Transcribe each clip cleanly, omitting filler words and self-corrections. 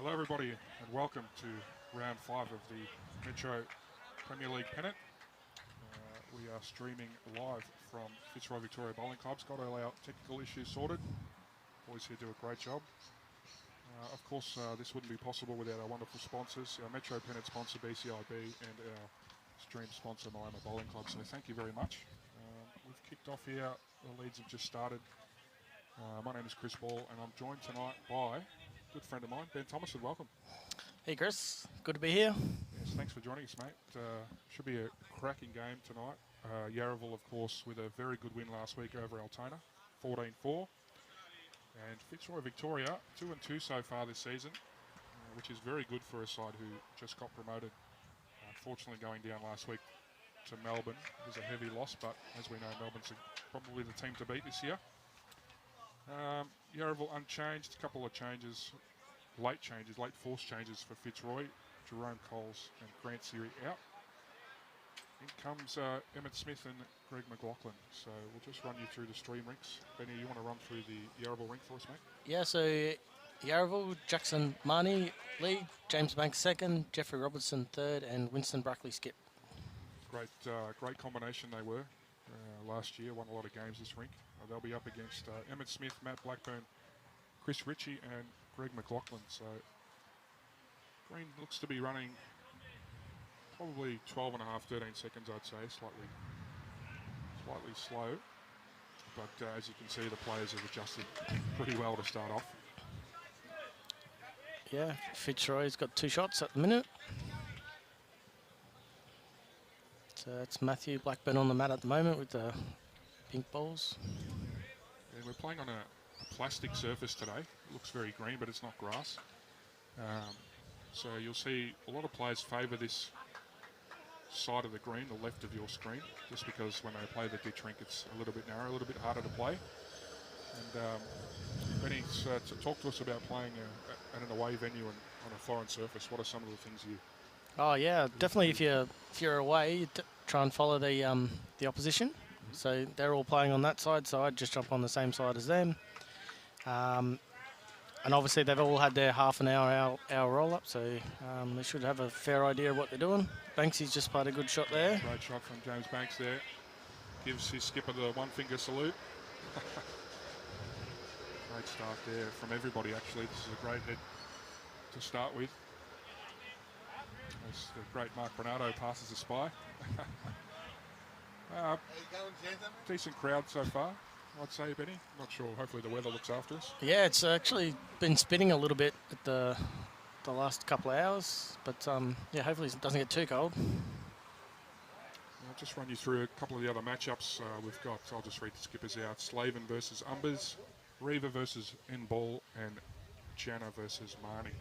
Hello everybody and welcome to round 5 of the Metro Premier League Pennant. We are streaming live from Fitzroy Victoria Bowling Club's got all our technical issues sorted. Boys here do a great job. Of course, this wouldn't be possible without our wonderful sponsors, our Metro Pennant sponsor BCIB and our stream sponsor Moama Bowling Club. So thank you very much. We've kicked off here. The leads have just started. My name is Chris Ball and I'm joined tonight by a good friend of mine, Ben Thomason. Welcome. Hey Chris, good to be here. Yes, thanks for joining us, mate. Should be a cracking game tonight. Yarraville, of course, with a very good win last week over Altona, 14-4. And Fitzroy Victoria, 2-2 so far this season, which is very good for a side who just got promoted. Unfortunately, going down last week to Melbourne was a heavy loss, but as we know, Melbourne's probably the team to beat this year. Yarraville unchanged, a couple of changes, late force changes for Fitzroy. Jerome Coles and Grant Seary out. In comes Emmett Smith and Greg McLaughlin. So we'll just run you through the stream rinks. Benny, you want to run through the Yarraville rink for us, mate? Yeah, so Yarraville, Jackson Marnie lead, James Banks second, Jeffrey Robertson third, and Winston Brackley skip. Great combination they were last year. Won a lot of games this rink. They'll be up against Emmett Smith, Matt Blackburn, Chris Ritchie, and Greg McLaughlin. So Green looks to be running probably 12 and a half, 13 seconds, I'd say, slightly slow. But as you can see, the players have adjusted pretty well to start off. Yeah, Fitzroy's got 2 shots at the minute. So it's Matthew Blackburn on the mat at the moment with the pink balls. And we're playing on a plastic surface today. It looks very green, but it's not grass. So you'll see a lot of players favour this side of the green, the left of your screen, just because when they play the ditch rink, it's a little bit narrow, a little bit harder to play. And Benny, talk to us about playing at an away venue and on a foreign surface. What are some of the things you? Oh yeah, definitely. If you're away, you try and follow the opposition. Mm-hmm. So they're all playing on that side, so I'd just jump on the same side as them. And obviously they've all had their half an hour roll-up, so they should have a fair idea of what they're doing. Banksy's just played a good shot there. Great shot from James Banks there. Gives his skipper the one-finger salute. Great start there from everybody, actually. This is a great head to start with. As the great Mark Bernardo passes the spy. Decent crowd so far, I'd say, Benny. Not sure. Hopefully the weather looks after us. Yeah, it's actually been spinning a little bit at the last couple of hours, but yeah, hopefully it doesn't get too cold. I'll just run you through a couple of the other matchups we've got. I'll just read the skippers out. Slaven versus Umbers, Reva versus N-Ball, and Jana versus Marnie.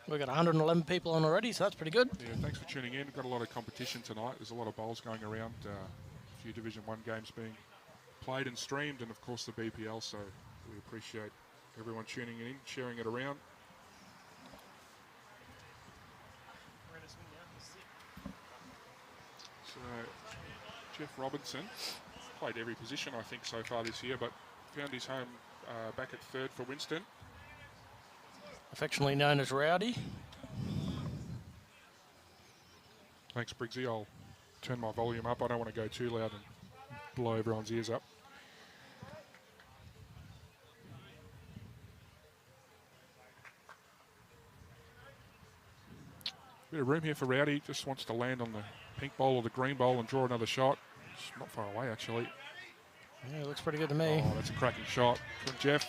We've got 111 people on already, so that's pretty good. Yeah, thanks for tuning in. We've got a lot of competition tonight. There's a lot of bowls going around. A few Division 1 games being played and streamed, and of course the BPL, so we appreciate everyone tuning in, sharing it around. So Jeff Robinson played every position, I think, so far this year, but found his home back at third for Winston. Affectionately known as Rowdy. Thanks, Briggsy. I'll turn my volume up. I don't want to go too loud and blow everyone's ears up. Bit of room here for Rowdy. Just wants to land on the pink bowl or the green bowl and draw another shot. It's not far away, actually. Yeah, it looks pretty good to me. Oh, that's a cracking shot from Jeff.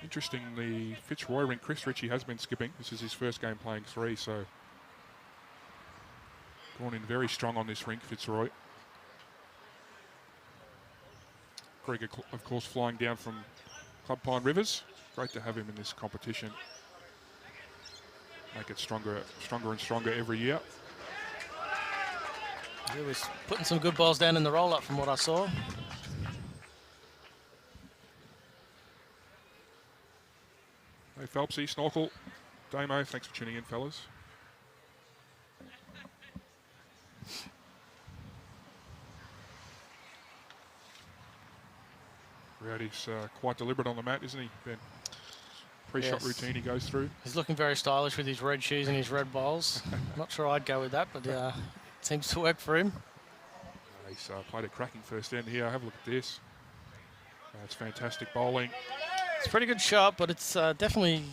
Interesting, the Fitzroy rink, Chris Ritchie has been skipping. This is his first game playing 3, so gone in very strong on this rink, Fitzroy. Greg, of course, flying down from Club Pine Rivers. Great to have him in this competition. Make it stronger and stronger every year. He was putting some good balls down in the roll-up from what I saw. Hey Phelpsy, Snorkel, Damo, thanks for tuning in, fellas. He's quite deliberate on the mat, isn't he, Ben? Pre-shot routine he goes through. He's looking very stylish with his red shoes and his red bowls. Not sure I'd go with that, but it seems to work for him. He's played a cracking first end here. Have a look at this. It's fantastic bowling. It's a pretty good shot, but it's definitely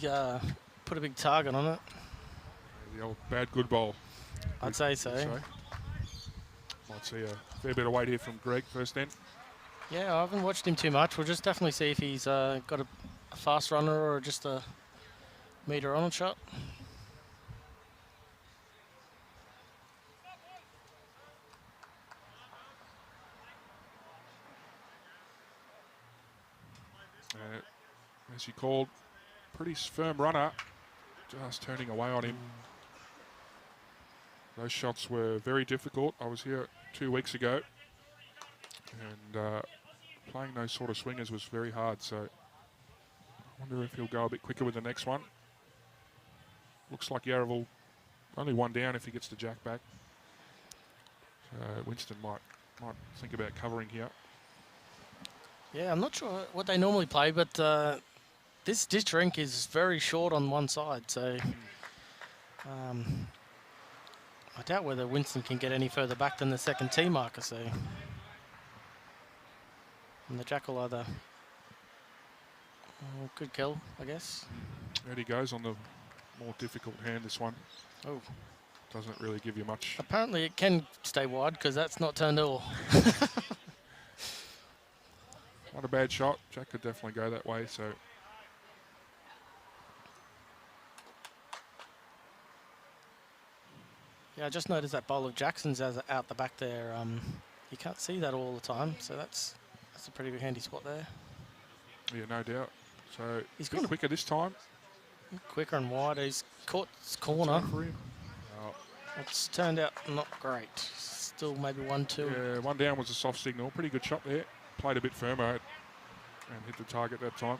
put a big target on it. The old bad good bowl. I'd say so. Might see a fair bit of weight here from Greg first end. Yeah, I haven't watched him too much. We'll just definitely see if he's got a fast runner or just a meter on shot. As you called, pretty firm runner, just turning away on him. Those shots were very difficult. I was here 2 weeks ago, and playing those sort of swingers was very hard, so I wonder if he'll go a bit quicker with the next one. Looks like Yarraville only one down if he gets the jack back. So Winston might think about covering here. Yeah, I'm not sure what they normally play, but this drink is very short on one side, so I doubt whether Winston can get any further back than the second tee marker, so. And the jack will either, good kill, I guess. There he goes on the more difficult hand, this one. Oh. Doesn't really give you much. Apparently it can stay wide because that's not turned at all. Not a bad shot. Jack could definitely go that way, so. Yeah, I just noticed that bowl of Jackson's out the back there. You can't see that all the time, so that's a pretty handy spot there. Yeah, no doubt. So he's a bit quicker this time. Quicker and wider. He's caught his corner. It's turned out not great. Still maybe 1-2. Yeah, one down was a soft signal. Pretty good shot there. Played a bit firmer and hit the target that time.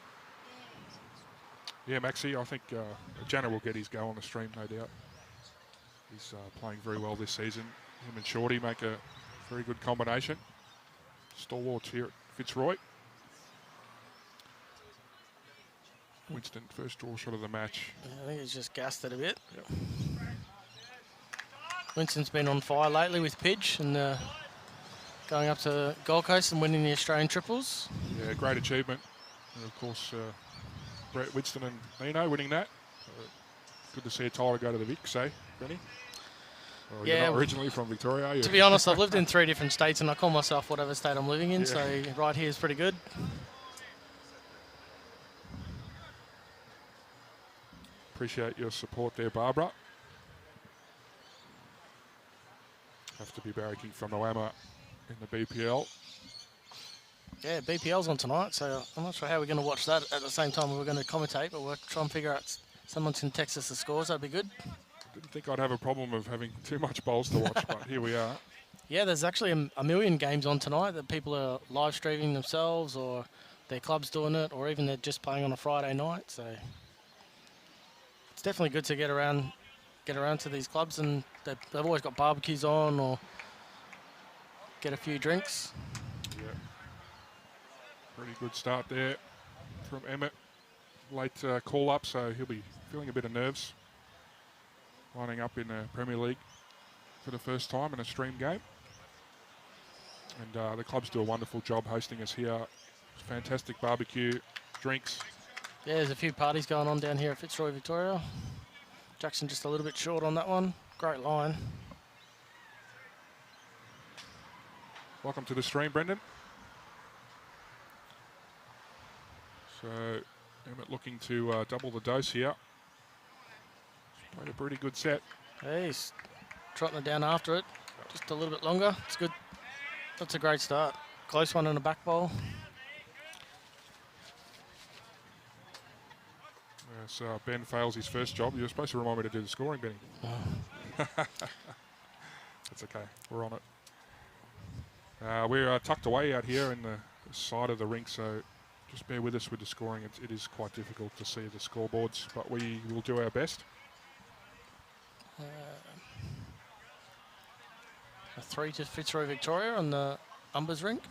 Yeah, Maxi, I think Janner will get his go on the stream, no doubt. He's playing very well this season. Him and Shorty make a very good combination. Stalwarts here at Fitzroy. Winston, first draw shot of the match. Yeah, I think he's just gassed it a bit. Yep. Winston's been on fire lately with pitch and going up to Gold Coast and winning the Australian triples. Yeah, great achievement. And of course, Brett Winston and Nino winning that. Good to see a title go to the Vics, eh, Benny? Well, yeah, you're not originally from Victoria, are you? To be honest, I've lived in 3 different states and I call myself whatever state I'm living in, yeah. so right here is pretty good. Appreciate your support there, Barbara. Have to be barracking from Moama in the BPL. Yeah, BPL's on tonight, so I'm not sure how we're going to watch that at the same time we're going to commentate, but we'll try and figure out someone can text us the scores. That'd be good. Didn't think I'd have a problem of having too much bowls to watch, but here we are. Yeah, there's actually a million games on tonight that people are live streaming themselves, or their club's doing it, or even they're just playing on a Friday night. So it's definitely good to get around to these clubs, and they've always got barbecues on or get a few drinks. Yeah, pretty good start there from Emmett. Late call up, so he'll be feeling a bit of nerves. Lining up in the Premier League for the first time in a stream game. And the clubs do a wonderful job hosting us here. Fantastic barbecue, drinks. Yeah, there's a few parties going on down here at Fitzroy, Victoria. Jackson just a little bit short on that one. Great line. Welcome to the stream, Brendan. So Emmett looking to double the dose here. Played a pretty good set. Hey, he's trotting it down after it. Just a little bit longer. It's good. That's a great start. Close one in the back bowl. So Ben fails his first job. You're supposed to remind me to do the scoring, Benny. Oh. That's okay. We're on it. We're tucked away out here in the side of the rink, so just bear with us with the scoring. It is quite difficult to see the scoreboards, but we will do our best. A 3 to Fitzroy, Victoria on the Umbers rink.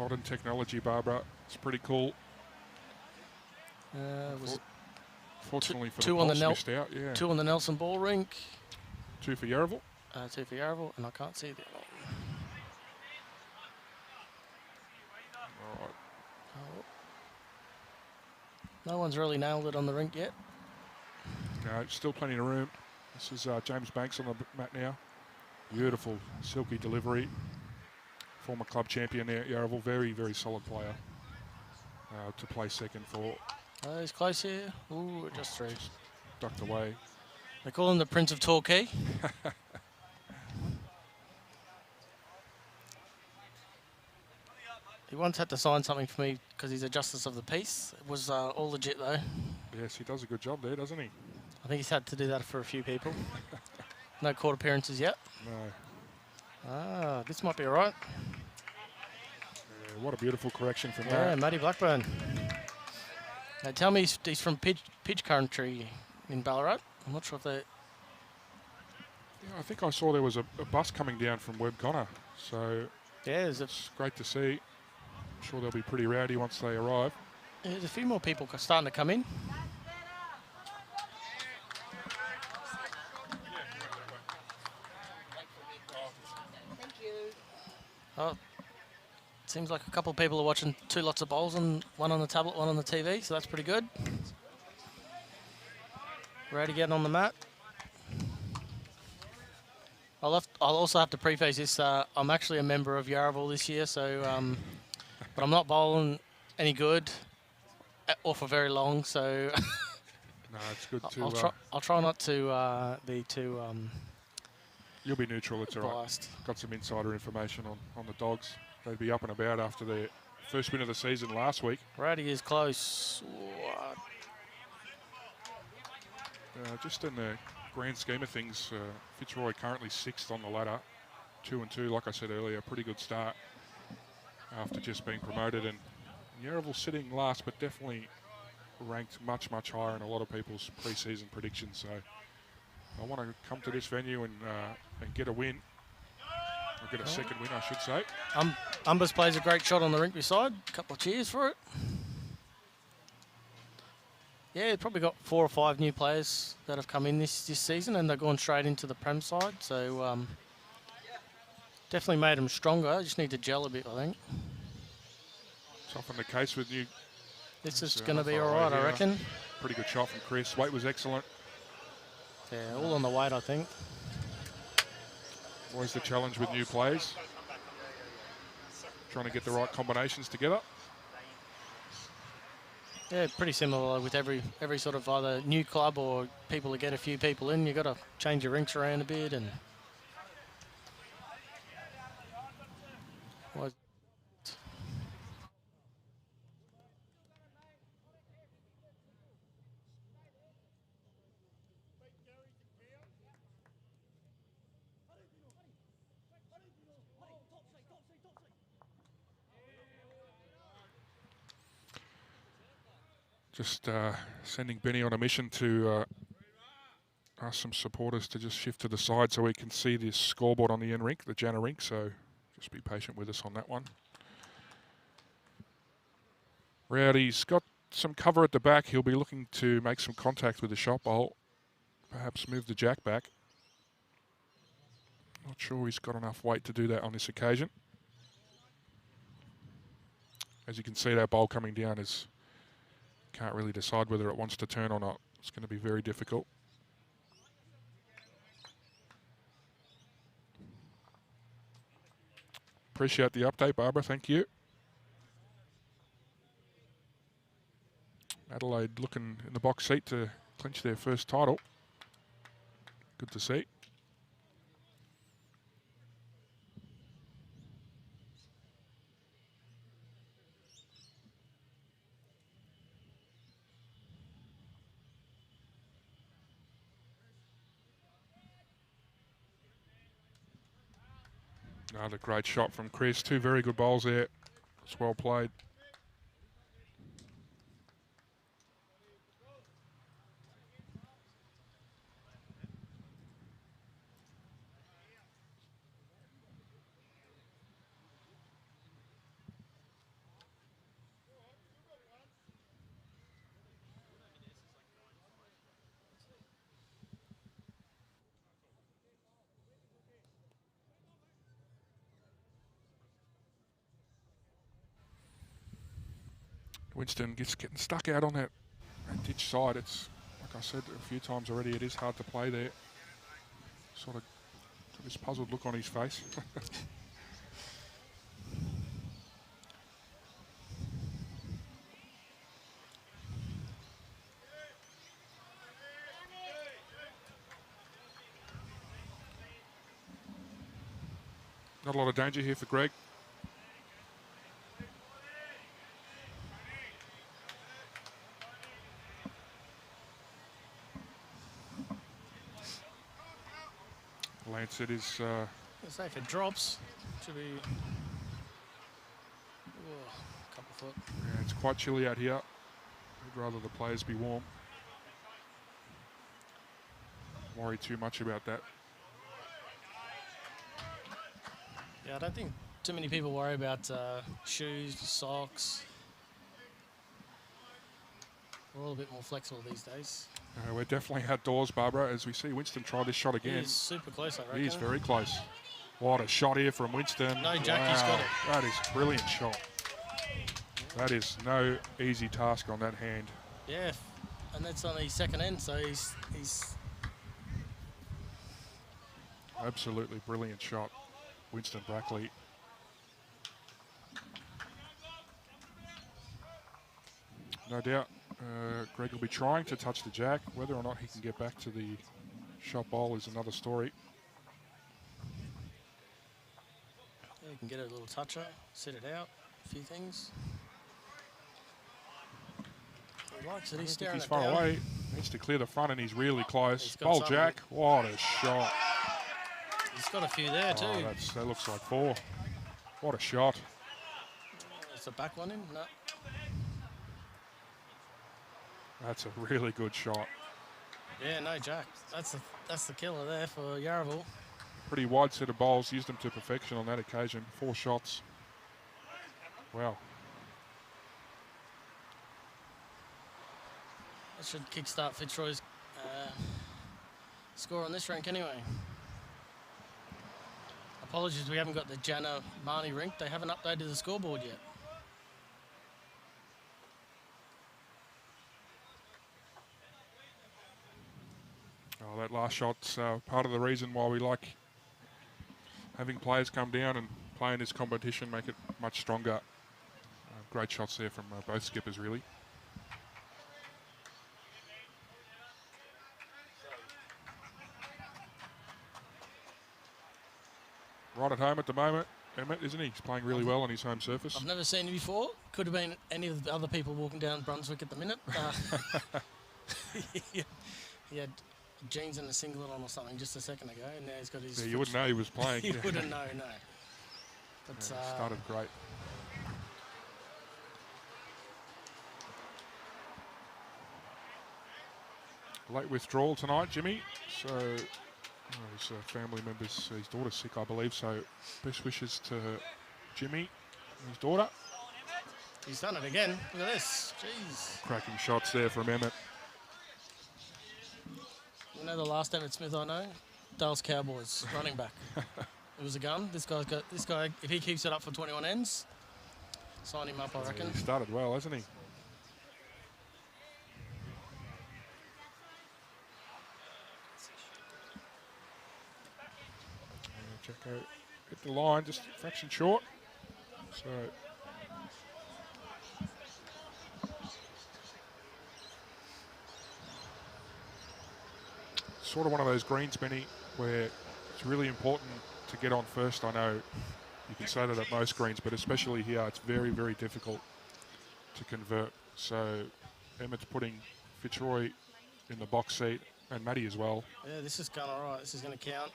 Modern technology, Barbara. It's pretty cool. Was Fortunately for two the on the Pulse, missed out. Yeah. 2 on the Nelson Ball Rink. 2 for Yarraville. 2 for Yarraville, and I can't see the other one. All right. Oh. No one's really nailed it on the rink yet. No, still plenty of room. This is James Banks on the mat now. Beautiful, silky delivery. Former club champion there at Yarraville. Very, very solid player to play second for. Oh, he's close here. Ooh, just through. Ducked away. They call him the Prince of Torquay. He once had to sign something for me because he's a justice of the peace. It was all legit though. Yes, he does a good job there, doesn't he? I think he's had to do that for a few people. No court appearances yet. No. Ah, this might be all right. Yeah, what a beautiful correction from Yeah, that. Matty Blackburn. They tell me he's from Pitch Country in Ballarat. I'm not sure if they... Yeah, I think I saw there was a bus coming down from Webb Connor. So Yeah, it's great to see. I'm sure they'll be pretty rowdy once they arrive. there's a few more people starting to come in. Oh, seems like a couple of people are watching 2 lots of bowls, and one on the tablet, one on the TV, so that's pretty good. Ready to get on the mat. I'll also have to preface this. I'm actually a member of Yarraville this year, so but I'm not bowling any good or for very long. So No, it's good to. I'll try not to be too. You'll be neutral. It's all right. Biased. Got some insider information on the Dogs. They'd be up and about after their first win of the season last week. Rowdy is close. Just in the grand scheme of things, Fitzroy currently 6th on the ladder, 2-2. Like I said earlier, pretty good start after just being promoted. And Yarraville sitting last, but definitely ranked much, much higher in a lot of people's pre-season predictions. So I want to come to this venue and get a win. Or get a second win, I should say. Umbers plays a great shot on the rink beside. A couple of cheers for it. Yeah, probably got 4 or 5 new players that have come in this season, and they're going straight into the Prem side. So definitely made them stronger. Just need to gel a bit, I think. It's often the case with new. This is going to be all right, I reckon. Pretty good shot from Chris. Weight was excellent. Yeah, all on the weight, I think. Always the challenge with new players. Trying to get the right combinations together. Yeah, pretty similar with every sort of either new club or people to get a few people in. You've got to change your rinks around a bit and... Just sending Benny on a mission to ask some supporters to just shift to the side so we can see this scoreboard on the end rink, the Janna rink. So just be patient with us on that one. Rowdy's got some cover at the back. He'll be looking to make some contact with the shot bowl. Perhaps move the jack back. Not sure he's got enough weight to do that on this occasion. As you can see, that bowl coming down is... Can't really decide whether it wants to turn or not. It's going to be very difficult. Appreciate the update, Barbara. Thank you. Adelaide looking in the box seat to clinch their first title. Good to see. Another great shot from Chris. 2 very good bowls there. It's well played. Winston getting stuck out on that ditch side. It's, like I said a few times already, it is hard to play there. Sort of got this puzzled look on his face. Not a lot of danger here for Greg. Lance, it is... I say if it drops, should be a couple foot. Yeah, it's quite chilly out here. I'd rather the players be warm. Worry too much about that. Yeah, I don't think too many people worry about shoes, socks. We're all a bit more flexible these days. We're definitely outdoors, Barbara, as we see Winston try this shot again. He's super close, I reckon. He is very close. What a shot here from Winston. No, Jackie's got it. That is a brilliant shot. That is no easy task on that hand. Yeah, and that's on his second end, so he's Absolutely brilliant shot, Winston Brackley. No doubt Greg will be trying to touch the jack. Whether or not he can get back to the shot bowl is another story. Yeah, you can get a little toucher, sit it out, a few things. He likes it, he's staring He's it far down. away. Needs to clear the front and he's really close. He's got Bowl something. jack. What a shot. He's got a few there too. Oh, that looks like 4. What a shot. It's a back one in? No. That's a really good shot. Yeah, no jack. That's the killer there for Yarraville. Pretty wide set of bowls. Used them to perfection on that occasion. 4 shots. Wow. That should kickstart Fitzroy's score on this rank anyway. Apologies, we haven't got the Jana Marnie rink. They haven't updated the scoreboard yet. Oh, that last shot's part of the reason why we like having players come down and play in this competition, make it much stronger. Great shots there from both skippers, really. Right at home at the moment, Emmett, isn't he? He's playing really well on his home surface. I've never seen him before. Could have been any of the other people walking down Brunswick at the minute. He had jeans and a singlet on or something just a second ago, and now he's got his... Yeah, you wouldn't know he was playing. You wouldn't know, no. But, yeah, started great. Late withdrawal tonight, Jimmy. So his family members, his daughter's sick, I believe. So best wishes to Jimmy and his daughter. He's done it again. Look at this. Jeez. Cracking shots there from Emmett. You know the last Emmett Smith I know? Dale's Cowboys, running back. It was a gun. This guy, if he keeps it up for 21 ends, sign him up, I reckon. He started well, hasn't he? Jacko hit the line, just a fraction short. So sort of one of those greens, Benny, where it's really important to get on first. I know you can say that at most greens, but especially here, it's very, very difficult to convert. So Emmett's putting Fitzroy in the box seat, and Matty as well. Yeah, this is going all right. This is going to count.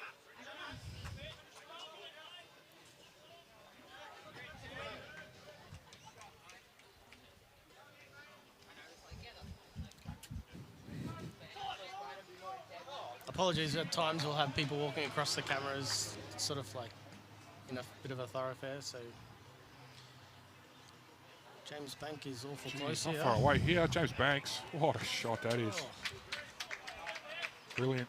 Apologies, at times we'll have people walking across the cameras, sort of like in a bit of a thoroughfare, so James Bank is awful close Not here. far away here, James Banks. What a shot that is. Oh. Brilliant.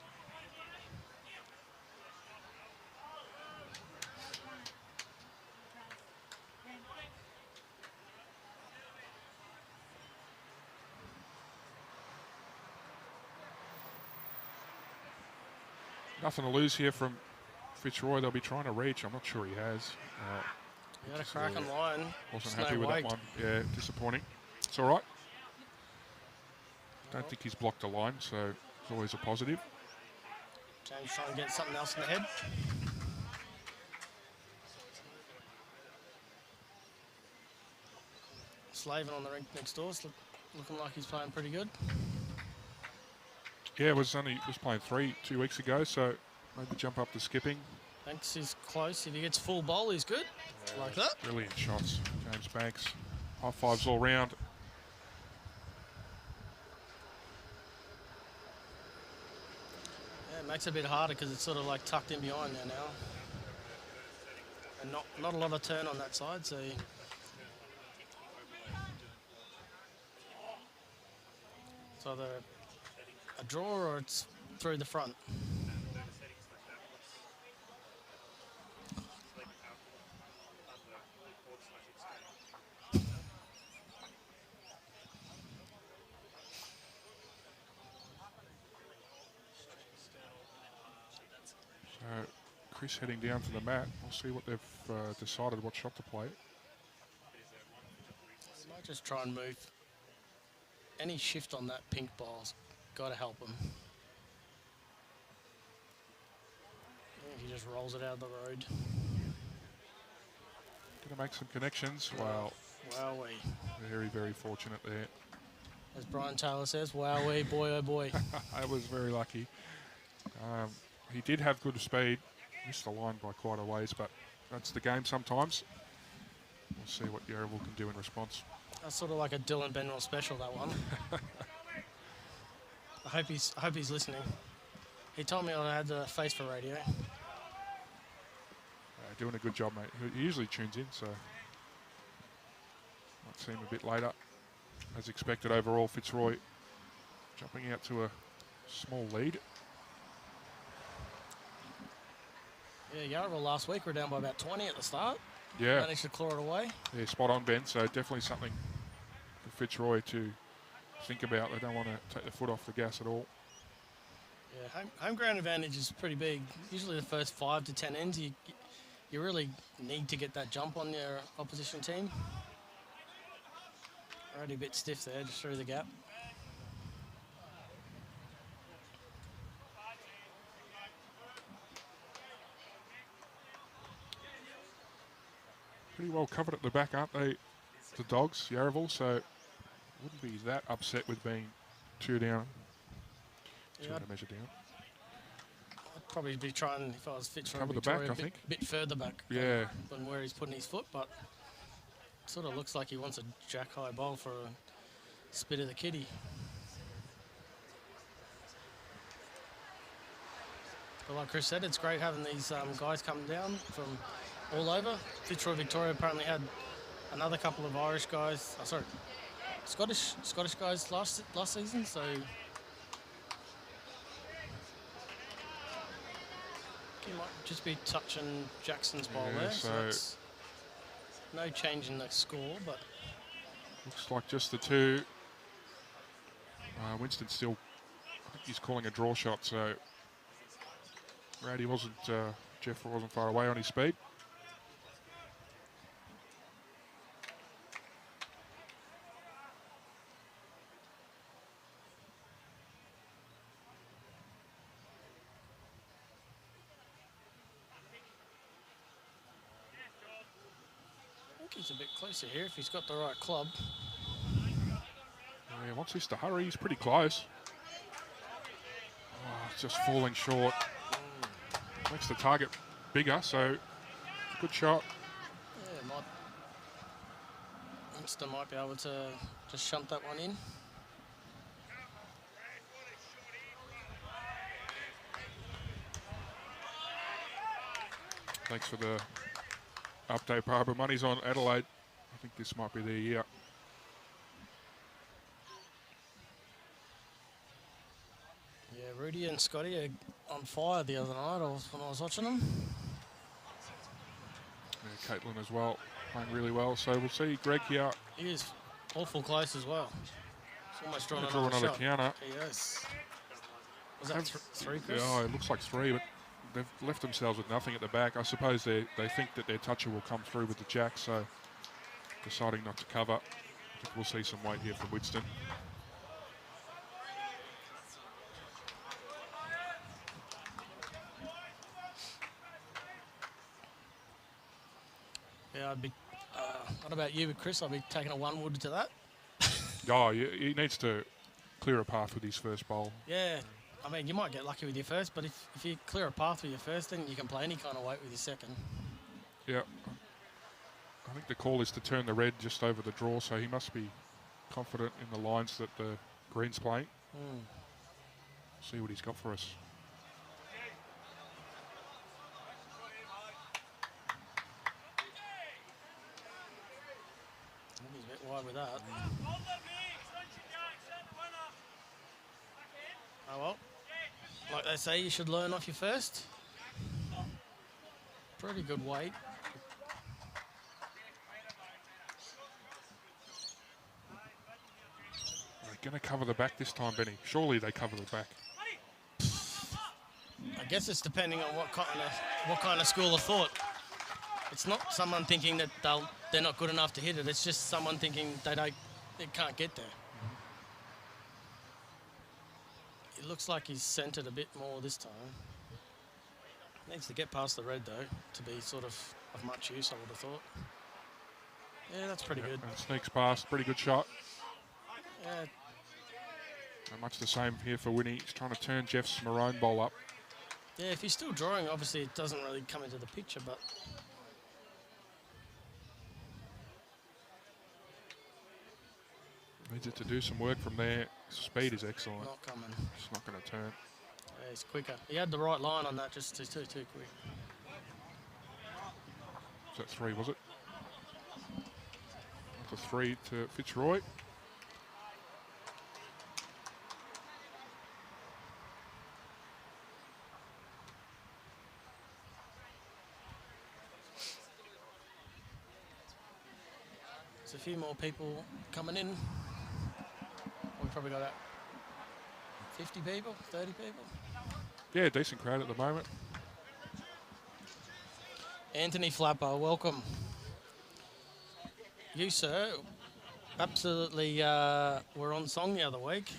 Nothing to lose here from Fitzroy. They'll be trying to reach. I'm not sure he has. He had a crack on line. Wasn't happy with that one. Yeah, disappointing. It's all right. Don't think he's blocked a line, so it's always a positive. James trying to get something else in the head. Slavin on the rink next door, looking like he's playing pretty good. Yeah, was playing 2 weeks ago, so maybe jump up to skipping. Banks is close. If he gets full bowl, he's good. Yeah, like that. Brilliant shots, James Banks. High fives all round. Yeah, it makes it a bit harder because it's sort of like tucked in behind there now. And not a lot of turn on that side, so... It's either a draw or it's through the front. So Chris heading down to the mat. We'll see what they've decided what shot to play. Might just try and move. Any shift on that pink ball's got to help him. He just rolls it out of the road. Going to make some connections. Wow. Wowee. Very, very fortunate there. As Brian Taylor says, wowee, boy, oh boy. I was very lucky. He did have good speed. Missed the line by quite a ways, but that's the game sometimes. We'll see what Yarraville can do in response. That's sort of like a Dylan Benwell special, that one. I hope he's listening. He told me I had the face for radio. Doing a good job, mate. He usually tunes in, so might see him a bit later. As expected overall, Fitzroy jumping out to a small lead. Yeah, Yarraville last week were down by about 20 at the start. Yeah. Managed to claw it away. Yeah, spot on, Ben. So definitely something for Fitzroy to think about. They don't want to take the foot off the gas at all. Yeah, home ground advantage is pretty big. Usually the first 5 to 10 ends, you really need to get that jump on your opposition team. Already a bit stiff there, just through the gap. Pretty well covered at the back, aren't they, the Dogs, Yarraville? So wouldn't be that upset with being 2 down. Yeah, 2 to measure down. I'd probably be trying, if I was Fitzroy, cover the back, I think. A bit further back. Yeah. Than where he's putting his foot, but it sort of looks like he wants a jack high bowl for a spit of the kitty. But like Chris said, it's great having these guys coming down from all over. Fitzroy Victoria apparently had another couple of Irish guys, Scottish guys last season, so he might just be touching Jackson's ball there. So that's no change in the score, but looks like just the 2. Winston still, I think he's calling a draw shot, so Rowdy wasn't, Jeff wasn't far away on his speed. he's a bit closer here if he's got the right club. Yeah, wants this to hurry. He's pretty close. Oh, it's just falling short. Makes the target bigger, so good shot. Yeah, Winston might be able to just shunt that one in. Thanks for the update, Barbara. Money's on Adelaide. I think this might be their year. Yeah, Rudy and Scotty are on fire the other night when I was watching them. Yeah, Caitlin as well, playing really well. So we'll see Greg here. He is awful close as well. He's almost drawn another counter. He is. Was that three, Chris? Yeah, it looks like 3, but they've left themselves with nothing at the back. I suppose they think that their toucher will come through with the jack, so deciding not to cover. I think we'll see some weight here from Winston. Yeah, I'd be. What about you, Chris? I'd be taking a 1 wood to that. Oh, he needs to clear a path with his first bowl. Yeah, I mean, you might get lucky with your first, but if you clear a path with your first, then you can play any kind of weight with your second. Yeah. I think the call is to turn the red just over the draw, so he must be confident in the lines that the green's playing. See what he's got for us. He's a bit wide with that. Oh well, like they say, you should learn off your first. Pretty good weight. They're going to cover the back this time, Benny. Surely they cover the back. I guess it's depending on what kind of school of thought. It's not someone thinking that they're not good enough to hit it. It's just someone thinking they can't get there. It looks like he's centred a bit more this time. Needs to get past the red though to be sort of much use, I would have thought. Yeah, that's pretty good. And sneaks past, pretty good shot. Yeah. And much the same here for Winnie. He's trying to turn Jeff's maroon bowl up. Yeah, if he's still drawing, obviously it doesn't really come into the picture, but needs it to do some work from there. Speed is excellent. not coming. It's not going to turn. Yeah, he's quicker. He had the right line on that, just too quick. Was that 3, was it? That's a 3 to Fitzroy. There's a few more people coming in. We've probably got about 50 people, 30 people. Yeah, decent crowd at the moment. Anthony Flapper, welcome. You, sir, absolutely were on song the other week.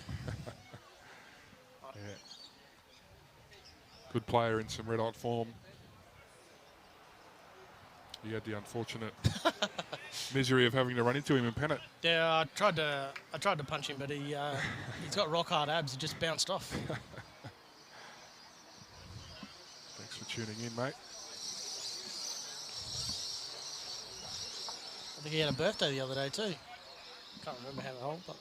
Yeah. Good player in some red-hot form. He had the unfortunate misery of having to run into him in Pennant. Yeah, I tried to punch him, but he's got rock hard abs. He just bounced off. Thanks for tuning in, mate. I think he had a birthday the other day too. Can't remember how old, but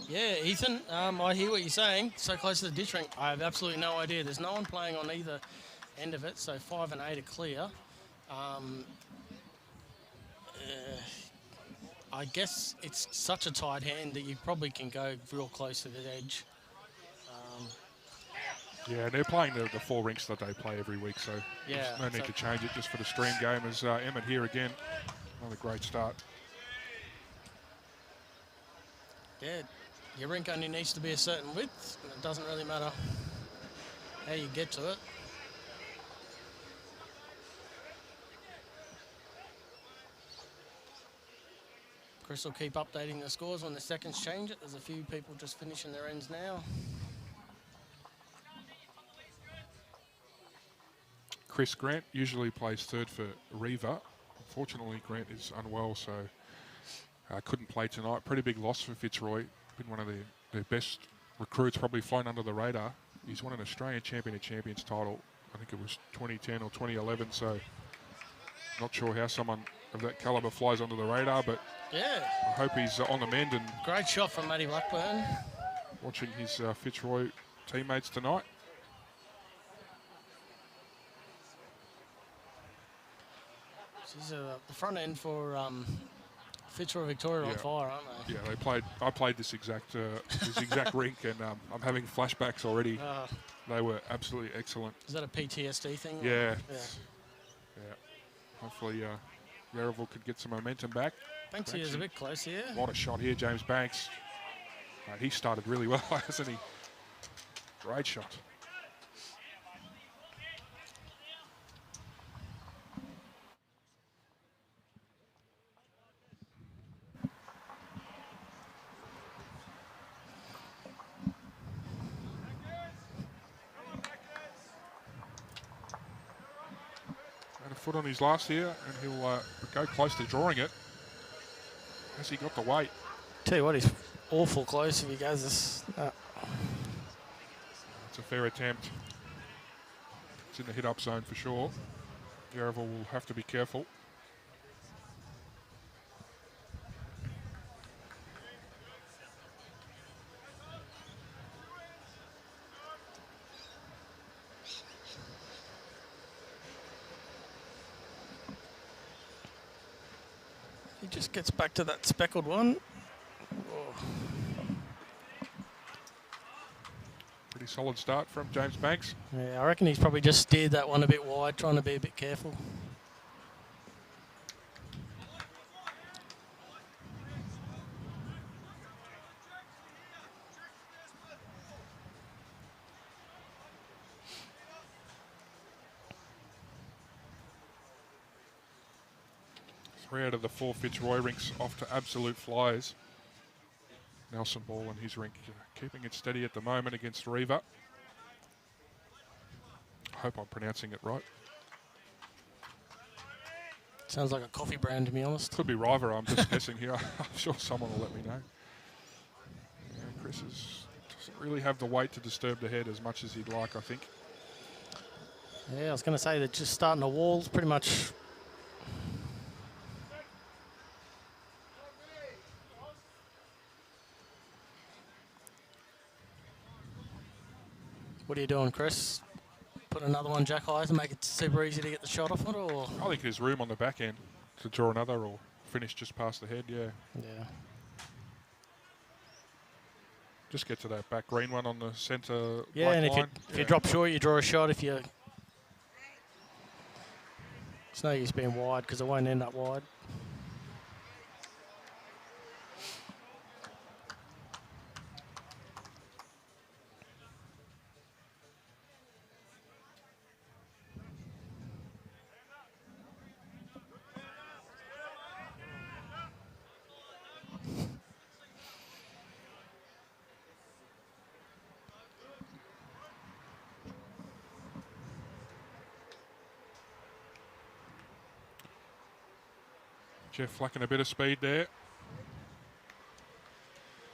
yeah, Ethan. I hear what you're saying. So close to the ditch ring. I have absolutely no idea. There's no one playing on either end of it, so 5 and 8 are clear. I guess it's such a tight hand that you probably can go real close to the edge. Yeah, and they're playing the 4 rinks that they play every week, so yeah, there's no need to change it just for the stream game. As Emmett here again, another great start. Yeah, your rink only needs to be a certain width, and it doesn't really matter how you get to it. Chris will keep updating the scores when the seconds change it. There's a few people just finishing their ends now. Chris Grant usually plays 3rd for Reva. Unfortunately, Grant is unwell, so couldn't play tonight. Pretty big loss for Fitzroy. Been one of their best recruits, probably flown under the radar. He's won an Australian Champion of Champions title. I think it was 2010 or 2011, so not sure how someone of that calibre flies under the radar, but yeah, I hope he's on the mend and great shot from Matty Blackburn. Watching his Fitzroy teammates tonight. She's the front end for Fitzroy Victoria on fire, aren't they? Yeah, I played this exact rink, and I'm having flashbacks already. They were absolutely excellent. Is that a PTSD thing? Yeah. Yeah. Hopefully, Yarraville could get some momentum back. Banksy is a bit close here. What a shot here, James Banks. He started really well, hasn't he? Great shot. Had a foot on his last here, and he'll go close to drawing it. Has he got the weight? Tell you what, he's awful close if he goes this. It's a fair attempt. It's in the hit-up zone for sure. Yarraville will have to be careful. He just gets back to that speckled one. Oh. Pretty solid start from James Banks. Yeah, I reckon he's probably just steered that one a bit wide, trying to be a bit careful. Three out of the four Fitzroy rinks off to absolute flyers. Nelson Ball and his rink keeping it steady at the moment against Reaver. I hope I'm pronouncing it right. Sounds like a coffee brand, to be honest. Could be River, I'm just guessing here. I'm sure someone will let me know. Yeah, Chris doesn't really have the weight to disturb the head as much as he'd like, I think. Yeah, I was going to say that just starting the walls pretty much. What are you doing, Chris? Put another one jack high to make it super easy to get the shot off it, or? I think there's room on the back end to draw another or finish just past the head, yeah. Yeah. Just get to that back green one on the centre. Yeah, and line. if you drop short, you draw a shot. If you, it's no use being wide because it won't end up wide. Jeff lacking a bit of speed there.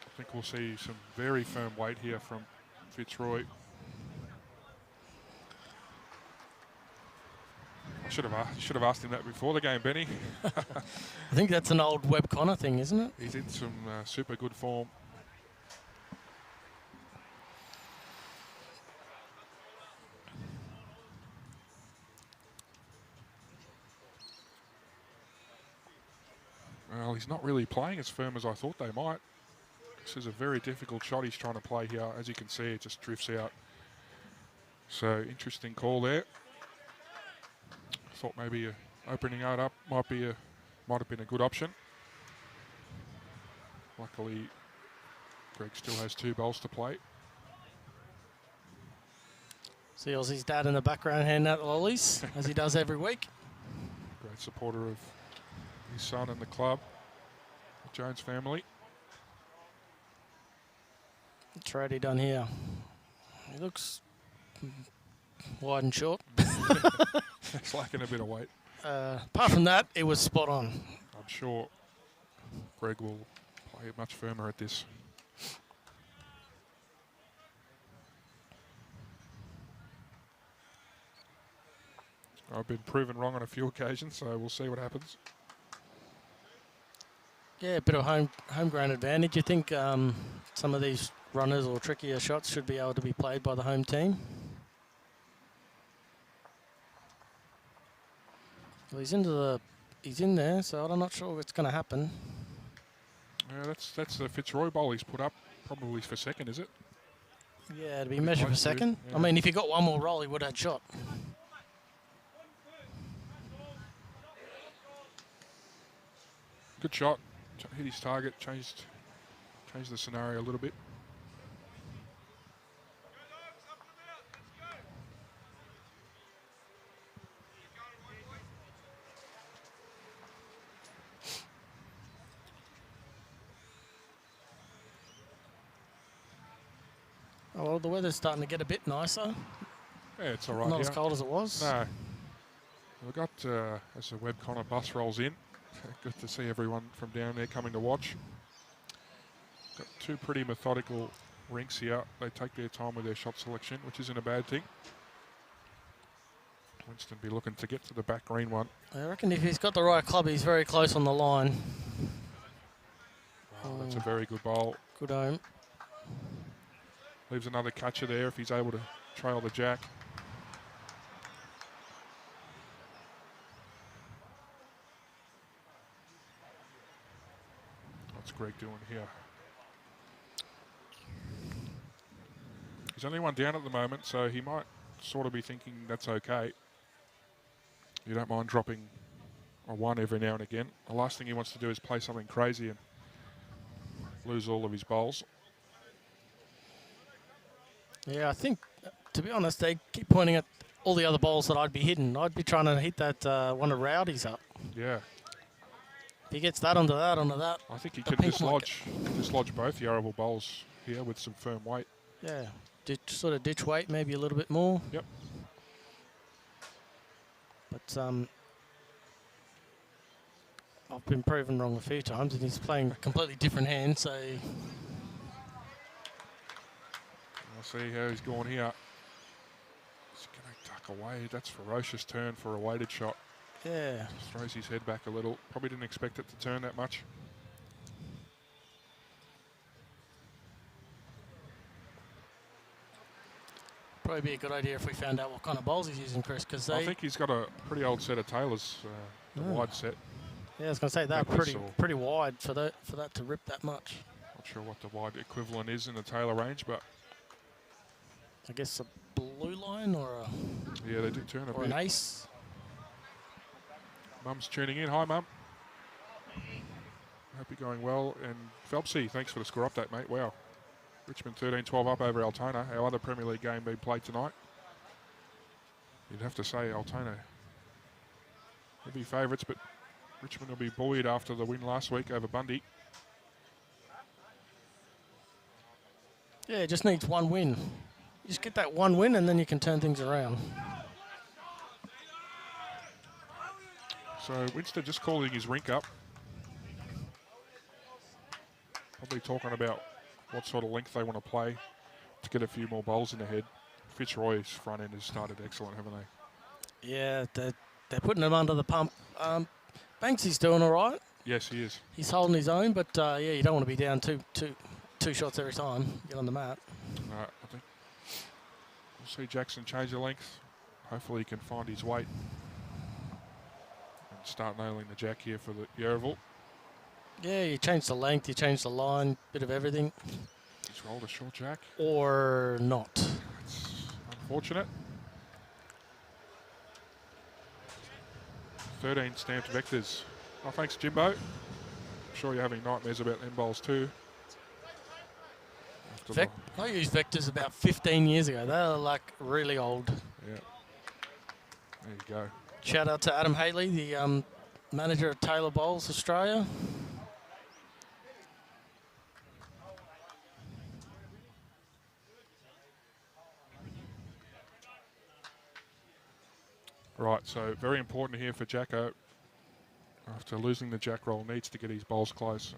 I think we'll see some very firm weight here from Fitzroy. Should have asked him that before the game, Benny. I think that's an old Webb Connor thing, isn't it? He's in some super good form. Well, he's not really playing as firm as I thought they might. This is a very difficult shot he's trying to play here. As you can see, it just drifts out. So, interesting call there. I thought maybe opening it up might have been a good option. Luckily, Greg still has 2 bowls to play. See Aussie's dad in the background handing out the lollies, as he does every week. Great supporter of his son and the club, the Jones family. What's Raddy done here? He looks wide and short. It's lacking a bit of weight. Apart from that, it was spot on. I'm sure Greg will play much firmer at this. I've been proven wrong on a few occasions, so we'll see what happens. Yeah, a bit of home ground advantage. You think some of these runners or trickier shots should be able to be played by the home team? Well, he's in there, so I'm not sure what's going to happen. Yeah, that's the Fitzroy bowl he's put up, probably for second, is it? Yeah, to be measured for second. Yeah. I mean, if he got one more roll, he would have had shot. Good shot. Hit his target, changed the scenario a little bit. Oh, well, the weather's starting to get a bit nicer. Yeah, it's all right. Not here. as cold as it was. No. We've got, as the Web Connor bus rolls in, good to see everyone from down there coming to watch. Got two pretty methodical rinks here. They take their time with their shot selection, which isn't a bad thing. Winston be looking to get to the back green one. I reckon if he's got the right club, he's very close on the line. Oh, that's a very good bowl. Good home. Leaves another catcher there if he's able to trail the jack. What's Greg doing here? He's only one down at the moment, so he might sort of be thinking that's okay. You don't mind dropping a one every now and again. The last thing he wants to do is play something crazy and lose all of his bowls. Yeah, I think, to be honest, they keep pointing at all the other balls that I'd be hitting. I'd be trying to hit that one of Rowdy's up. Yeah. If he gets that onto that, I think he could dislodge both Yarraville bowls here with some firm weight. Yeah, sort of ditch weight, maybe a little bit more. Yep. But I've been proven wrong a few times, and he's playing a completely different hand, so... I'll see how he's going here. He's going to tuck away. That's ferocious turn for a weighted shot. Yeah. Just throws his head back a little. Probably didn't expect it to turn that much. Probably be a good idea if we found out what kind of bowls he's using, Chris, because I think he's got a pretty old set of Taylors, the wide set. Yeah, I was going to say they're pretty wide for that to rip that much. Not sure what the wide equivalent is in the Taylor range, but I guess a blue line or a they do turn a bit. Or an ace. Mum's tuning in. Hi, Mum. Hope you're going well. And Phelpsy, thanks for the score update, mate. Wow. Richmond 13-12 up over Altona. Our other Premier League game being played tonight. You'd have to say Altona will be favourites, but Richmond will be buoyed after the win last week over Bundy. Yeah, it just needs one win. You just get that one win and then you can turn things around. So Winston just calling his rink up. Probably talking about what sort of length they want to play to get a few more bowls in the head. Fitzroy's front end has started excellent, haven't they? Yeah, they're putting him under the pump. Banksy's doing all right. Yes, he is. He's holding his own, but yeah, you don't want to be down two shots every time. Get on the mat. I think we'll see Jackson change the length. Hopefully he can find his weight and start nailing the jack here for the Yarraville. Yeah, you change the length, you change the line, bit of everything. He's rolled a short jack. Or not. That's unfortunate. 13 stamped vectors. Oh, thanks, Jimbo. I'm sure you're having nightmares about them bowls too. I used vectors about 15 years ago. They're like really old. Yeah. There you go. Shout out to Adam Haley, the manager of Taylor Bowls Australia. Right, so very important here for Jacko. After losing the jack roll, needs to get his bowls close.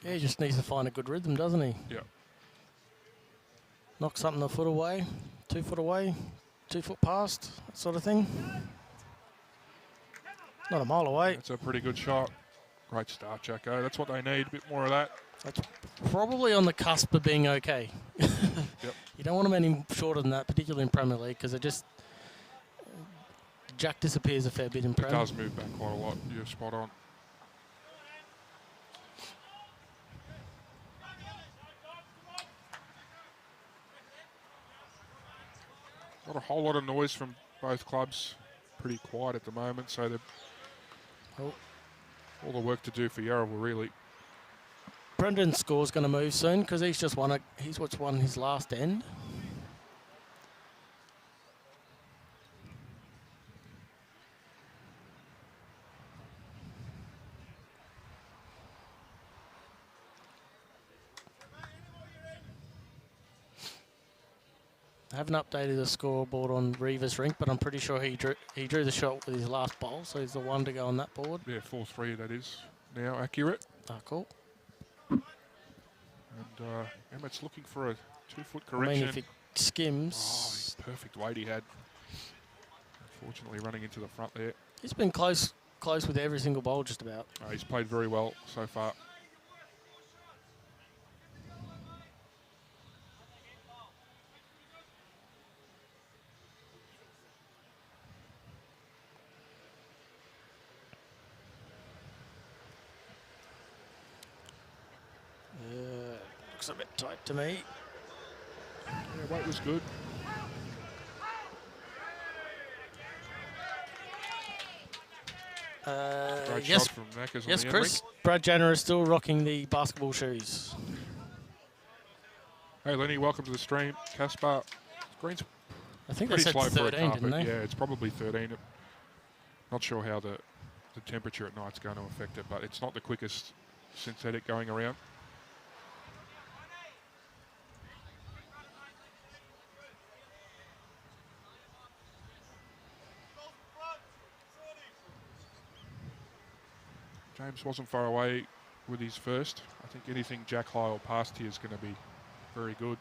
Yeah, he just needs to find a good rhythm, doesn't he? Yeah. Knock something a foot away, 2 foot away, 2 foot past, that sort of thing. Not a mile away. That's a pretty good shot. Great start, Jacko. That's what they need, a bit more of that. That's probably on the cusp of being okay. Yep. You don't want them any shorter than that, particularly in Premier League, because it just... Jack disappears a fair bit in Premier. It does move back quite a lot. You're spot on. Not a whole lot of noise from both clubs. Pretty quiet at the moment, so they've all the work to do for Yarraville, really. Brendan's score's going to move soon because he's just won. He's what's won his last end. I haven't updated the scoreboard on Reva's rink, but I'm pretty sure he drew the shot with his last bowl, so he's the one to go on that board. Yeah, 4-3 that is now accurate. Ah, cool. And Emmett's looking for a 2-foot correction. I mean, if he skims... Oh, perfect weight he had. Unfortunately, running into the front there. He's been close with every single bowl, just about. He's played very well so far. Looks a bit tight to me. Yeah, weight was good. Great Yes, shot from Mackers yes, on the Chris. Brad Jenner is still rocking the basketball shoes. Hey, Lenny, welcome to the stream. Caspar, Green's I think they pretty said slow for a 13, carpet. didn't they? Yeah, it's probably 13. Not sure how the temperature at night's going to affect it, but it's not the quickest synthetic going around. James wasn't far away with his first. I think anything Jack high or past here is going to be very good.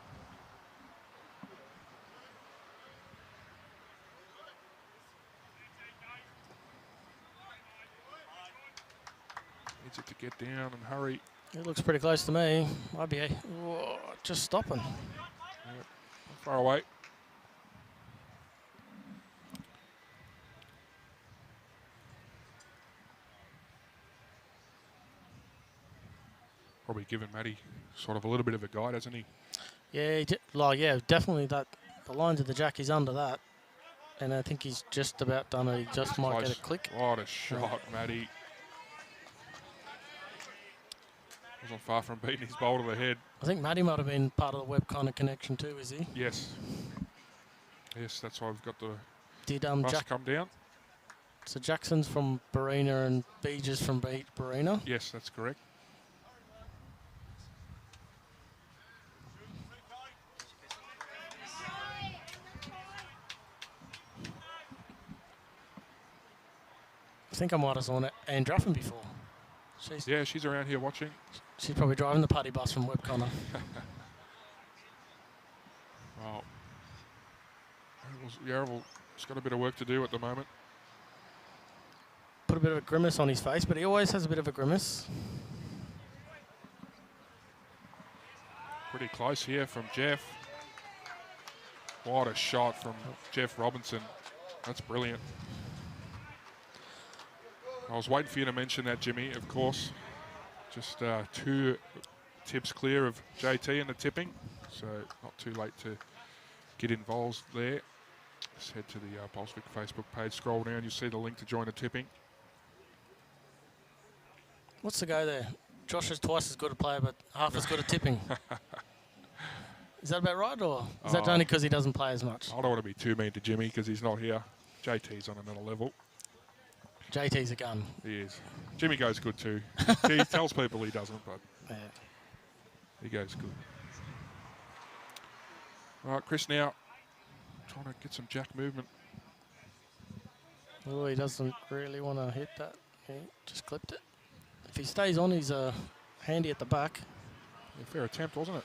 Needs it to get down and hurry. It looks pretty close to me. Might be just stopping. Yep. Not far away. Probably given Matty sort of a little bit of a guide, hasn't he? Yeah, yeah, definitely that. The lines of the jack is under that, and I think he's just about done it. He just might Close. get a click. What a shot, Matty. Wasn't far from beating his bowl to the head. I think Matty might have been part of the web kind of connection too, is he? Yes. Yes, that's why we've got the Did bus Jack come down. So Jackson's from Barina and Beeges from Barina? Yes, that's correct. I think I might have saw Anne Druffin before. Yeah, she's around here watching. She's probably driving the party bus from Web Connor. Well, Yarraville's got a bit of work to do at the moment. Put a bit of a grimace on his face, but he always has a bit of a grimace. Pretty close here from Jeff. What a shot from Jeff Robinson. That's brilliant. I was waiting for you to mention that, Jimmy, of course. Just 2 tips clear of JT in the tipping, so not too late to get involved there. Just head to the Bolsvik Facebook page, scroll down, you'll see the link to join the tipping. What's the go there? Josh is twice as good a player, but half as good at tipping. Is that about right, or is that only because he doesn't play as much? I don't want to be too mean to Jimmy because he's not here. JT's on another level. JT's a gun. He is. Jimmy goes good too. He tells people he doesn't, but Yeah. he goes good. All right, Chris now trying to get some jack movement. Oh, he doesn't really want to hit that. He just clipped it. If he stays on, he's handy at the back. A fair attempt, wasn't it?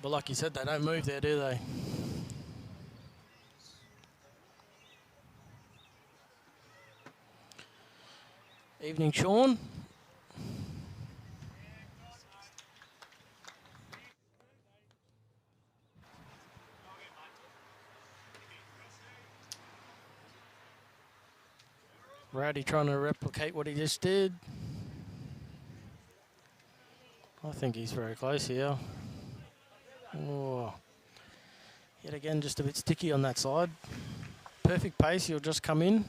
But like you said, they don't move there, do they? Evening, Sean. Rowdy trying to replicate what he just did. I think he's very close here. Oh. Yet again, just a bit sticky on that side. Perfect pace, he'll just come in.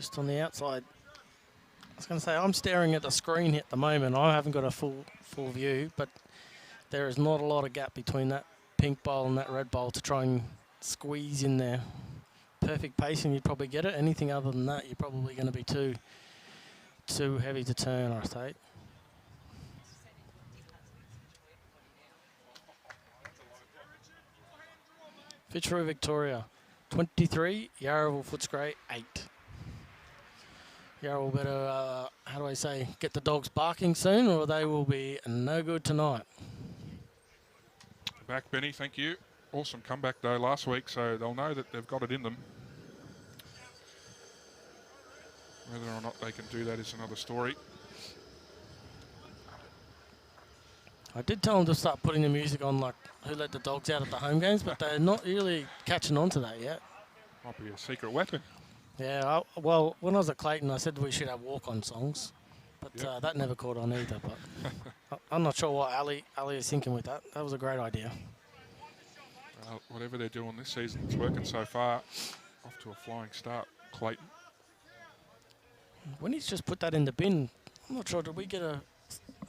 just on the outside. I was going to say, I'm staring at the screen at the moment. I haven't got a full view, but there is not a lot of gap between that pink bowl and that red bowl to try and squeeze in there. Perfect pacing, you'd probably get it. Anything other than that, you're probably going to be too heavy to turn, I think. Fitzroy, Victoria, 23. Yarraville Footscray, 8. Yarraville better, how do I say, get the dogs barking soon, or they will be no good tonight. Back, Benny, thank you. Awesome comeback, though, last week, so they'll know that they've got it in them. Whether or not they can do that is another story. I did tell them to start putting the music on, like Who Let the Dogs Out at the home games, but they're not really catching on to that yet. Might be a secret weapon. Yeah, well, when I was at Clayton, I said we should have walk-on songs, but Yep. that never caught on either. But I'm not sure what Ali is thinking with that. That was a great idea. Whatever they're doing this season, it's working so far. Off to a flying start, Clayton. When he's just put that in the bin, I'm not sure, did we get a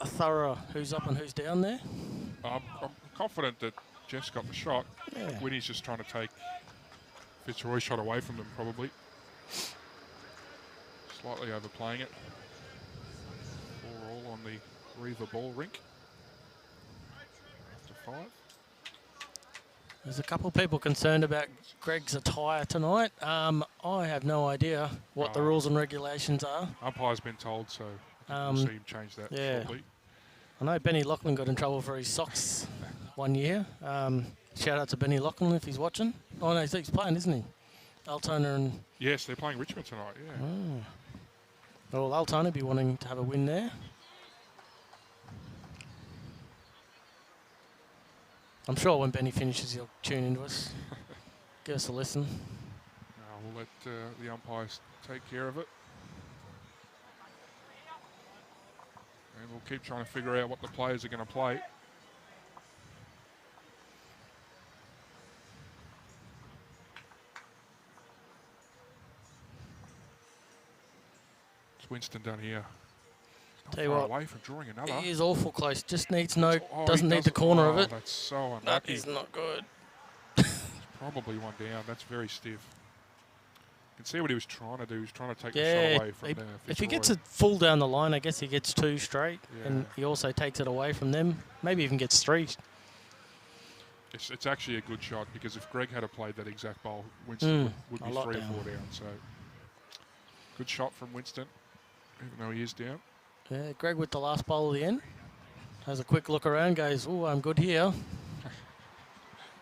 thorough who's up and who's down there? I'm confident that Jeff's got the shot. Yeah. Winnie's just trying to take Fitzroy's shot away from them, probably. Slightly overplaying it. 4-all on the Reaver ball rink. After 5. There's a couple of people concerned about Greg's attire tonight. I have no idea what the rules and regulations are. Umpire's been told, so we'll see him change that shortly. I know Benny Lachlan got in trouble for his socks one year. Shout out to Benny Lachlan if he's watching. Oh no, he's playing, isn't he? Altona and... Yes, they're playing Richmond tonight, yeah. Oh. Well, Altona be wanting to have a win there. I'm sure when Benny finishes, he'll tune into us. Give us a listen. We'll let the umpires take care of it. And we'll keep trying to figure out what the players are going to play. It's Winston down here. Tell you what, away from drawing another. He is awful close. Just needs doesn't he need the corner of it. That's so unlucky. That is not good. Probably one down. That's very stiff. You can see what he was trying to do. He was trying to take the shot away from there. If he gets it full down the line, I guess he gets 2 straight. Yeah. And he also takes it away from them. Maybe even gets 3. It's actually a good shot, because if Greg had played that exact bowl, Winston would be 3 or 4 down. So good shot from Winston, even though he is down. Yeah, Greg with the last bowl of the end. Has a quick look around, goes, oh, I'm good here.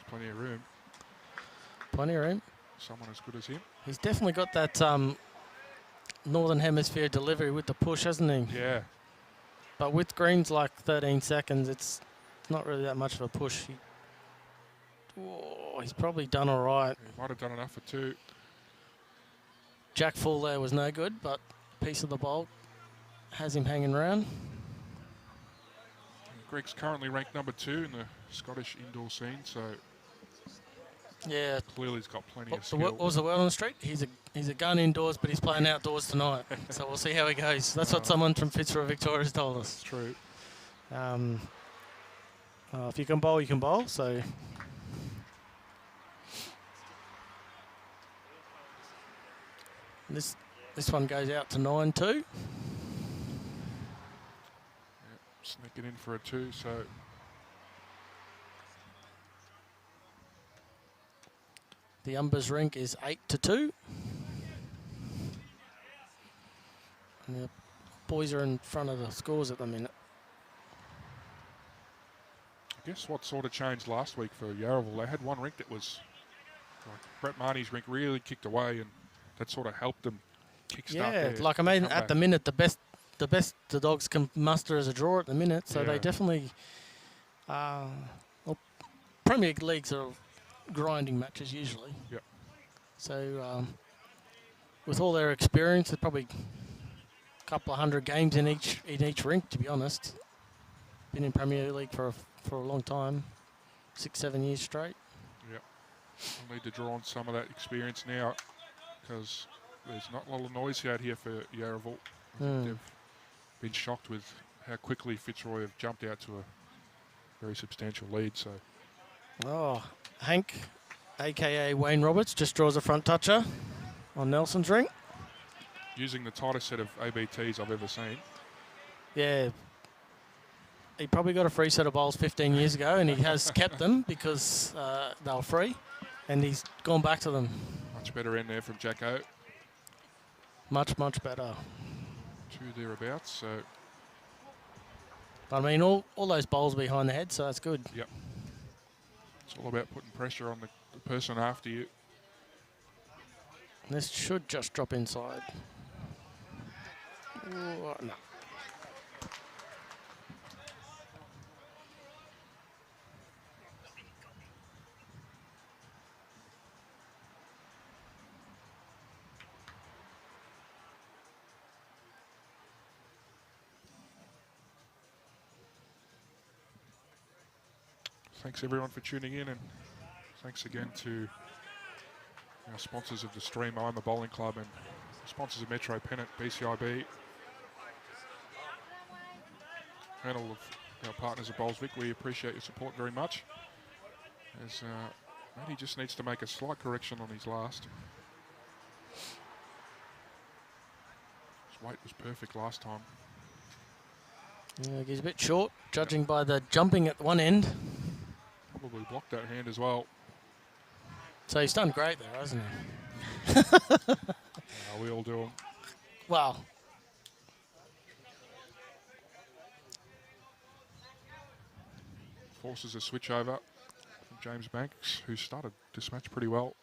Plenty of room. Plenty of room. Someone as good as him. He's definitely got that Northern Hemisphere delivery with the push, hasn't he? Yeah. But with greens like 13 seconds, it's not really that much of a push. He's probably done all right. He might have done enough for 2. Jack full there was no good, but piece of the bowl has him hanging around. Greg's currently ranked number 2 in the Scottish indoor scene, so yeah, clearly he's got plenty of skill. What was the word on the street? He's a gun indoors, but he's playing outdoors tonight. So we'll see how he goes. That's what someone from Fitzroy, Victoria has told us. It's true. If you can bowl, you can bowl. So this one goes out to 9-2. Sneaking in for a 2, so the Umbers rink is 8-2. And the boys are in front of the scores at the minute. I guess what sort of changed last week for Yarraville, they had one rink that was like Brett Marnie's rink really kicked away, and that sort of helped them kickstart. Like I mean, at the minute, the best the Dogs can muster as a draw at the minute. So they definitely, Premier Leagues are grinding matches usually. Yep. So with all their experience, there's probably a couple of 100 games in each rink, to be honest. Been in Premier League for a long time, 6-7 years straight. Yep. We'll need to draw on some of that experience now, because there's not a lot of noise out here for Yarraville. I think they've been shocked with how quickly Fitzroy have jumped out to a very substantial lead. So, Hank, a.k.a. Wayne Roberts, just draws a front toucher on Nelson's ring. using the tightest set of ABTs I've ever seen. Yeah. He probably got a free set of bowls 15 years ago, and he has kept them because they were free, and he's gone back to them. Much better end there from Jacko. Much, much better. 2 thereabouts, so... I mean, all those bowls behind the head, so that's good. Yep. It's all about putting pressure on the person after you. This should just drop inside. Ooh, no. Thanks everyone for tuning in, and thanks again to our sponsors of the stream, Moama Bowling Club, and sponsors of Metro, Pennant, BCIB, and all of our partners at Bowls Vic. We appreciate your support very much. As Matty just needs to make a slight correction on his last. His weight was perfect last time. Yeah, he's a bit short, judging by the jumping at one end. Probably blocked that hand as well. So he's done great there, hasn't he? We all do them. Wow. Forces a switch over from James Banks, who started this match pretty well.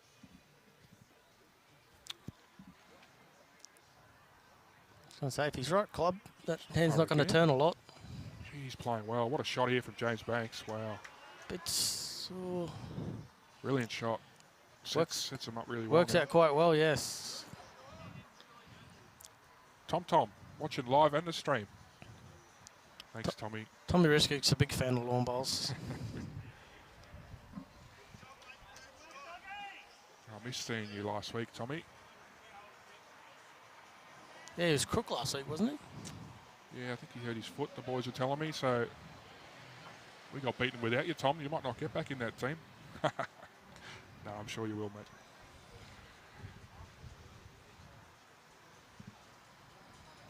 I was going to say, if he's right, club, that hand's not going to turn a lot. He's playing well. What a shot here from James Banks. Wow. It's brilliant shot. Sets him up really well. Works out quite well, yes. Tom, watching live and the stream. Thanks, Tommy. Tommy Riskick's a big fan of lawn bowls. I missed seeing you last week, Tommy. Yeah, he was crook last week, wasn't he? Yeah, I think he hurt his foot, the boys were telling me, so we got beaten without you, Tom. You might not get back in that team. No, I'm sure you will, mate.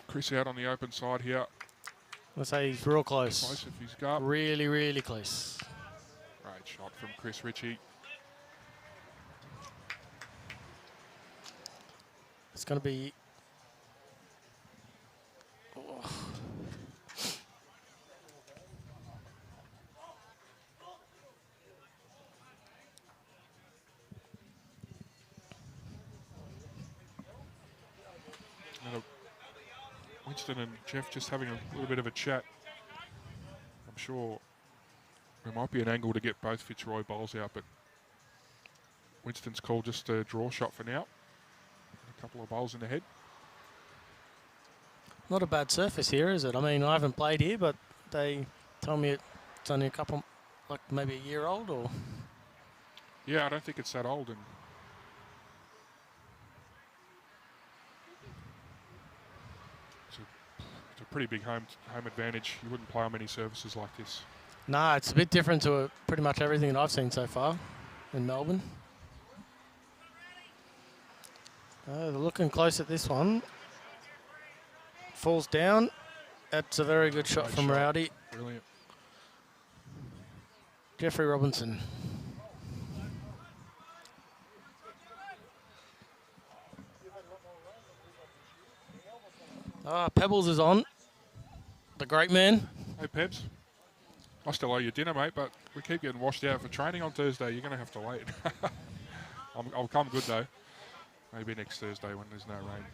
Chris out on the open side here. I'll say he's real close. Close if he's got. Really, really close. Great shot from Chris Ritchie. It's going to be... Winston and Jeff just having a little bit of a chat. I'm sure there might be an angle to get both Fitzroy bowls out, but Winston's called just a draw shot for now. A couple of bowls in the head. Not a bad surface here, is it? I mean, I haven't played here, but they tell me it's only a couple, like maybe a year old, or... Yeah, I don't think it's that old. And it's a pretty big home advantage. You wouldn't play on many surfaces like this. Nah, it's a bit different to pretty much everything that I've seen so far in Melbourne. They're looking close at this one. Falls down. That's a very good shot from Rowdy. Brilliant. Jeffrey Robinson. Pebbles is on. The great man. Hey, Pebs. I still owe you dinner, mate, but we keep getting washed out for training on Thursday. You're going to have to wait. I'll come good, though. Maybe next Thursday when there's no rain.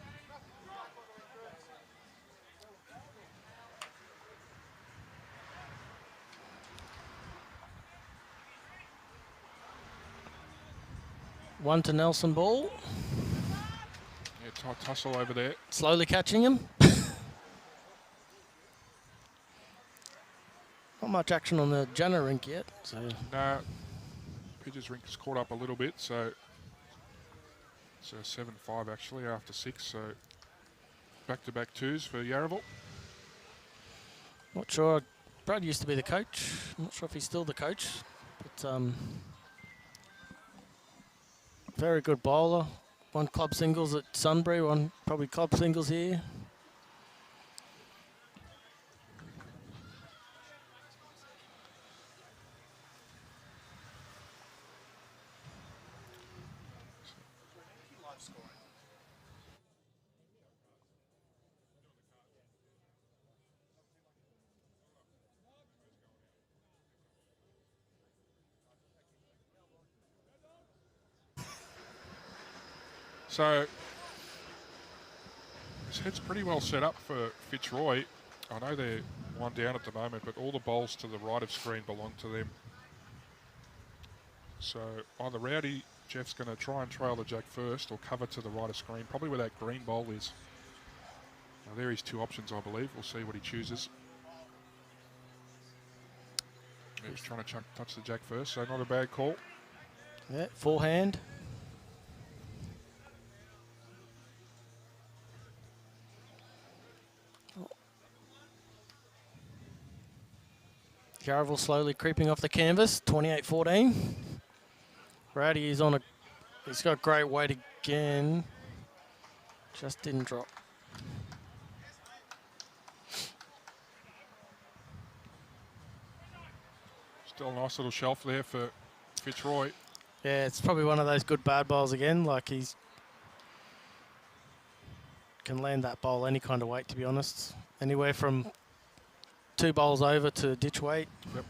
One to Nelson ball. Yeah, tight tussle over there. Slowly catching him. Not much action on the Janner rink yet. So. No, Pidge's rink has caught up a little bit, so It's 7-5 actually after 6, so back-to-back twos for Yarraville. Not sure. Brad used to be the coach. I'm not sure if he's still the coach, but very good bowler. One club singles at Sunbury, one probably club singles here. So this head's pretty well set up for Fitzroy. I know they're one down at the moment, but all the bowls to the right of screen belong to them. So either Rowdy, Jeff's going to try and trail the jack first or cover to the right of screen, probably where that green bowl is. Now there are his two options, I believe. We'll see what he chooses. He's trying to touch the jack first, so not a bad call. Yeah, forehand. Yarraville slowly creeping off the canvas, 28-14. Rowdy is on a, he's got great weight again. Just didn't drop. Still a nice little shelf there for Fitzroy. Yeah, it's probably one of those good bad bowls again. Like he's can land that bowl any kind of weight, to be honest. Anywhere from 2 bowls over to ditch weight. Yep.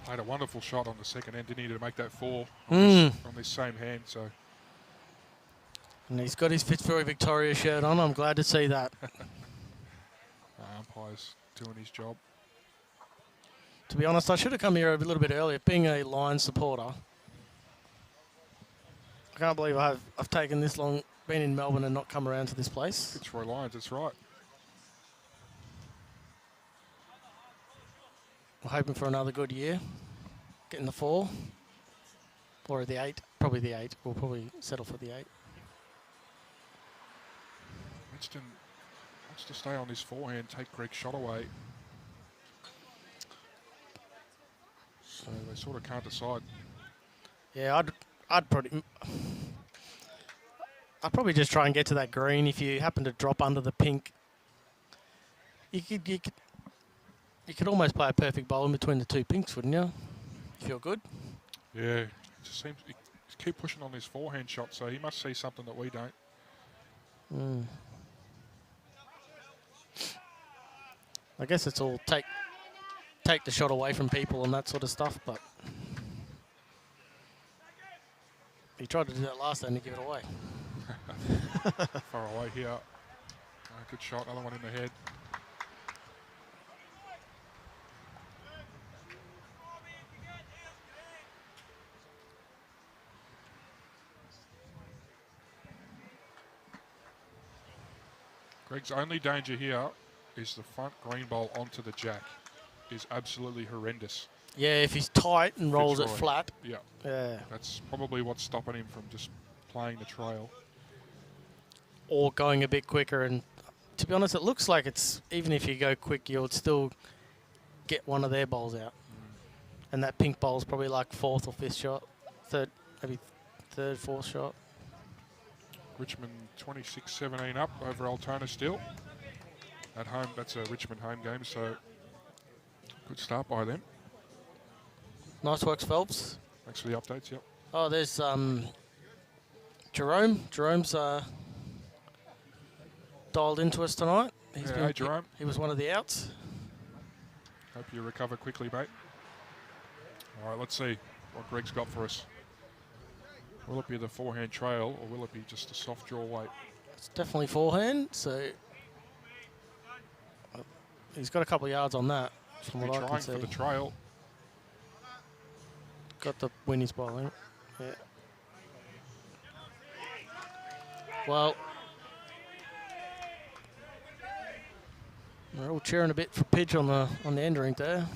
Played a wonderful shot on the second end, didn't he, to make that 4 on this same hand. So. And he's got his Fitzroy Victoria shirt on. I'm glad to see that. Umpire's doing his job. To be honest, I should have come here a little bit earlier. Being a Lions supporter, I can't believe I've taken this long, been in Melbourne and not come around to this place. Fitzroy Lions, that's right. We're hoping for another good year. Getting the 4. Or the 8. Probably the 8. We'll probably settle for the 8. Winston wants to stay on his forehand, take Greg's shot away. So they sort of can't decide. Yeah, I'd probably just try and get to that green. If you happen to drop under the pink, you could almost play a perfect bowl in between the 2 pinks, wouldn't you? If you're good. Yeah, it just seems he keep pushing on his forehand shot, so he must see something that we don't. I guess it's all take the shot away from people and that sort of stuff, but he tried to do that last time to give it away. Far away here. Good shot, another one in the head. Greg's only danger here is the front green bowl onto the jack. Is absolutely horrendous. Yeah, if he's tight and rolls Fitzroy. it flat. Yeah. Yeah. That's probably what's stopping him from just playing the trail. Or going a bit quicker. And to be honest, it looks like it's, even if you go quick, you'll still get one of their bowls out. And that pink bowl's probably like 4th or 5th shot. Maybe 3rd, 4th shot. Richmond 26-17 up over Altona still. At home, that's a Richmond home game, so good start by them. Nice work, Phelps. Thanks for the updates, yep. Oh, there's Jerome. Jerome's dialed into us tonight. Hey, Jerome. He was one of the outs. Hope you recover quickly, mate. All right, let's see what Greg's got for us. Will it be the forehand trail, or will it be just a soft draw weight? It's definitely forehand, so he's got a couple of yards on that. From what I can see. Trying for the trail. Got the Winnie's bowling. Yeah. Well, we're all cheering a bit for pitch on the end rink there.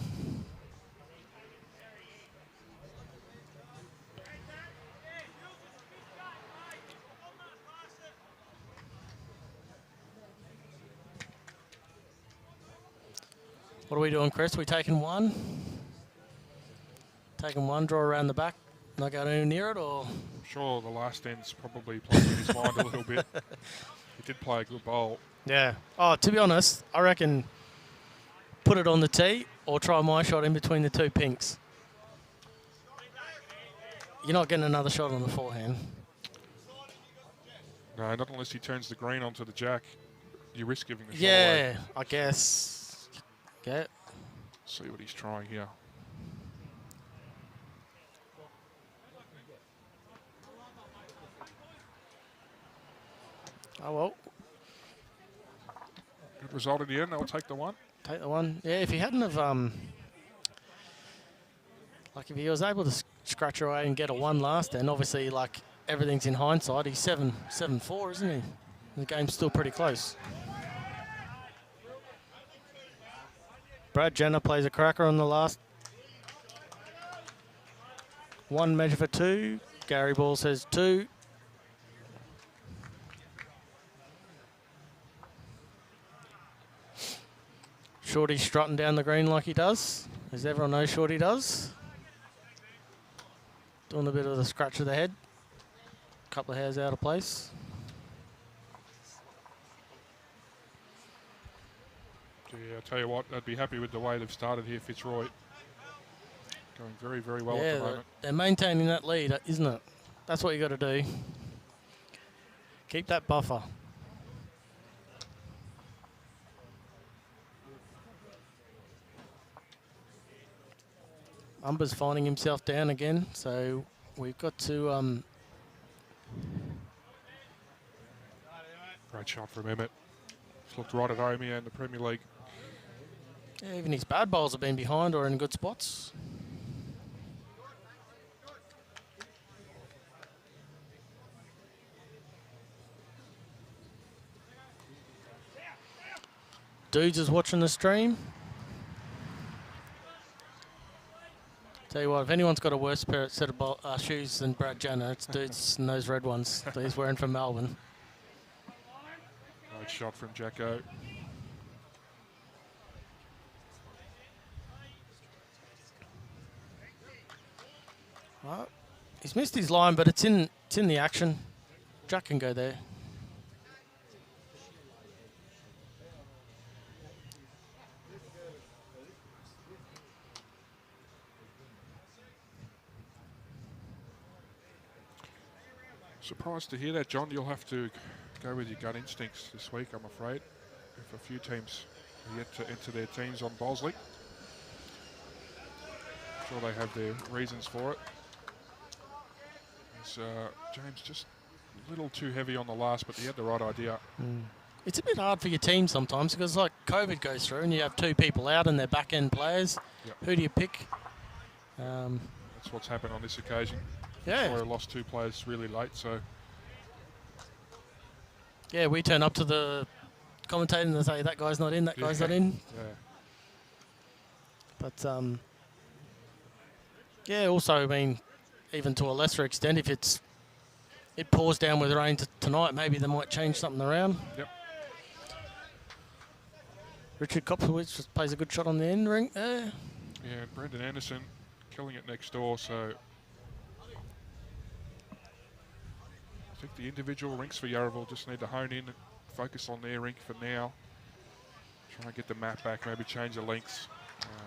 What are we doing, Chris? We taking one? Taking one, draw around the back, not going any near it, or? I'm sure the last end's probably playing in his mind a little bit. He did play a good bowl. Yeah. Oh, to be honest, I reckon put it on the tee or try my shot in between the two pinks. You're not getting another shot on the forehand. No, not unless he turns the green onto the jack. You risk giving the shot away. Yeah, I guess. Yeah. See what he's trying here. Oh, well. Good result in the end. They'll take the one. Take the one. Yeah, if he hadn't have, like if he was able to scratch away and get a one last, then obviously, like, everything's in hindsight. He's 7-4, isn't he? The game's still pretty close. Brad Jenner plays a cracker on the last. One measure for two. Gary Ball says two. Shorty strutting down the green like he does, as everyone knows Shorty does. Doing a bit of the scratch of the head. Couple of hairs out of place. Yeah, I'll tell you what, I'd be happy with the way they've started here, Fitzroy. Going very, very well at the moment. They're maintaining that lead, isn't it? That's what you got to do. Keep that buffer. Umber's finding himself down again, so we've got to... Great shot from Emmett. He's looked right at home here in the Premier League. Yeah, even his bad bowls have been behind or in good spots. Dudes is watching the stream. Tell you what, if anyone's got a worse set of shoes than Brad Jenner, it's Dudes and those red ones that he's wearing from Melbourne. Great shot from Jacko. Well, he's missed his line, but it's in the action. Jack can go there. Surprised to hear that, John. You'll have to go with your gut instincts this week, I'm afraid. If a few teams are yet to enter their teams on Bosley. I'm sure they have their reasons for it. James just a little too heavy on the last, but he had the right idea. It's a bit hard for your team sometimes because like COVID goes through and you have two people out and they're back-end players. Yep. Who do you pick? That's what's happened on this occasion. Yeah. Victoria lost two players really late, so... Yeah, we turn up to the commentator and they say, that guy's not in, that guy's not in. Yeah. But, yeah, also, I mean, even to a lesser extent, if it pours down with rain tonight, maybe they might change something around. Yep. Richard Kopsowitz just plays a good shot on the end ring there. Yeah, Brendan Anderson killing it next door, so... I think the individual rinks for Yarraville just need to hone in and focus on their rink for now. Try and get the map back, maybe change the lengths.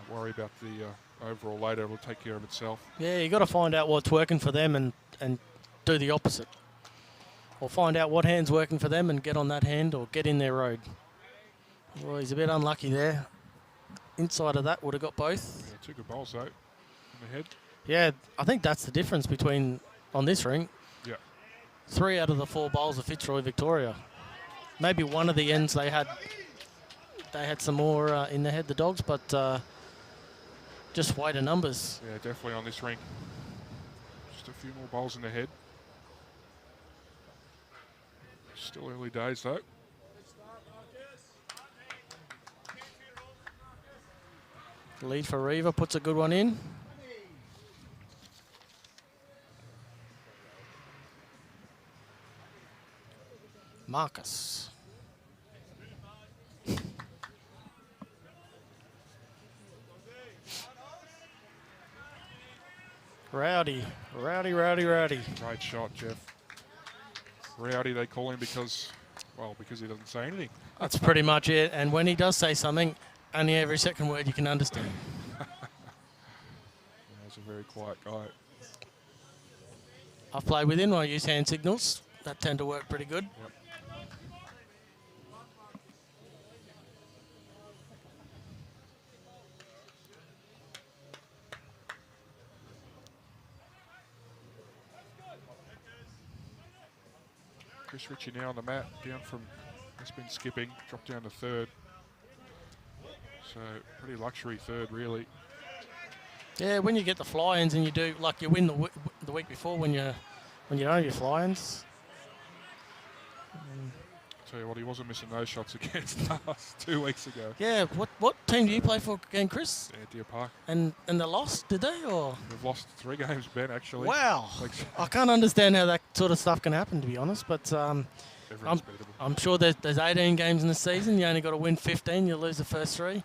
Worry about the overall later, it'll take care of itself. Yeah, you got to find out what's working for them and do the opposite. Or find out what hand's working for them and get on that hand or get in their road. Well, he's a bit unlucky there. Inside of that would have got both. Yeah, two good bowls though, in the head. Yeah, I think that's the difference between, on this ring, yeah. 3 out of the 4 bowls of Fitzroy Victoria. Maybe one of the ends they had some more in the head, the Dogs, but just weight of numbers. Yeah, definitely on this ring. Just a few more bowls in the head. Still early days though. Lead for Reva, puts a good one in. Marcus. Rowdy. Rowdy. Great shot, Jeff. Rowdy, they call him because he doesn't say anything. That's pretty much it. And when he does say something, only every second word you can understand. He's a very quiet guy. I've played with him. I use hand signals. That tend to work pretty good. Yep. Chris Ritchie now on the mat, down from, has been skipping, dropped down to third. So pretty luxury third, really. Yeah, when you get the fly-ins and you do, like you win the week before when you don't have your fly-ins. Tell you what, he wasn't missing those shots against us 2 weeks ago. Yeah, what team do you play for again, Chris? Yeah, Deer Park. And they lost, did they? Or We've lost 3 games, Ben, actually. wow. I can't understand how that sort of stuff can happen, to be honest. But Everyone's beatable. I'm sure there's 18 games in the season. You only got to win 15. You lose the first 3.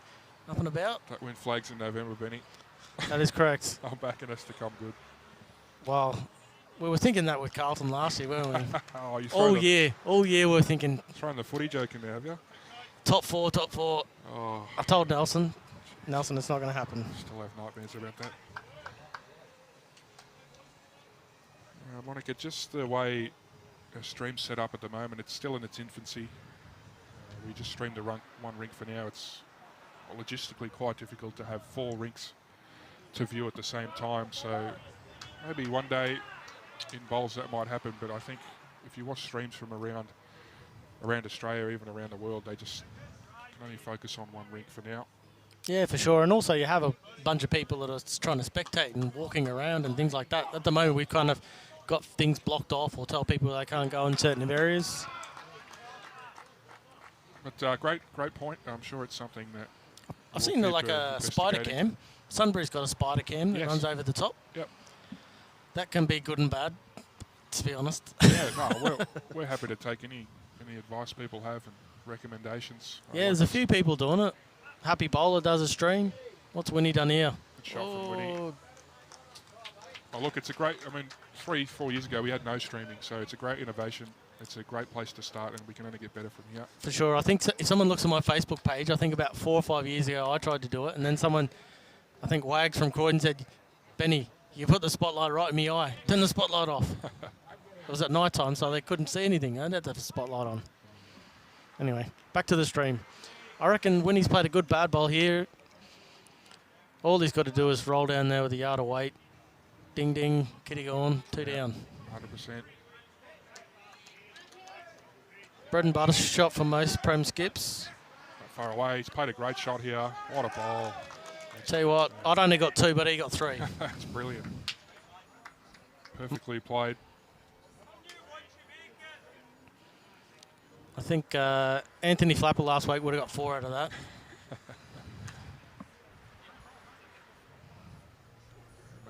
Up and about. That win flags in November, Benny. That is correct. I'm backing us to come good. Well, we were thinking that with Carlton last year, weren't we? Oh, all year we were thinking. Throwing the footy joke in there, have you? Top four. Oh. I told Nelson, it's not going to happen. Still have nightmares about that. Monica, just the way our stream's set up at the moment, it's still in its infancy. We just streamed one rink for now. It's logistically quite difficult to have 4 rinks to view at the same time. So maybe one day in bowls that might happen, but I think if you watch streams from around Australia, even around the world, they just can only focus on one rink for now. Yeah, for sure. And also you have a bunch of people that are trying to spectate and walking around and things like that. At the moment, we've kind of got things blocked off or tell people they can't go in certain areas. But great point. I'm sure it's something that I've seen like a spider cam. Sunbury's got a spider cam that runs over the top. Yep. That can be good and bad, to be honest. Yeah, no, we're happy to take any advice people have and recommendations. Yeah, there's a few people doing it. Happy Bowler does a stream. What's Winnie done here? Good shot from Winnie. Oh, look, it's a great, 3-4 years ago we had no streaming, so it's a great innovation. It's a great place to start, and we can only get better from here. For sure. I think if someone looks at my Facebook page, I think about 4 or 5 years ago I tried to do it, and then someone, I think Wags from Croydon said, Benny, you put the spotlight right in my eye. Turn the spotlight off. It was at night time, so they couldn't see anything. I had to have the spotlight on. Anyway, back to the stream. I reckon Winnie's played a good bad ball here. All he's got to do is roll down there with a yard of weight. Ding, ding, kitty gone, 2 down. 100%. Bread and butter shot for most Prem skips. Not far away. He's played a great shot here. What a ball. Tell you what, I'd only got 2, but he got 3. That's brilliant. Perfectly played. I think Anthony Flapper last week would have got 4 out of that.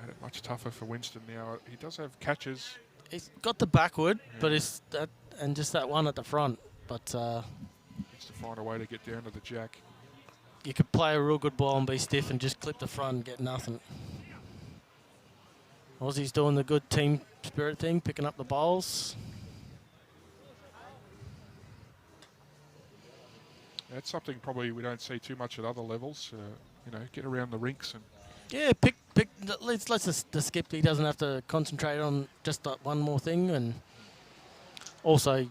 Made it much tougher for Winston now. He does have catches. He's got the backward, but it's that, and just that one at the front. But Needs to find a way to get down to the jack. You could play a real good ball and be stiff and just clip the front and get nothing. Aussie's doing the good team spirit thing, picking up the bowls. That's something probably we don't see too much at other levels. Get around the rinks and Yeah, pick. Let's the skip. He doesn't have to concentrate on just that one more thing, and also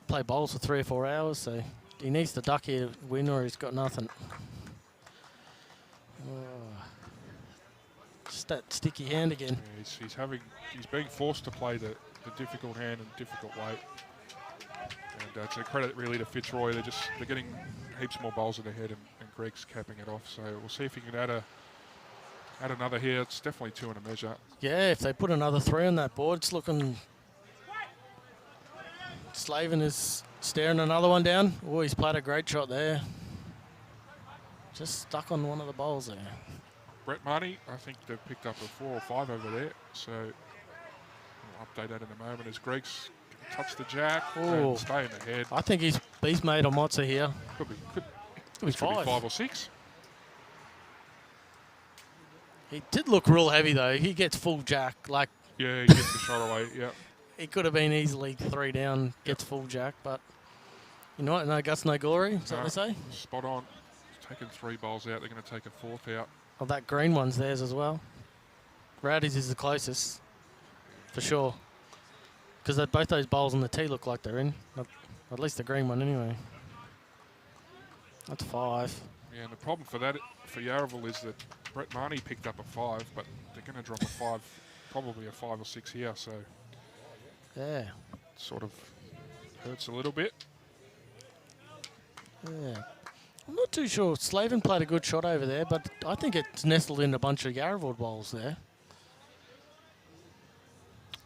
play bowls for 3 or 4 hours. So he needs to duck here to win, or he's got nothing. Just that sticky hand again. yeah, he's being forced to play the difficult hand and difficult weight. And it's a credit really to Fitzroy. They're getting heaps more bowls in their head, and Greg's capping it off. So we'll see if he can add another here. It's definitely 2 in a measure. Yeah, if they put another 3 on that board, it's looking. Slavin is staring another one down. Oh, he's played a great shot there. Just stuck on one of the bowls there. Brett Marnie, I think they've picked up a 4 or 5 over there. So I'll update that in a moment as Greg's touch the jack and stay in the head. I think he's made a Mozza here. Could be 5. 5 or 6. He did look real heavy though. He gets full jack. Like Yeah, he gets the shot away. Yeah. he could have been easily 3 down, gets full jack, but you know what? No guts, no glory. Is that what they say? Spot on. He's taken 3 bowls out. They're going to take a 4th out. Oh, that green one's theirs as well. Rowdy's is the closest, for sure. Because both those bowls on the tee look like they're in. At least the green one anyway. That's 5. Yeah, and the problem for Yarraville is that Brett Marnie picked up a 5, but they're going to drop a 5, probably a 5 or 6 here, so Yeah. sort of hurts a little bit. Yeah. I'm not too sure. Slavin played a good shot over there, but I think it's nestled in a bunch of Yarraville bowls there.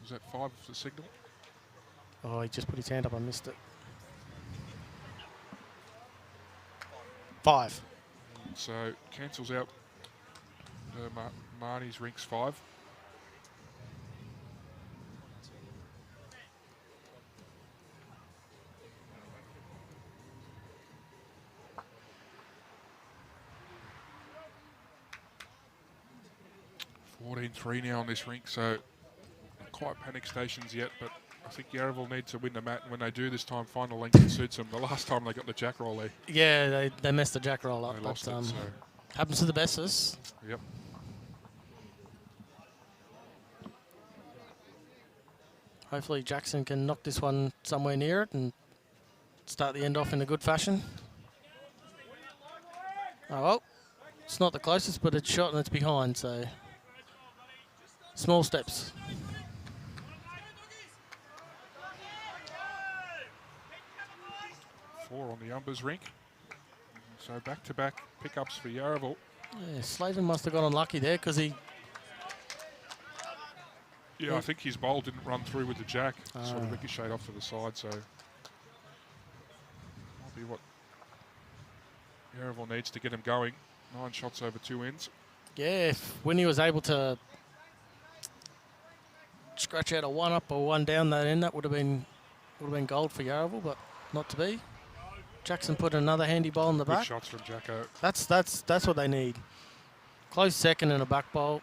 Was that 5 the signal? Oh, he just put his hand up. I missed it. 5. So cancels out Marnie's rinks 5. $14-3 now on this rink, so not quite panic stations yet, but I think Yarraville need to win the mat, and when they do this time, find a length that suits them. The last time they got the jack roll there. Yeah, they messed the jack roll up. They lost it, so. Happens to the best of us. Yep. Hopefully Jackson can knock this one somewhere near it and start the end off in a good fashion. Oh, well, it's not the closest, but it's shot and it's behind, so small steps. Four on the Umbers rink. So back-to-back pickups for Yarraville. Yeah, Slavin must have got unlucky there because he... Yeah, I think his bowl didn't run through with the jack. Sort of ricocheted off to the side, so might be what Yarraville needs to get him going. 9 shots over 2 ends. Yeah, if Winnie was able to scratch out a 1 up or 1 down that end, that would have been gold for Yarraville, but not to be. Jackson put another handy bowl in the Good back. shots from Jacko. That's what they need. Close second and a back bowl.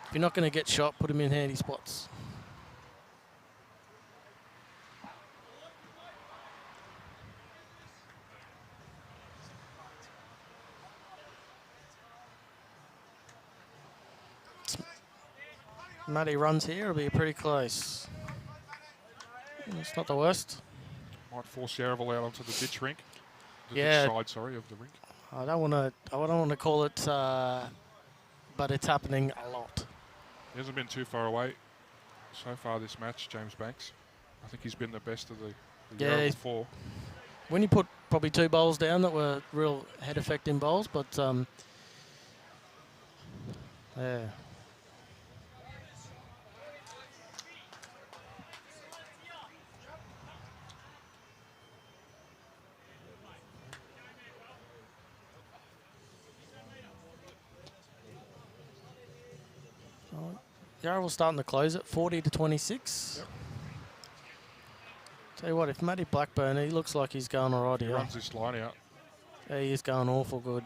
If you're not going to get shot, put him in handy spots. Matty runs here, it'll be pretty close. It's not the worst. Might force Yarraville out onto the ditch rink. Yeah. Ditch side, sorry, of the rink. I don't want to call it, but it's happening a lot. He hasn't been too far away so far this match, James Banks. I think he's been the best of the Yarraville 4. When you put probably 2 bowls down that were real head affecting bowls, but yeah. Yarraville starting to close it, 40-26. Yep. Tell you what, if Matty Blackburn, he looks like he's going all right He here. runs this line out. Yeah, he is going awful good.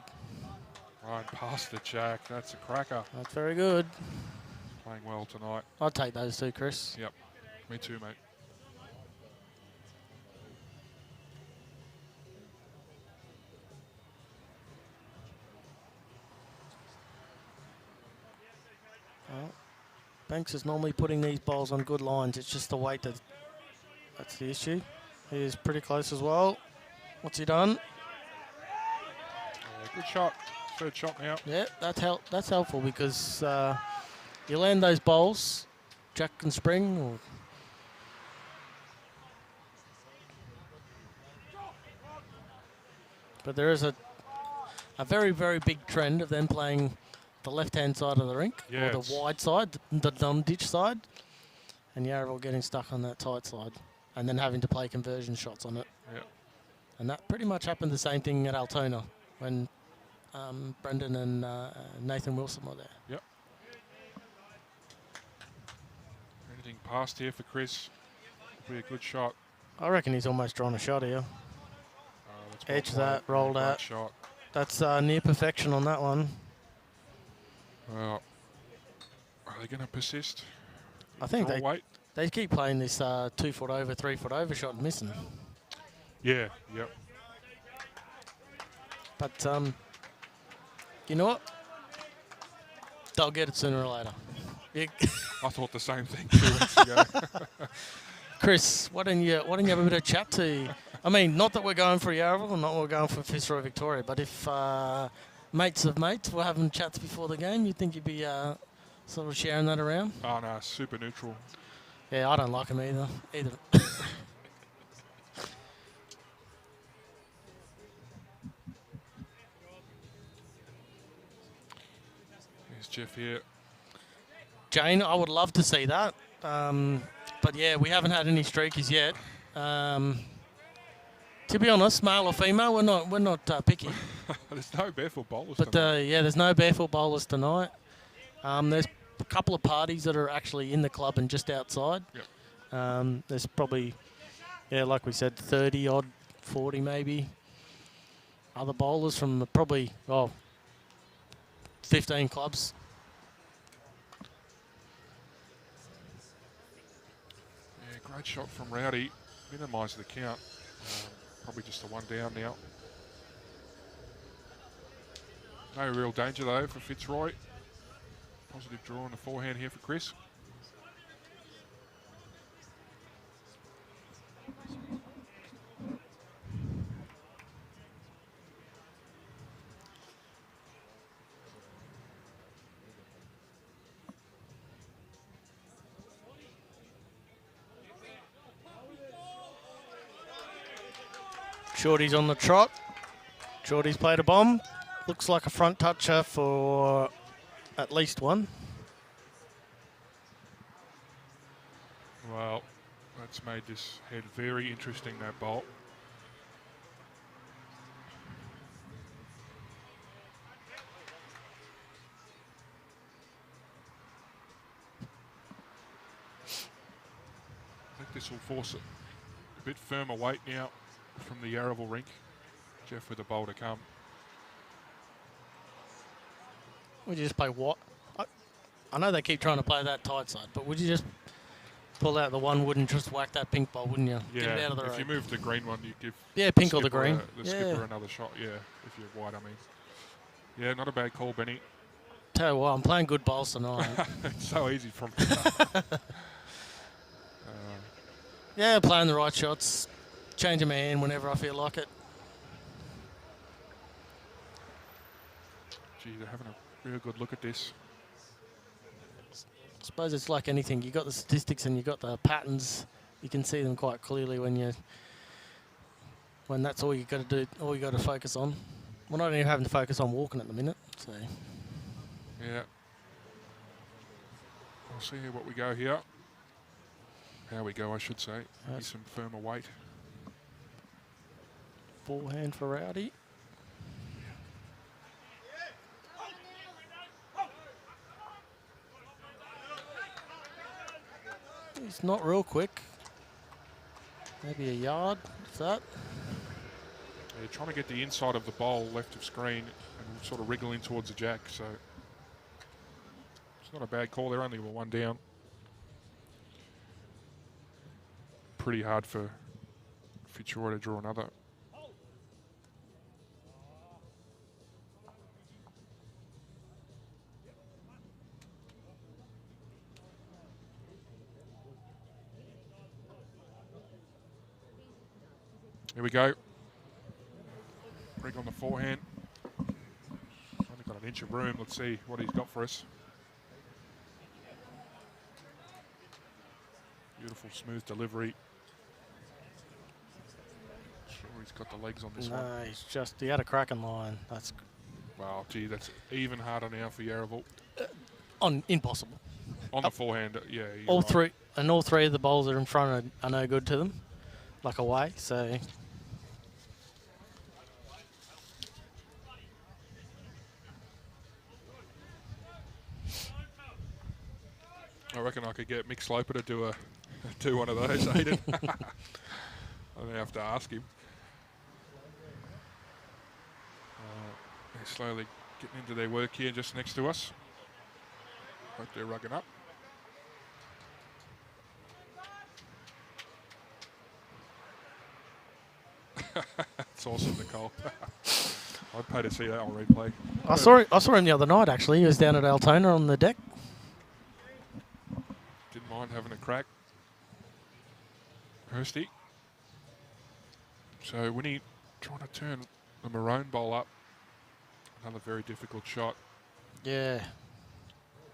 Right, past the jack. That's a cracker. That's very good. Playing well tonight. I'd take those 2, Chris. Yep. Me too, mate. Well, Banks is normally putting these bowls on good lines. It's just the weight that's the issue. He is pretty close as well. What's he done? Good shot. 3rd shot now. Yeah, that's helpful because you land those bowls, jack and spring. Or but there is a very, very big trend of them playing the left-hand side of the rink, Yeah, or the wide side, the dumb-ditch side, and Yarraville getting stuck on that tight side, and then having to play conversion shots on it. Yeah. And that pretty much happened the same thing at Altona when Brendan and Nathan Wilson were there. Yep. Anything past here for Chris will be a good shot. I reckon he's almost drawn a shot here. That's well Edge played. that, roll Great that. shot. That's near perfection on that one. Well, they going to persist? I think Weight? they keep playing this 2 foot over, 3 foot over shot and missing. Yeah, yep. But you know what? They'll get it sooner or later. I thought the same thing 2 weeks ago. Chris, why don't you have a bit of chat to? I mean, not that we're going for Yarraville, not that we're going for Fitzroy, Victoria, but if mates of mates were having chats before the game, you think you'd be sort of sharing that around? Oh no, super neutral. Yeah, I don't like him either. There's Jeff here. Jane, I would love to see that. But yeah, we haven't had any streakers yet. To be honest, male or female, we're not picky. There's no barefoot bowlers But tonight. yeah, there's no barefoot bowlers tonight. There's a couple of parties that are actually in the club and just outside. Yep. There's probably, yeah, like we said, 30 odd, 40 maybe. Other bowlers from probably 15 clubs. Yeah, great shot from Rowdy. Minimised the count. Probably just a 1 down now. No real danger though for Fitzroy. Positive draw on the forehand here for Chris. Shorty's on the trot. Shorty's played a bomb. Looks like a front toucher for at least one. Well, that's made this head very interesting, that bolt. I think this will force a bit firmer weight now from the Yarraville rink. Jeff with the bowl to come. Would you just play what? I know they keep trying to play that tight side, but would you just pull out the one wood and just whack that pink ball, wouldn't you? Yeah, get it out of the if road. you move the green one, you give pink or the green. The skipper another shot, yeah, if you're wide, I mean. Yeah, not a bad call, Benny. Tell you what, I'm playing good bowls tonight. It's so easy from Yeah, playing the right shots, changing my hand whenever I feel like it. Gee, they're having a real good look at this. I suppose it's like anything. You got the statistics and you got the patterns. You can see them quite clearly when that's all you got to do, all you got to focus on. We're not even having to focus on walking at the minute. So Yeah. We'll see what we go here. How we go, I should say. Maybe some firmer weight. forehand for Rowdy. He's not real quick. Maybe a yard, if that. Yeah, trying to get the inside of the bowl left of screen and sort of wriggle in towards the jack, so it's not a bad call. They're only 1 down. Pretty hard for Fitzroy to draw another. Here we go. Rig on the forehand. Only got an inch of room. Let's see what he's got for us. Beautiful, smooth delivery. Sure he's got the legs on this one. No, he had a cracking line. That's wow, gee, that's even harder now for Yarraville. impossible. On the forehand, yeah. All right. all three of the bowls that are in front are no good to them, like away. So I reckon I could get Mick Sloper to do one of those, Aidan. I'm going to have to ask him. They're slowly getting into their work here just next to us. Hope they're rugging up. It's awesome, Nicole. I'd pay to see that on replay. I saw him the other night, actually. He was down at Altona on the deck. Didn't mind having a crack. Hursty. So Winnie trying to turn the maroon bowl up. Another very difficult shot. Yeah.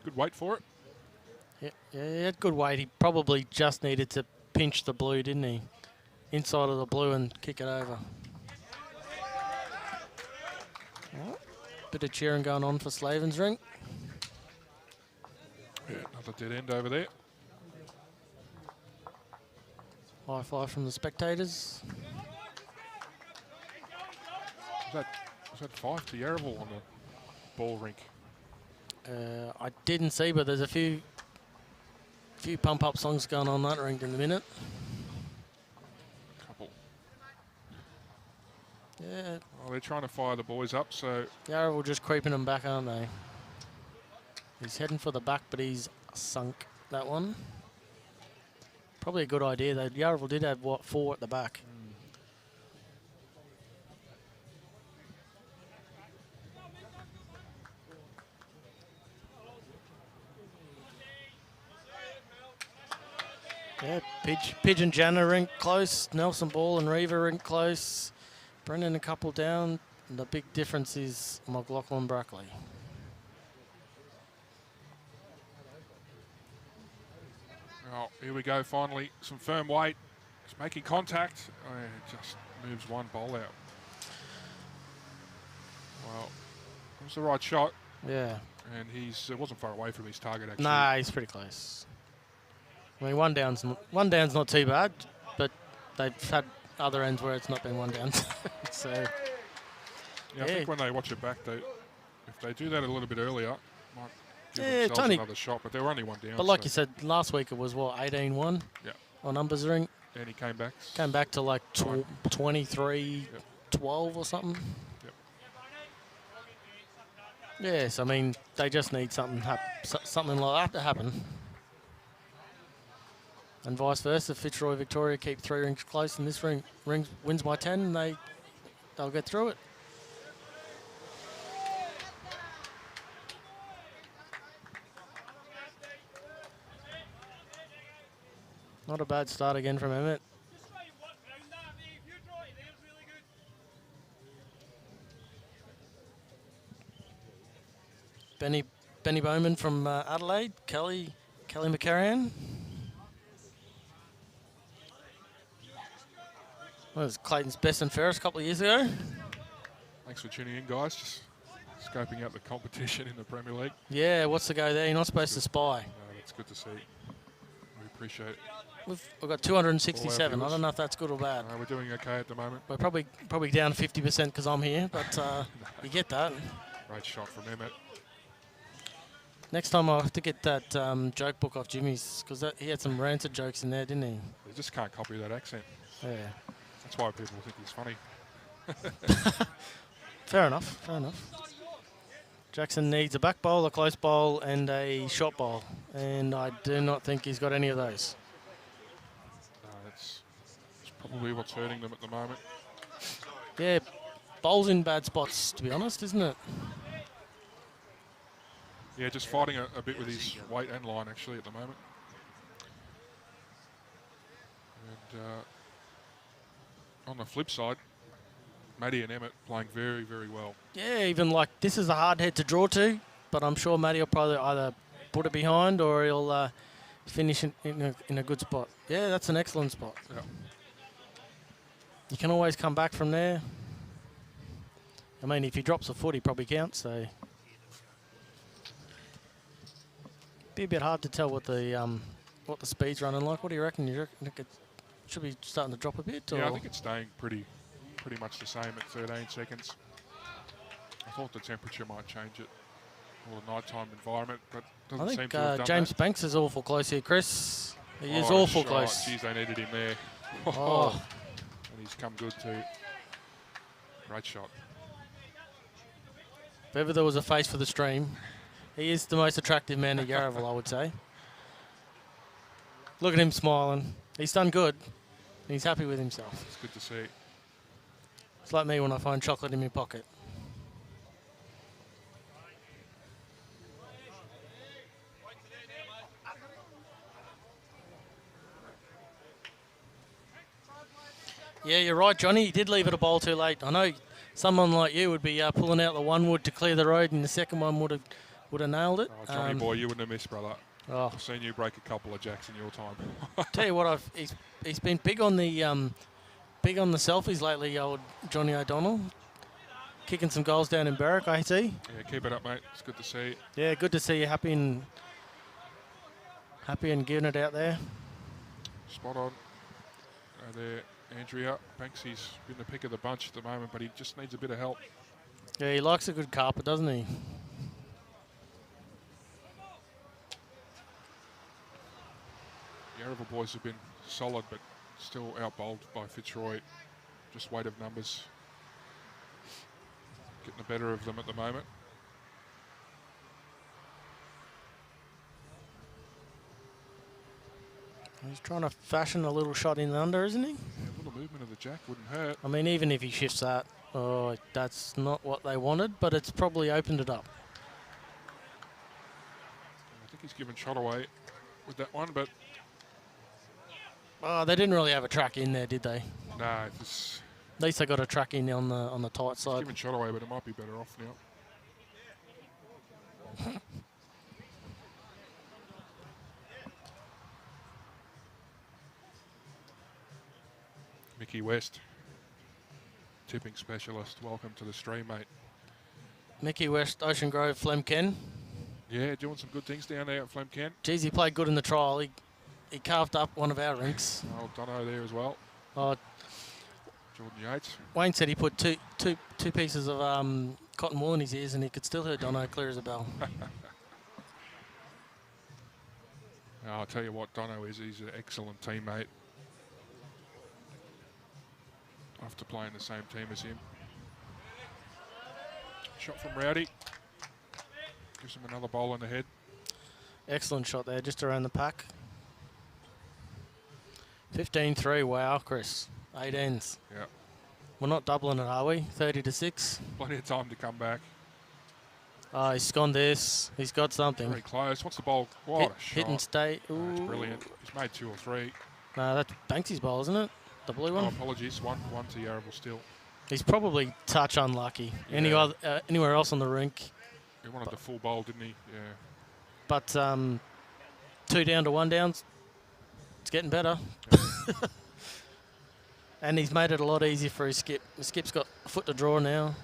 Good weight for it. Yeah, he had good weight. He probably just needed to pinch the blue, didn't he? Inside of the blue and kick it over. Oh, bit of cheering going on for Slaven's ring. Yeah, another dead end over there. High five from the spectators. Was that 5 to Yarraville on the ball rink? I didn't see, but there's a few pump-up songs going on that rink in a minute. Couple. Yeah. Oh, they're trying to fire the boys up, so... Yarraville just creeping them back, aren't they? He's heading for the back, but he's sunk that one. Probably a good idea, though. Yarraville did have, 4 at the back. Yeah, Pidge and Jana rink close. Nelson Ball and Reaver rink close. Brendan a couple down. And the big difference is McLaughlin Brackley. Oh, here we go, finally. Some firm weight. It's making contact. Oh, it just moves one bowl out. Well, it was the right shot. Yeah. And it wasn't far away from his target, actually. Nah, he's pretty close. I mean, one down's not too bad, but they've had other ends where it's not been one down. So, yeah, I think when they watch it back, if they do that a little bit earlier, might give it's themselves another shot. But they were only one down. But like you said, last week it was 18-1. Yeah. On numbers ring. And he came back. Came back to like 23-12 or something. Yep. Yes, I mean they just need something like that to happen. And vice versa, Fitzroy, Victoria keep 3 rings close, and this ring wins by 10, and they'll get through it. Not a bad start again from Emmett. Benny Bowman from Adelaide, Kelly McCarran. That was Clayton's best and fairest a couple of years ago. Thanks for tuning in, guys. Just scoping out the competition in the Premier League. Yeah, what's the go there? You're not supposed to spy. No, that's good to see. We appreciate it. We've got 267. I don't know if that's good or bad. We're doing okay at the moment. We're probably down 50% because I'm here, but you get that. Great shot from Emmett. Next time I'll have to get that joke book off Jimmy's because he had some rancid jokes in there, didn't he? They just can't copy that accent. Yeah. That's why people think he's funny. Fair enough. Jackson needs a back bowl, a close bowl, and a short bowl. And I do not think he's got any of those. No, it's probably what's hurting them at the moment. Yeah, bowls in bad spots, to be honest, isn't it? Yeah, just fighting a bit with his weight and line, actually, at the moment. And on the flip side, Maddie and Emmett playing very, very well. Yeah, even like this is a hard head to draw to, but I'm sure Matty will probably either put it behind or he'll finish in a good spot. Yeah, that's an excellent spot. Yeah. You can always come back from there. I mean, if he drops a foot, he probably counts, so... Be a bit hard to tell what the speed's running like. What do you reckon? You reckon it should be starting to drop a bit? Or? Yeah, I think it's staying pretty much the same at 13 seconds. I thought the temperature might change it, or the nighttime environment, but doesn't seem to have done James that. Banks is awful close here, Chris. He is awful close. Geez, they needed him there. Oh. And he's come good too. Great shot. If ever there was a face for the stream, He is the most attractive man at Yarraville, I would say. Look at him smiling. He's done good. He's happy with himself. It's good to see. It's like me when I find chocolate in my pocket. Yeah, you're right, Johnny. He did leave it a bowl too late. I know someone like you would be pulling out the one wood to clear the road, and the second one would have nailed it. Oh, Johnny boy, you wouldn't have missed, brother. Oh. I've seen you break a couple of jacks in your time. Tell you what, he's been big on the selfies lately, old Johnny O'Donnell. Kicking some goals down in Berwick, I see. Yeah, keep it up, mate. It's good to see. Yeah, good to see you happy and giving it out there. Spot on. There, Andrea. Banksy's been the pick of the bunch at the moment, but he just needs a bit of help. Yeah, he likes a good carpet, doesn't he? The Yarraville boys have been solid, but still out-bowled by Fitzroy. Just weight of numbers getting the better of them at the moment. He's trying to fashion a little shot in under, isn't he? Yeah, a little movement of the jack wouldn't hurt. I mean, even if he shifts that, that's not what they wanted, but it's probably opened it up. I think he's given shot away with that one, but... Oh, they didn't really have a track in there, did they? Nah, At least they got a track in on the tight side. given shot away, but it might be better off now. Mickey West, tipping specialist. Welcome to the stream, mate. Mickey West, Ocean Grove, Flemken. Yeah, doing some good things down there at Flemken. Geez, he played good in the trial. He carved up one of our rinks. Oh, Dono there as well. Oh, Jordan Yates. Wayne said he put two pieces of cotton wool in his ears and he could still hear Dono clear as a bell. I'll tell you what, Dono is. He's an excellent teammate. After playing the same team as him. Shot from Rowdy. Gives him another bowl in the head. Excellent shot there, just around the pack. 15-3, wow, Chris. 8 ends. Yeah. We're not doubling it, are we? 30-6. Plenty of time to come back. Oh, he's gone this. He's got something. Very close. What's the bowl? What a shot. Hit and stay. Oh, it's brilliant. He's made 2 or 3. No, that's Banksy's bowl, isn't it? The blue one? Oh, apologies. One to Yarraville still. He's probably touch unlucky. Yeah. Anywhere else on the rink. He wanted the full bowl, didn't he? Yeah. But 2 down to 1 down. It's getting better. Yeah. And he's made it a lot easier for his skip. The skip's got a foot to draw now.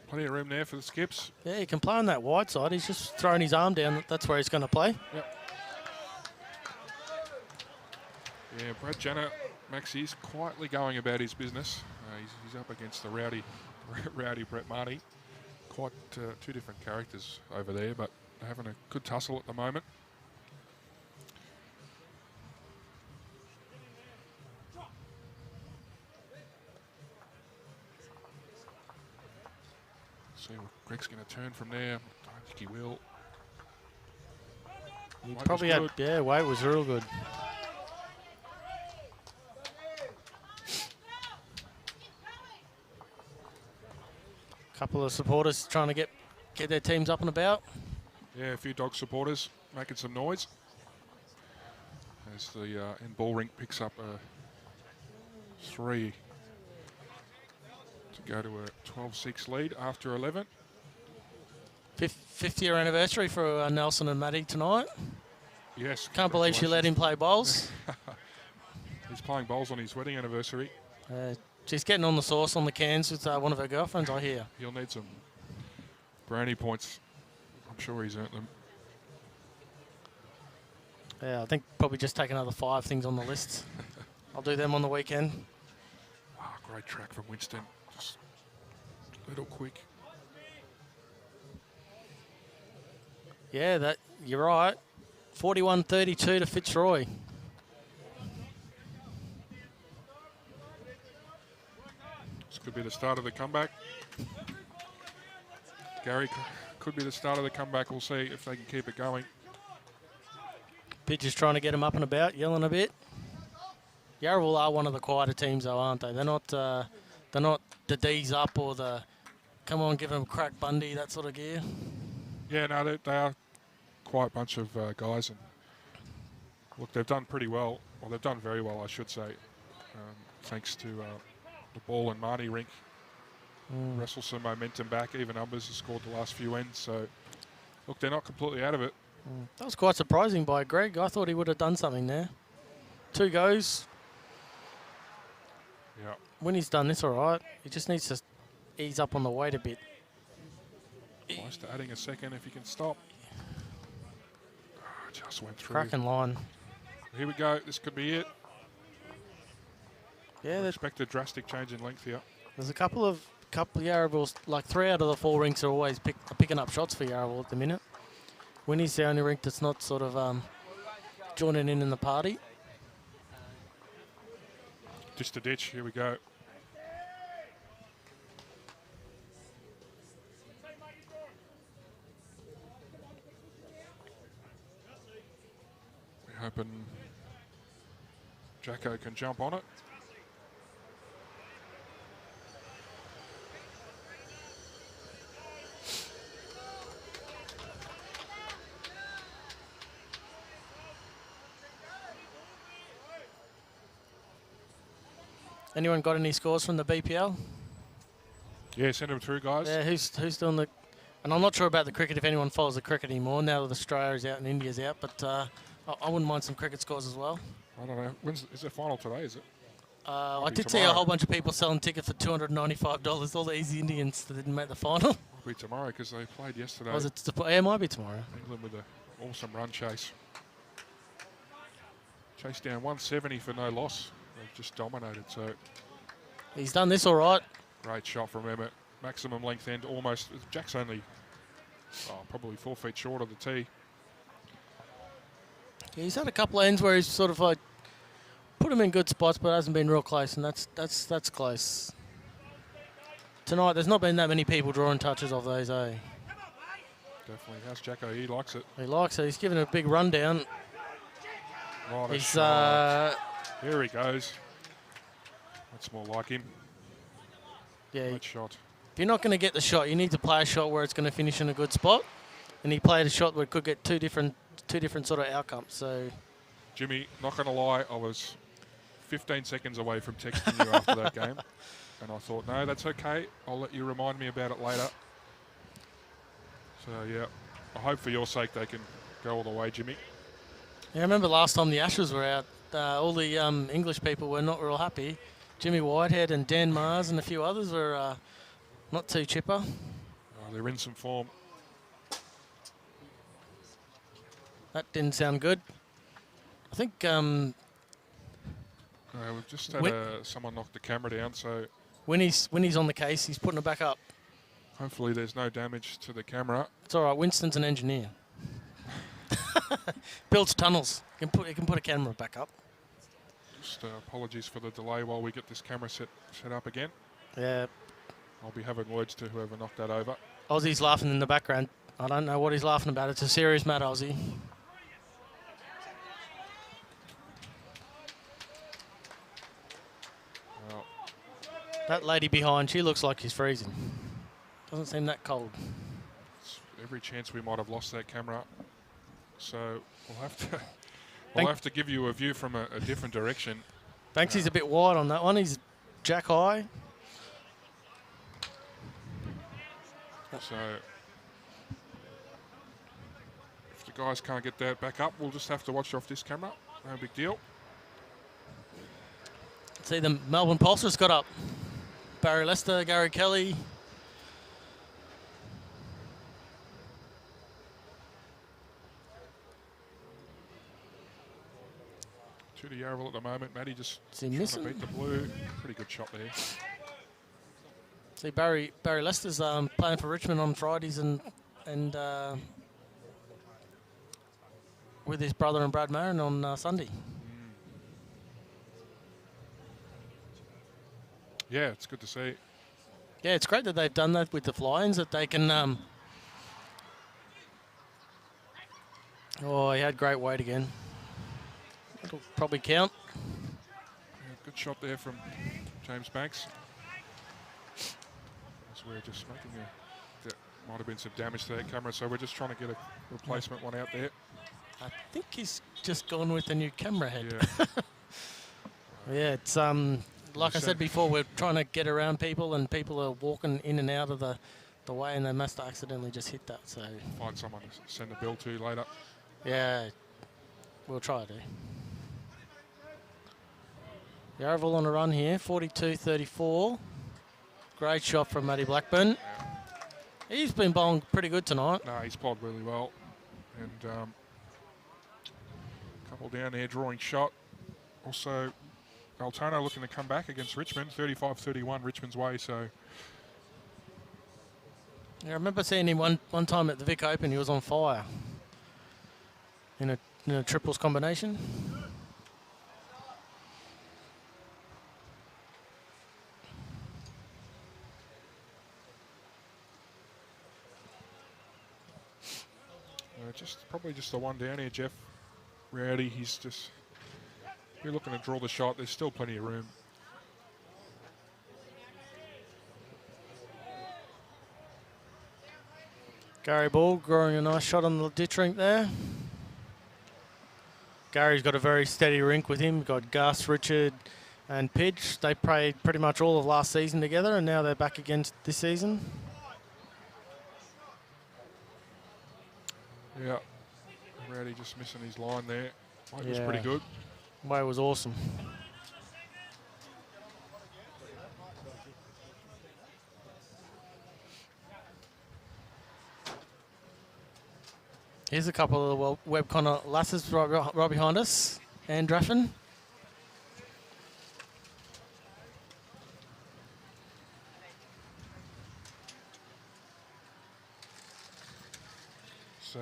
Plenty of room there for the skips. Yeah, he can play on that wide side. He's just throwing his arm down. That's where he's going to play. Yep. Yeah, Brad Jenner, Maxie's quietly going about his business. He's up against the rowdy Brett Marty. Quite 2 different characters over there, but they're having a good tussle at the moment. See what Greg's going to turn from there. I don't think he will. He Weight probably was had, good. yeah, weight was real good. Couple of supporters trying to get their teams up and about. Yeah, a few dog supporters making some noise. As the end ball rink picks up a 3 to go to a 12-6 lead after 11. 5th year anniversary for Nelson and Matty tonight. Yes. Can't believe she let him play bowls. He's playing bowls on his wedding anniversary. She's getting on the sauce on the cans with one of her girlfriends, I hear. He'll need some brownie points. I'm sure he's earned them. Yeah, I think probably just take another 5 things on the list. I'll do them on the weekend. Great track from Winston. Just Little quick. Yeah, you're right. 41-32 to Fitzroy. This could be the start of the comeback. Gary, could be the start of the comeback. We'll see if they can keep it going. Pitcher's trying to get him up and about, yelling a bit. Yarraville are one of the quieter teams, though, aren't they? They're not the D's up or the come on, give them a crack, Bundy, that sort of gear. Yeah, no, they are quite a bunch of guys, and look, they've done pretty well. Well, they've done very well, I should say, thanks to the ball and Marnie rink. Wrestle some momentum back. Even numbers have scored the last few ends, so look, they're not completely out of it. That was quite surprising by Greg. I thought he would have done something there. 2 goes. Yeah. When he's done this, all right. He just needs to ease up on the weight a bit. Close to adding a second if he can stop. Oh, just went through. Cracking line. Here we go. This could be it. Yeah, expect a drastic change in length here. There's a couple of Yarravilles, like 3 out of the 4 rinks are always picking up shots for Yarraville at the minute. Winnie's the only rink that's not sort of joining in the party. Just a ditch. Here we go. We're hoping Jacko can jump on it. Anyone got any scores from the BPL? Yeah, send them through, guys. Yeah, who's doing the... And I'm not sure about the cricket, if anyone follows the cricket anymore, now that Australia's out and India's out, but I wouldn't mind some cricket scores as well. I don't know. Is it final today, is it? I did see a whole bunch of people selling tickets for $295. All the easy Indians that didn't make the final. It'll be tomorrow because they played yesterday. Was it? Yeah, it might be tomorrow. England with an awesome run chase. Chase down 170 for no loss. They've just dominated, so... He's done this all right. Great shot from Emmett. Maximum length end, almost. Jack's only probably 4 feet short of the tee. Yeah, he's had a couple of ends where he's sort of like put him in good spots, but hasn't been real close, and that's close. Tonight, there's not been that many people drawing touches of those, eh? Definitely has. Jacko, he likes it. He likes it. He's giving it a big rundown. Right, He's here he goes. That's more like him. Yeah. Great shot. If you're not going to get the shot, you need to play a shot where it's going to finish in a good spot. And he played a shot where it could get two different sort of outcomes. So, Jimmy, not going to lie, I was 15 seconds away from texting you after that game, and I thought, no, that's okay. I'll let you remind me about it later. So yeah, I hope for your sake they can go all the way, Jimmy. Yeah, I remember last time the Ashes were out, all the English people were not real happy. Jimmy Whitehead and Dan Mars and a few others were not too chipper. Oh, they're in some form. That didn't sound good. I think... we've just had someone knock the camera down, so... When he's on the case, he's putting it back up. Hopefully there's no damage to the camera. It's all right. Winston's an engineer. Builds tunnels. He can put a camera back up. Just apologies for the delay while we get this camera set up again. Yeah. I'll be having words to whoever knocked that over. Aussie's laughing in the background. I don't know what he's laughing about. It's a serious matter, Aussie. Well, that lady behind, she looks like she's freezing. Doesn't seem that cold. Every chance we might have lost that camera. So we'll have to give you a view from a different direction. Banksy's a bit wide on that one. He's jack high. So if the guys can't get that back up, we'll just have to watch off this camera. No big deal. See, the Melbourne Pulsar's got up. Barry Lester, Gary Kelly. Two to Yarraville at the moment. Matty just Is he trying missing? to beat the blue. Pretty good shot there. See, Barry Lester's playing for Richmond on Fridays and with his brother and Brad Marin on Sunday. Yeah, it's good to see. Yeah, it's great that they've done that with the Fly-ins, that they can... Oh, he had great weight again. It'll probably count. Yeah, good shot there from James Banks. So we're just making there might have been some damage to that camera, so we're just trying to get a replacement one out there. I think he's just gone with a new camera head. Yeah. Yeah, it's like I said before, we're trying to get around people, and people are walking in and out of the way, and they must have accidentally just hit that. So Find someone to send a bill to later. Yeah, we'll try to. Yarraville on a run here, 42-34. Great shot from Matty Blackburn. Yeah. He's been bowling pretty good tonight. No, he's bowled really well. And couple down there, drawing shot. Also, Altona looking to come back against Richmond, 35-31 Richmond's way. So yeah, I remember seeing him one time at the Vic Open. He was on fire in a triples combination. Probably just the one down here, Jeff Rowdy. He's just looking to draw the shot. There's still plenty of room. Gary Ball drawing a nice shot on the ditch rink there. Gary's got a very steady rink with him. Got Gus, Richard and Pidge. They played pretty much all of last season together, and now they're back again this season. Yeah. Rowdy just missing his line there. Weight was pretty good. Way was awesome. Here's a couple of the Web Connor lasses right behind us. And Draffen. So,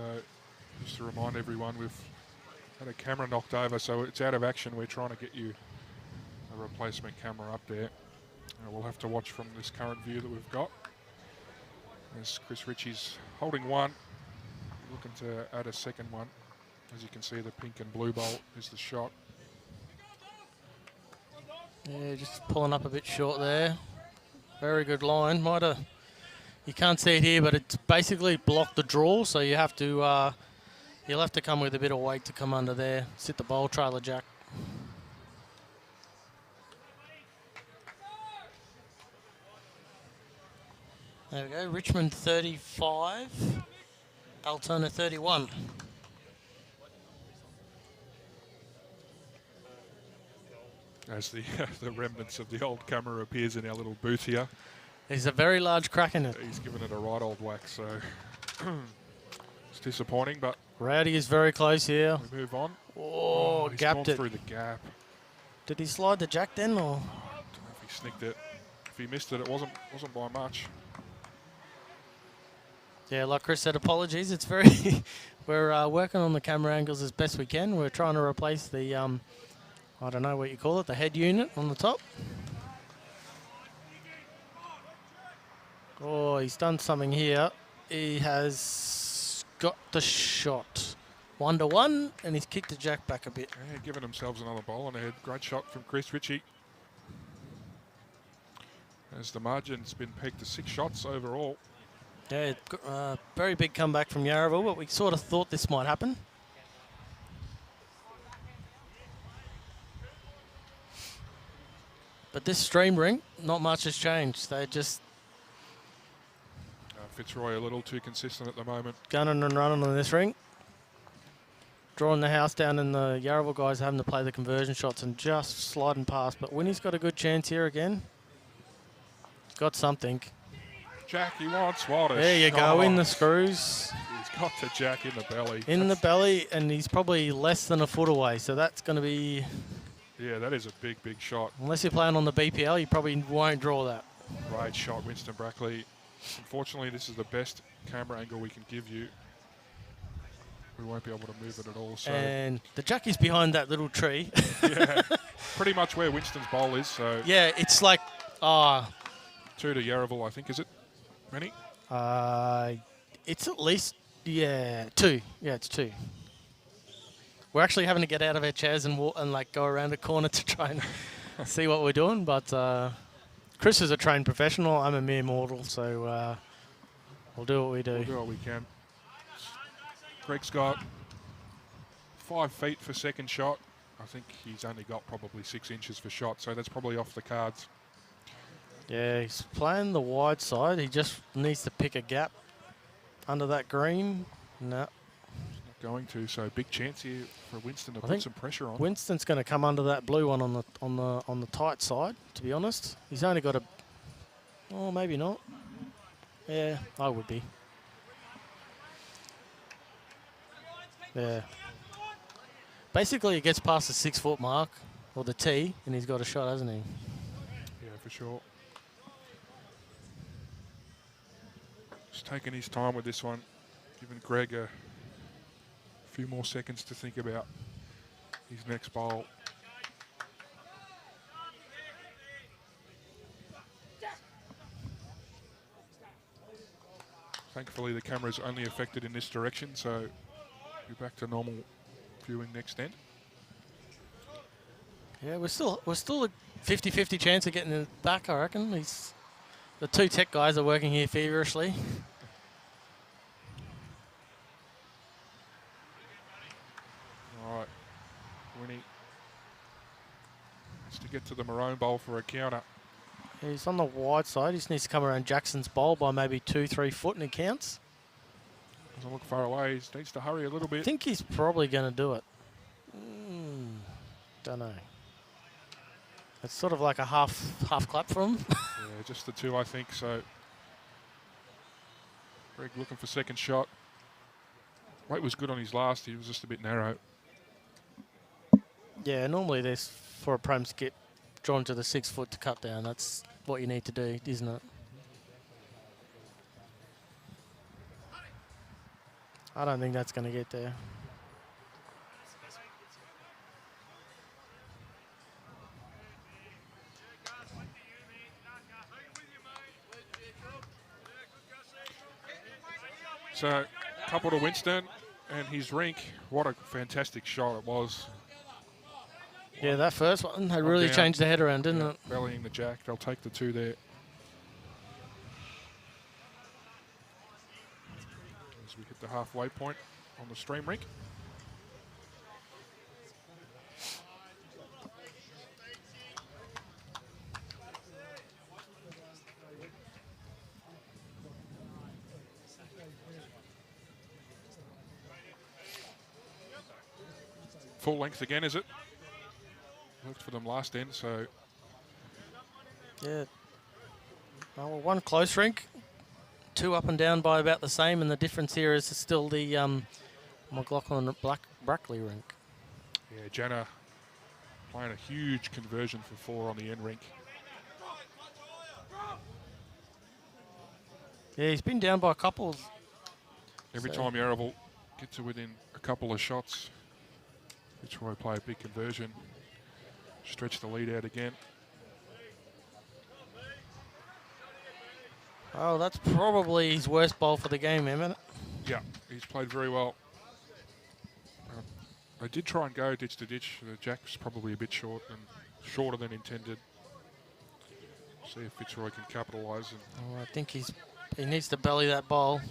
just to remind everyone, we've had a camera knocked over, so it's out of action. We're trying to get you a replacement camera up there. We'll have to watch from this current view that we've got. There's Chris Ritchie's holding one, looking to add a second one. As you can see, the pink and blue bowl is the shot. Yeah, just pulling up a bit short there. Very good line. Might have... You can't see it here, but it's basically blocked the draw, so you have to, you'll have to come with a bit of weight to come under there. Sit the bowl, trailer jack. There we go, Richmond 35, Altona 31. As the remnants of the old camera appears in our little booth here. There's a very large crack in it. He's given it a right old whack, so it's disappointing, but... Rowdy is very close here. We move on. Oh, he's gapped gone it. through the gap. Did he slide the jack then, or...? I don't know if he snicked it. If he missed it, it wasn't by much. Yeah, like Chris said, apologies. It's very... We're working on the camera angles as best we can. We're trying to replace the, I don't know what you call it, the head unit on the top. Oh, he's done something here. He has got the shot. 1-1, and he's kicked the jack back a bit. Yeah, giving themselves another bowl on the head. Great shot from Chris Ritchie. As the margin's been pegged to 6 shots overall. Yeah, very big comeback from Yarraville, but we sort of thought this might happen. But this stream ring, not much has changed. They just... Fitzroy a little too consistent at the moment. Gunning and running on this ring. Drawing the house down, and the Yarraville guys having to play the conversion shots and just sliding past. But Winnie's got a good chance here again. Got something. Jack, he wants water. There you go, in the screws. He's got the jack in the belly. In the belly, and he's probably less than a foot away. So that's going to be... Yeah, that is a big, big shot. Unless you're playing on the BPL, you probably won't draw that. Great shot, Winston Brackley. Unfortunately, this is the best camera angle we can give you. We won't be able to move it at all. So And the Jackie's behind that little tree. yeah, pretty much where Winston's bowl is. So Yeah, it's like, 2 to Yarraville, I think, is it? Rennie? it's at least, 2. Yeah, it's 2. We're actually having to get out of our chairs and walk and like go around the corner to try and see what we're doing. But Chris is a trained professional. I'm a mere mortal, so we'll do what we do. We'll do what we can. Greg's got 5 feet for second shot. I think he's only got probably 6 inches for shot, so that's probably off the cards. Yeah, he's playing the wide side. He just needs to pick a gap under that green. No. Going to, so big chance here for Winston to put some pressure on. Winston's going to come under that blue one on the tight side. To be honest, he's only got maybe not. Yeah, I would be. Yeah. Basically, he gets past the 6 foot mark or the tee, and he's got a shot, hasn't he? Yeah, for sure. Just taking his time with this one, giving Greg a few more seconds to think about his next bowl. Thankfully, the camera's only affected in this direction, so we're back to normal viewing next end. Yeah, we're still a 50-50 chance of getting it back, I reckon. The 2 tech guys are working here feverishly. All right, Winnie has to get to the maroon bowl for a counter. He's on the wide side. He just needs to come around Jackson's bowl by maybe 2-3 foot, and it counts. Doesn't look far away. He needs to hurry a little bit. I think he's probably going to do it. Don't know. It's sort of like a half clap for him. Yeah, just the 2, I think. So Greg looking for second shot. Weight was good on his last. He was just a bit narrow. Yeah, normally there's for a prone skip drawn to the 6 foot to cut down. That's what you need to do, isn't it? I don't think that's going to get there. So, couple to Winston and his rink. What a fantastic shot it was. Yeah, that first one had really down. changed the head around, didn't it? Bellying the jack. They'll take the 2 there. As we hit the halfway point on the stream rink. Full length again, is it? Worked for them last end, so. Yeah. Oh, well, 1 close rink, 2 up and down by about the same, and the difference here is still the McLaughlin Brackley rink. Yeah, Jenna playing a huge conversion for 4 on the end rink. Yeah, he's been down by a couple. Every time Yarraville gets to within a couple of shots, Fitzroy play a big conversion. Stretch the lead out again. Oh, that's probably his worst bowl for the game, isn't it? Yeah, he's played very well. They did try and go ditch to ditch. The jack's probably a bit shorter than intended. See if Fitzroy can capitalise. I think he needs to belly that bowl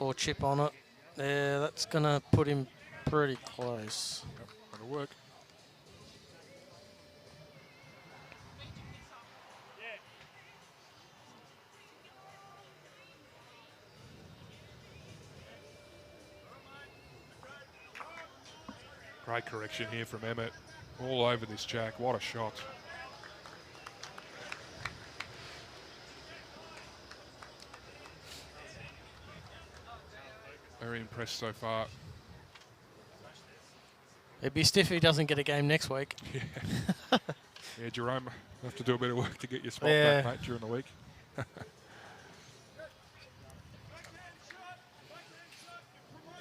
or chip on it. Yeah, that's going to put him pretty close. Yep, that'll work. Great correction here from Emmett. All over this jack. What a shot. Very impressed so far. It'd be stiff if he doesn't get a game next week. Yeah, yeah, Jerome, you have to do a bit of work to get your spot Yeah. back, mate, during the week.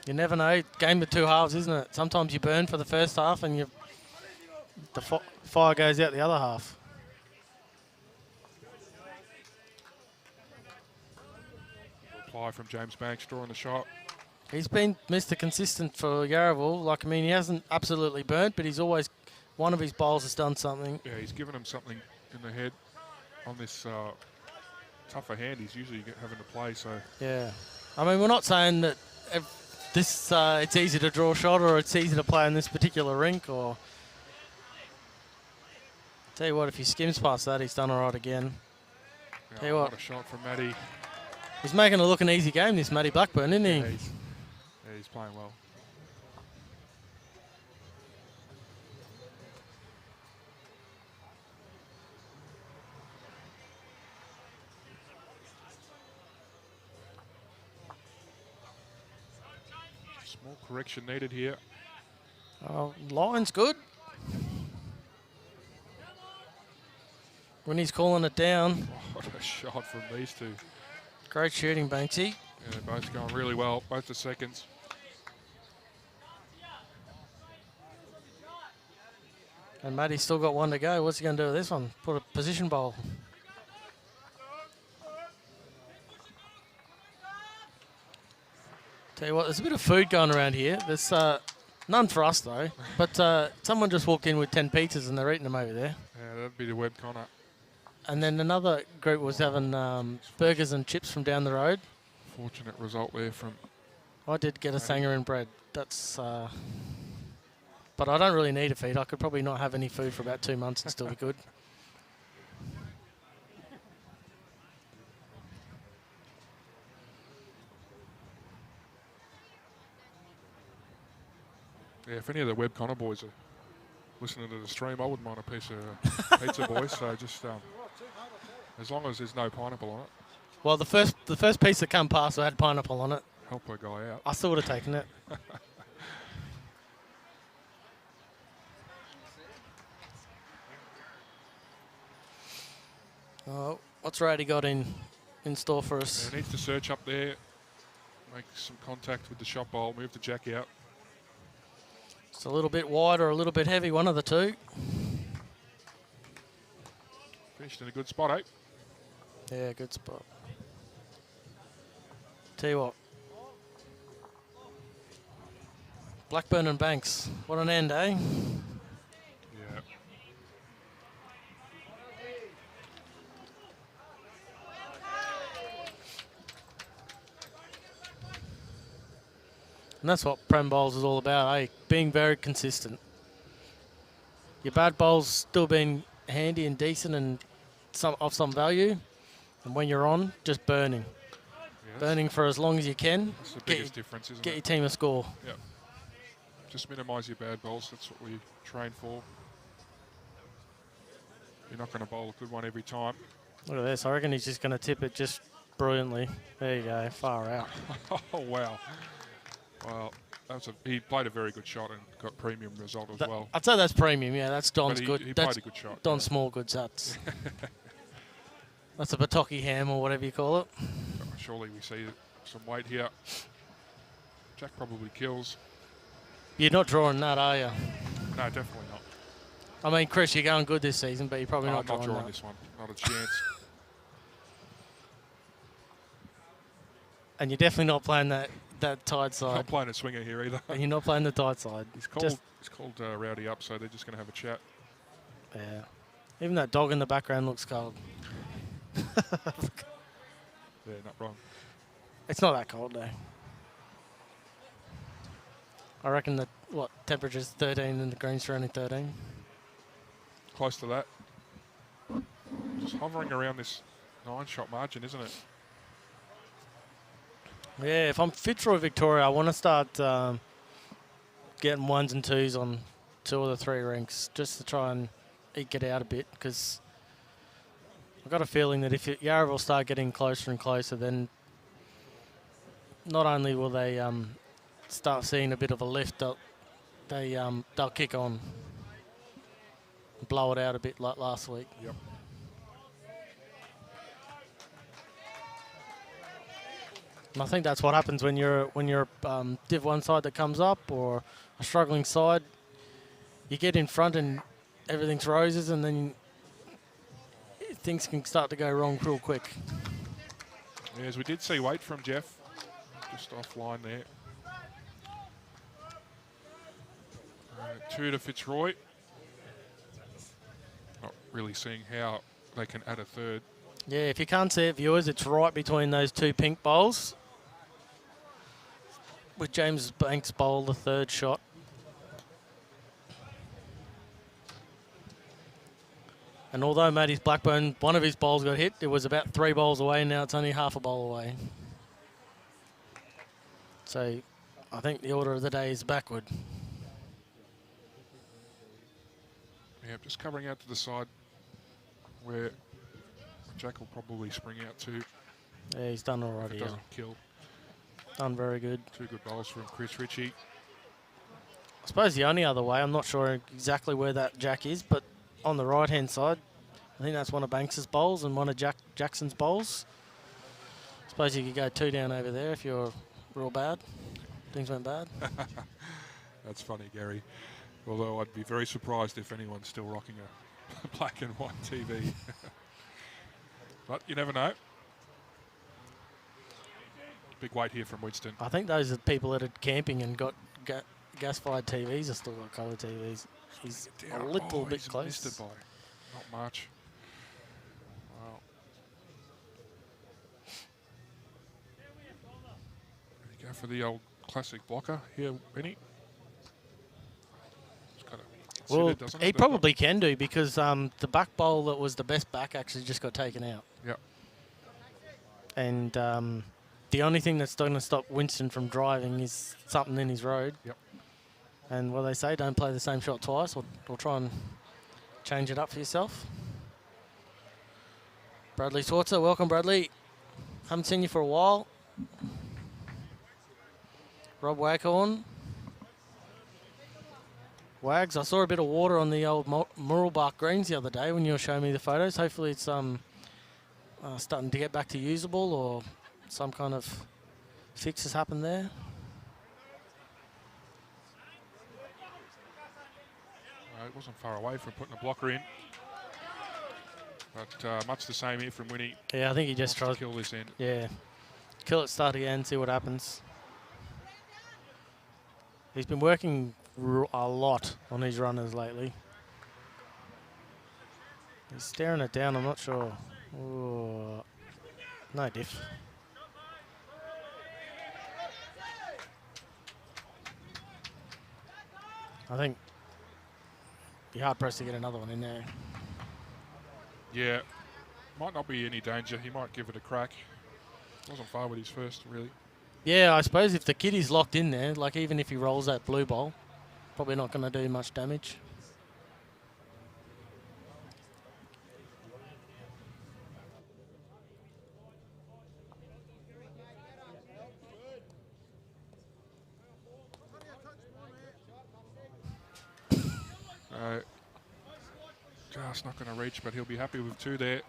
You never know. Game of two halves, isn't it? Sometimes you burn for the first half and the fire goes out the other half. Reply from James Banks, drawing the shot. He's been Mr. Consistent for Yarraville. Like, I mean, he hasn't absolutely burnt, but he's always, one of his bowls has done something. Yeah, he's given him something in the head on this tougher hand he's usually having to play, so. Yeah. I mean, we're not saying that this it's easy to draw a shot or it's easy to play in this particular rink, or... Tell you what, if he skims past that, he's done all right again. Yeah, Tell you what. A shot from Matty. He's making it look an easy game, this Matty Blackburn, isn't he? Yeah, he's playing well. Small correction needed here. Oh, line's good. When he's calling it down. What a shot from these two. Great shooting, Banksy. Yeah, they're both going really well, both the seconds. And Matty's still got one to go. What's he going to do with this one? Put a position bowl. Tell you what, there's a bit of food going around here. There's none for us, though. But someone just walked in with 10 pizzas and they're eating them over there. Yeah, that'd be the Web Connor. And then another group was having burgers and chips from down the road. Fortunate result there from... I did get a sanger and bread. That's... but I don't really need a feed. I could probably not have any food for about 2 months and still be good. Yeah, if any of the Web Connor boys are listening to the stream, I wouldn't mind a piece of pizza, boys. So just as long as there's no pineapple on it. Well, the first piece that come past had pineapple on it. Help a guy out. I still would have taken it. Oh, what's Rady got in store for us? Yeah, needs to search up there, make some contact with the shot bowl, move the jack out. It's a little bit wide or a little bit heavy, one of the two. Finished in a good spot, eh? Yeah, good spot. Tell you what. Blackburn and Banks. What an end, eh? Yeah. And that's what Prem bowls is all about, eh? Being very consistent. Your bad bowls still being handy and decent and of some value. And when you're on, just burning. Yeah, burning for as long as you can. That's the biggest difference, isn't Get it? your team a score. Yep. Just minimise your bad bowls. That's what we train for. You're not going to bowl a good one every time. Look at this. I reckon he's just going to tip it just brilliantly. There you go. Far out. Oh, wow. Well, he played a very good shot and got premium result as well. I'd say that's premium. Yeah, that's Don's But good. He That's played a good shot. Don Smallgood's. That's a Bataki ham or whatever you call it. Surely we see some weight here. Jack probably kills. You're not drawing that, are you? No, definitely not. I mean, Chris, you're going good this season, but you're probably No, not I'm not drawing drawing that. this one. Not a chance. And you're definitely not playing that tight side. Not playing a swinger here either. And you're not playing the tight side. He's called Rowdy up, so they're just going to have a chat. Yeah. Even that dog in the background looks cold. Yeah, not wrong. It's not that cold, though. I reckon that, temperature's 13 and the green's surrounding 13. Close to that. Just hovering around this 9-shot margin, isn't it? Yeah, if I'm Fitzroy Victoria, I want to start getting 1s and 2s on 2 of the 3 ranks just to try and eke it out a bit, because I've got a feeling that if Yarraville start getting closer and closer, then not only will they start seeing a bit of a lift, they'll kick on, blow it out a bit like last week. Yep. And I think that's what happens when you're Div 1 side that comes up or a struggling side. You get in front and everything's roses, and then things can start to go wrong real quick. Yeah, as we did see weight from Jeff, just offline there. 2 to Fitzroy. Not really seeing how they can add a third. Yeah, if you can't see it, viewers, it's right between those 2 pink bowls. With James Banks' bowl, the 3rd shot. And although Matty's Blackburn, one of his bowls got hit, it was about 3 bowls away, now it's only half a bowl away. So I think the order of the day is backward. Yeah, just covering out to the side where Jack will probably spring out to. Yeah, he's done already. If it doesn't kill. Done very good. 2 good bowls from Chris Ritchie. I suppose the only other way, I'm not sure exactly where that Jack is, but on the right-hand side, I think that's one of Banks's bowls and one of Jackson's bowls. I suppose you could go 2 down over there if you're real bad. Things went bad. That's funny, Gary. Although I'd be very surprised if anyone's still rocking a black and white TV. But you never know. Big weight here from Winston. I think those are people that are camping and got gas-fired TVs or still got colour TVs. He's a little bit close. Missed it by not much. Wow. There you go for the old classic blocker here, Benny. Well, he probably can do because the back bowl that was the best back actually just got taken out. Yep. And the only thing that's going to stop Winston from driving is something in his road. Yep. And what they say, don't play the same shot twice, or try and change it up for yourself. Bradley Swartzer, welcome Bradley. Haven't seen you for a while. Rob Waghorn. Wags, I saw a bit of water on the old Muralbark greens the other day when you were showing me the photos. Hopefully it's starting to get back to usable or some kind of fix has happened there. It wasn't far away from putting a blocker in. But much the same here from Winnie. Yeah, I think he just tried to kill this end. Yeah. Kill it, start again, see what happens. He's been working a lot on his runners lately. He's staring it down, I'm not sure. Ooh. No diff. I think be hard pressed to get another one in there. Yeah, might not be any danger. He might give it a crack. Wasn't far with his first, really. Yeah, I suppose if the kiddie's locked in there, like even if he rolls that blue ball, probably not going to do much damage. Just not going to reach, but he'll be happy with 2 there.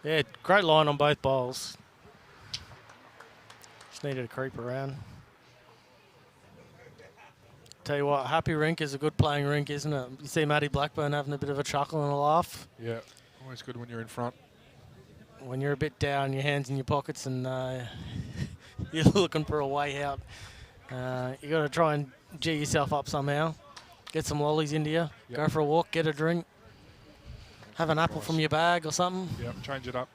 Yeah, great line on both bowls. Just needed to creep around. Tell you what, happy rink is a good playing rink, isn't it? You see Matty Blackburn having a bit of a chuckle and a laugh. Yeah, always good when you're in front. When you're a bit down, your hands in your pockets and you're looking for a way out. You got to try and G yourself up somehow. Get some lollies into you. Yep. Go for a walk, get a drink. Have an apple from your bag or something. Yep, change it up.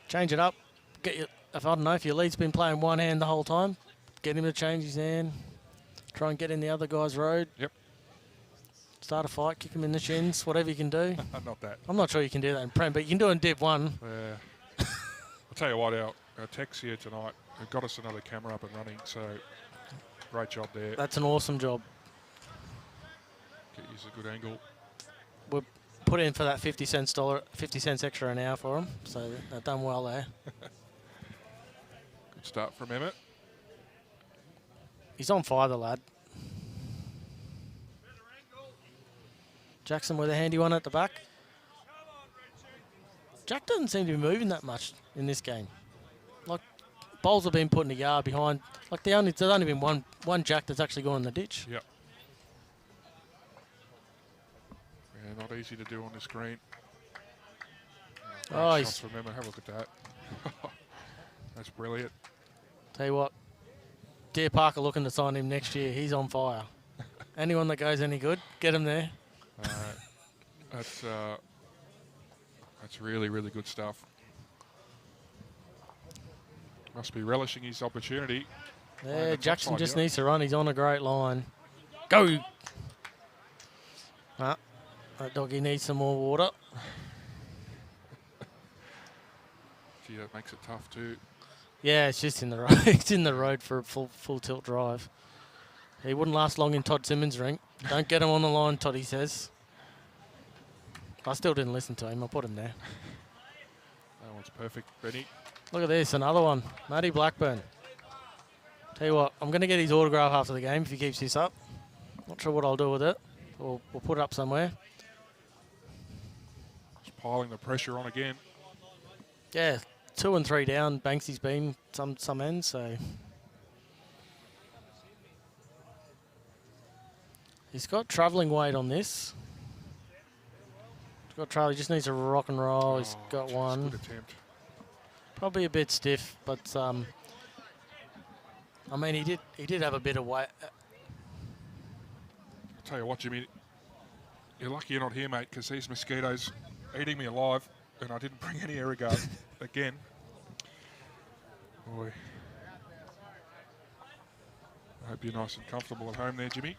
Change it up. Get your, if I don't know, if your lead's been playing one hand the whole time, get him to change his hand. Try and get in the other guy's road. Yep. Start a fight, kick him in the shins, whatever you can do. Not that. I'm not sure you can do that in Prem, but you can do it in Div 1. Yeah. I'll tell you what, our techs here tonight have got us another camera up and running, so great job there. That's an awesome job. Get use a good angle. We'll put in for that 50 cents extra an hour for them, so they've done well there. Good start from Emmett. He's on fire, the lad. Jackson with a handy one at the back. Jack doesn't seem to be moving that much in this game. bowls have been put in a yard behind. Like there's only been one jack that's actually gone in the ditch. Yep. Yeah, not easy to do on this green. Oh, shots from Emma. Have a look at that. That's brilliant. Tell you what, Deer Park are looking to sign him next year. He's on fire. Anyone that goes any good, get him there. That's really, really good stuff. Must be relishing his opportunity. Yeah, Jackson just needs to run. He's on a great line. Go! That doggy needs some more water. Gee, that makes it tough too. Yeah, it's just in the road. It's in the road for a full tilt drive. He wouldn't last long in Todd Simmons' ring. Don't get him on the line, Todd, he says. I still didn't listen to him. I put him there. That one's perfect, Benny. Look at this, another one. Matty Blackburn. Tell you what, I'm going to get his autograph after the game if he keeps this up. Not sure what I'll do with it. We'll put it up somewhere. Just piling the pressure on again. Yeah, 2 and 3 down. Banksy's been some ends, so... He's got travelling weight on this. He's got travel. He just needs a rock and roll. He's got one. Good attempt. Probably a bit stiff, but I mean, he did have a bit of weight. I'll tell you what, Jimmy, you're lucky you're not here, mate, because these mosquitoes are eating me alive, and I didn't bring any Airguard again. Boy. I hope you're nice and comfortable at home there, Jimmy.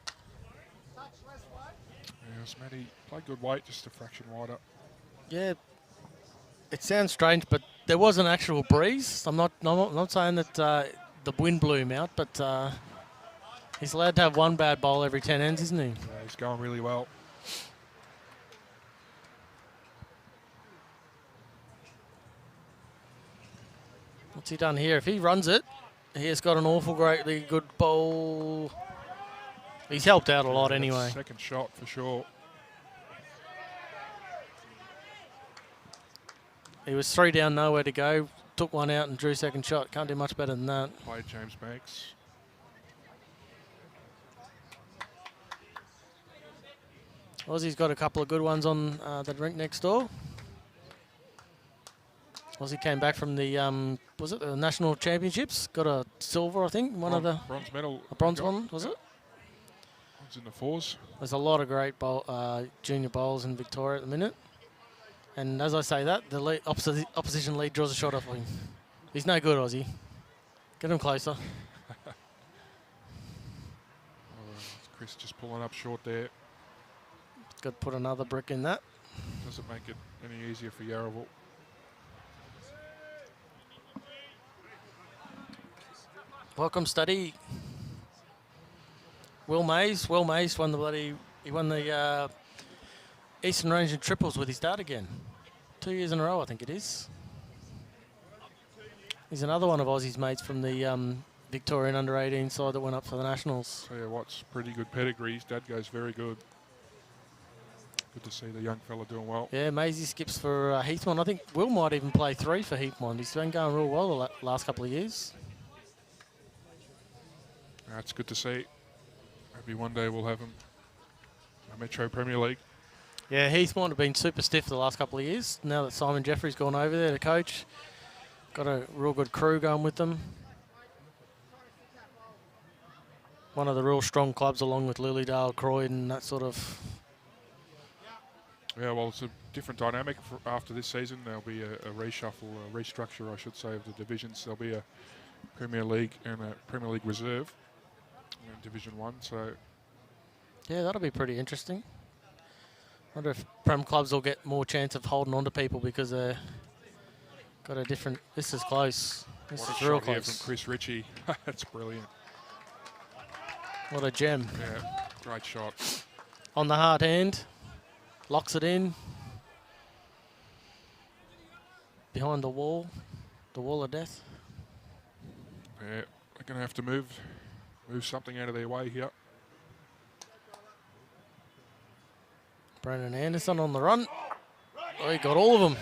Yes, Matty played good weight, just a fraction wider. Yeah, it sounds strange, but there was an actual breeze. I'm not saying that the wind blew him out, but he's allowed to have one bad bowl every 10 ends, isn't he? Yeah, he's going really well. What's he done here? If he runs it, he has got an greatly good bowl. He's helped out a lot anyway. Second shot for sure. He was 3 down, nowhere to go. Took one out and drew second shot. Can't do much better than that. Played James Banks. Aussie's got a couple of good ones on the rink next door. Aussie came back from the, was it the National Championships? Got a silver, I think. Bronze medal. A bronze one, was it? It's in the 4s. There's a lot of great junior bowls in Victoria at the minute. And as I say that, the opposition lead draws a shot off him. He's no good, Aussie. Get him closer. Chris just pulling up short there. Got to put another brick in that. Doesn't make it any easier for Yarraville. Welcome, Study. Will Mays won the Eastern Range in triples with his dad again. 2 years in a row, I think it is. He's another one of Aussie's mates from the Victorian under-18 side that went up for the Nationals. Tell you what's pretty good pedigree. His dad goes very good. Good to see the young fella doing well. Yeah, Maisie skips for Heathmont. I think Will might even play 3 for Heathmont. He's been going real well the last couple of years. That's good to see. Maybe one day we'll have him in the Metro Premier League. Yeah, Heathmont have been super stiff the last couple of years. Now that Simon Jeffrey's gone over there to coach, got a real good crew going with them. One of the real strong clubs along with Lilydale, Croydon, that sort of... Yeah, well, it's a different dynamic after this season. There'll be a reshuffle, a restructure, I should say, of the divisions. There'll be a Premier League and a Premier League Reserve in Division 1, so... Yeah, that'll be pretty interesting. I wonder if Prem clubs will get more chance of holding on to people because they've got a different... This is close. This is real close. Here from Chris Ritchie. That's brilliant. What a gem. Yeah, great shot. On the hard hand. Locks it in. Behind the wall of death. Yeah, they're going to have to move something out of their way here. Brandon Anderson on the run. Oh, he got all of them.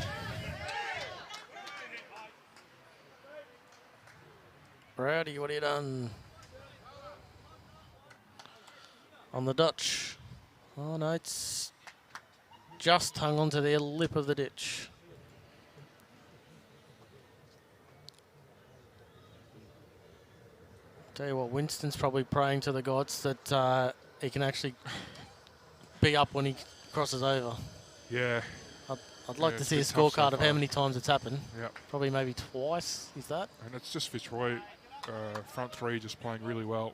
Rowdy, what have you done? On the Dutch. Oh no, it's just hung onto the lip of the ditch. Tell you what, Winston's probably praying to the gods that he can actually be up when he crosses over. Yeah. I'd like to see a it's been tough scorecard so of how far. many times it's happened. Yeah. Probably maybe twice, is that? And it's just Fitzroy, front three, just playing really well.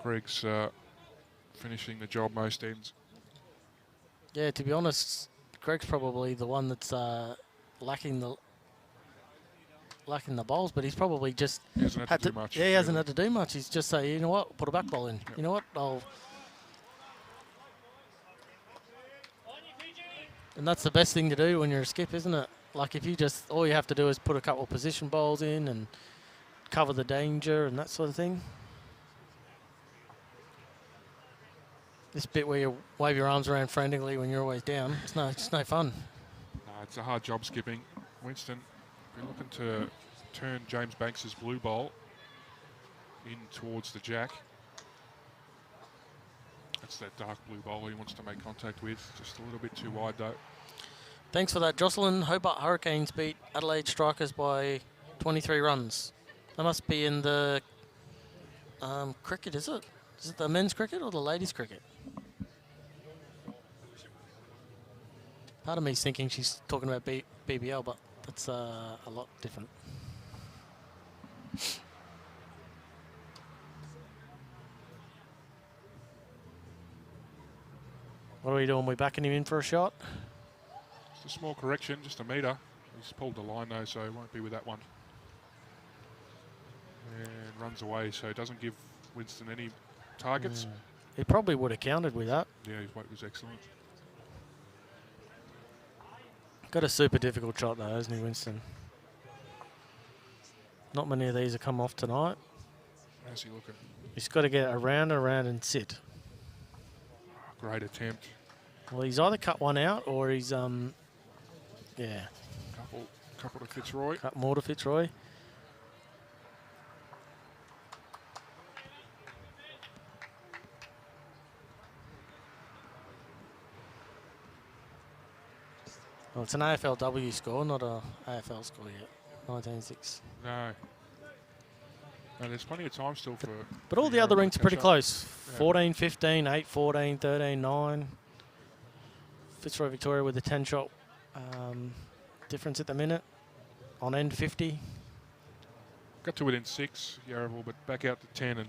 Greg's finishing the job most ends. Yeah, to be honest, Greg's probably the one that's lacking the bowls, but he's probably just He hasn't had to do much. Yeah, he hasn't really. had to do much. He's just say, you know what, put a back bowl in. Yep. You know what, and that's the best thing to do when you're a skip, isn't it? Like if you just, all you have to do is put a couple of position bowls in and cover the danger and that sort of thing. This bit where you wave your arms around frantically when you're always down, it's no fun. No, it's a hard job skipping. Winston, we're looking to turn James Banks's blue bowl in towards the jack. That's that dark blue bowl he wants to make contact with. Just a little bit too wide though. Thanks for that, Jocelyn. Hobart Hurricanes beat Adelaide Strikers by 23 runs. That must be in the cricket, is it? Is it the men's cricket or the ladies' cricket? Part of me's thinking she's talking about BBL, but that's a lot different. What are we doing? We backing him in for a shot? Just a small correction, just a metre. He's pulled the line though, so he won't be with that one. And runs away, so it doesn't give Winston any targets. He probably would have counted with that. Yeah, his weight was excellent. Got a super difficult shot though, hasn't he, Winston? Not many of these have come off tonight. How's he looking? He's got to get around and sit. Great attempt. Well, he's either cut one out or he's yeah, Couple to Fitzroy. cut more to Fitzroy. Well, it's an AFLW score, not a AFL score yet. 19-6. No. No, there's plenty of time still for... But all the other rinks are pretty catch up. close. Yeah. 14-15, 8-14, 13-9. Fitzroy Victoria with a 10-shot difference at the minute. On end 50. Got to within 6, Yarraville, but back out to 10. And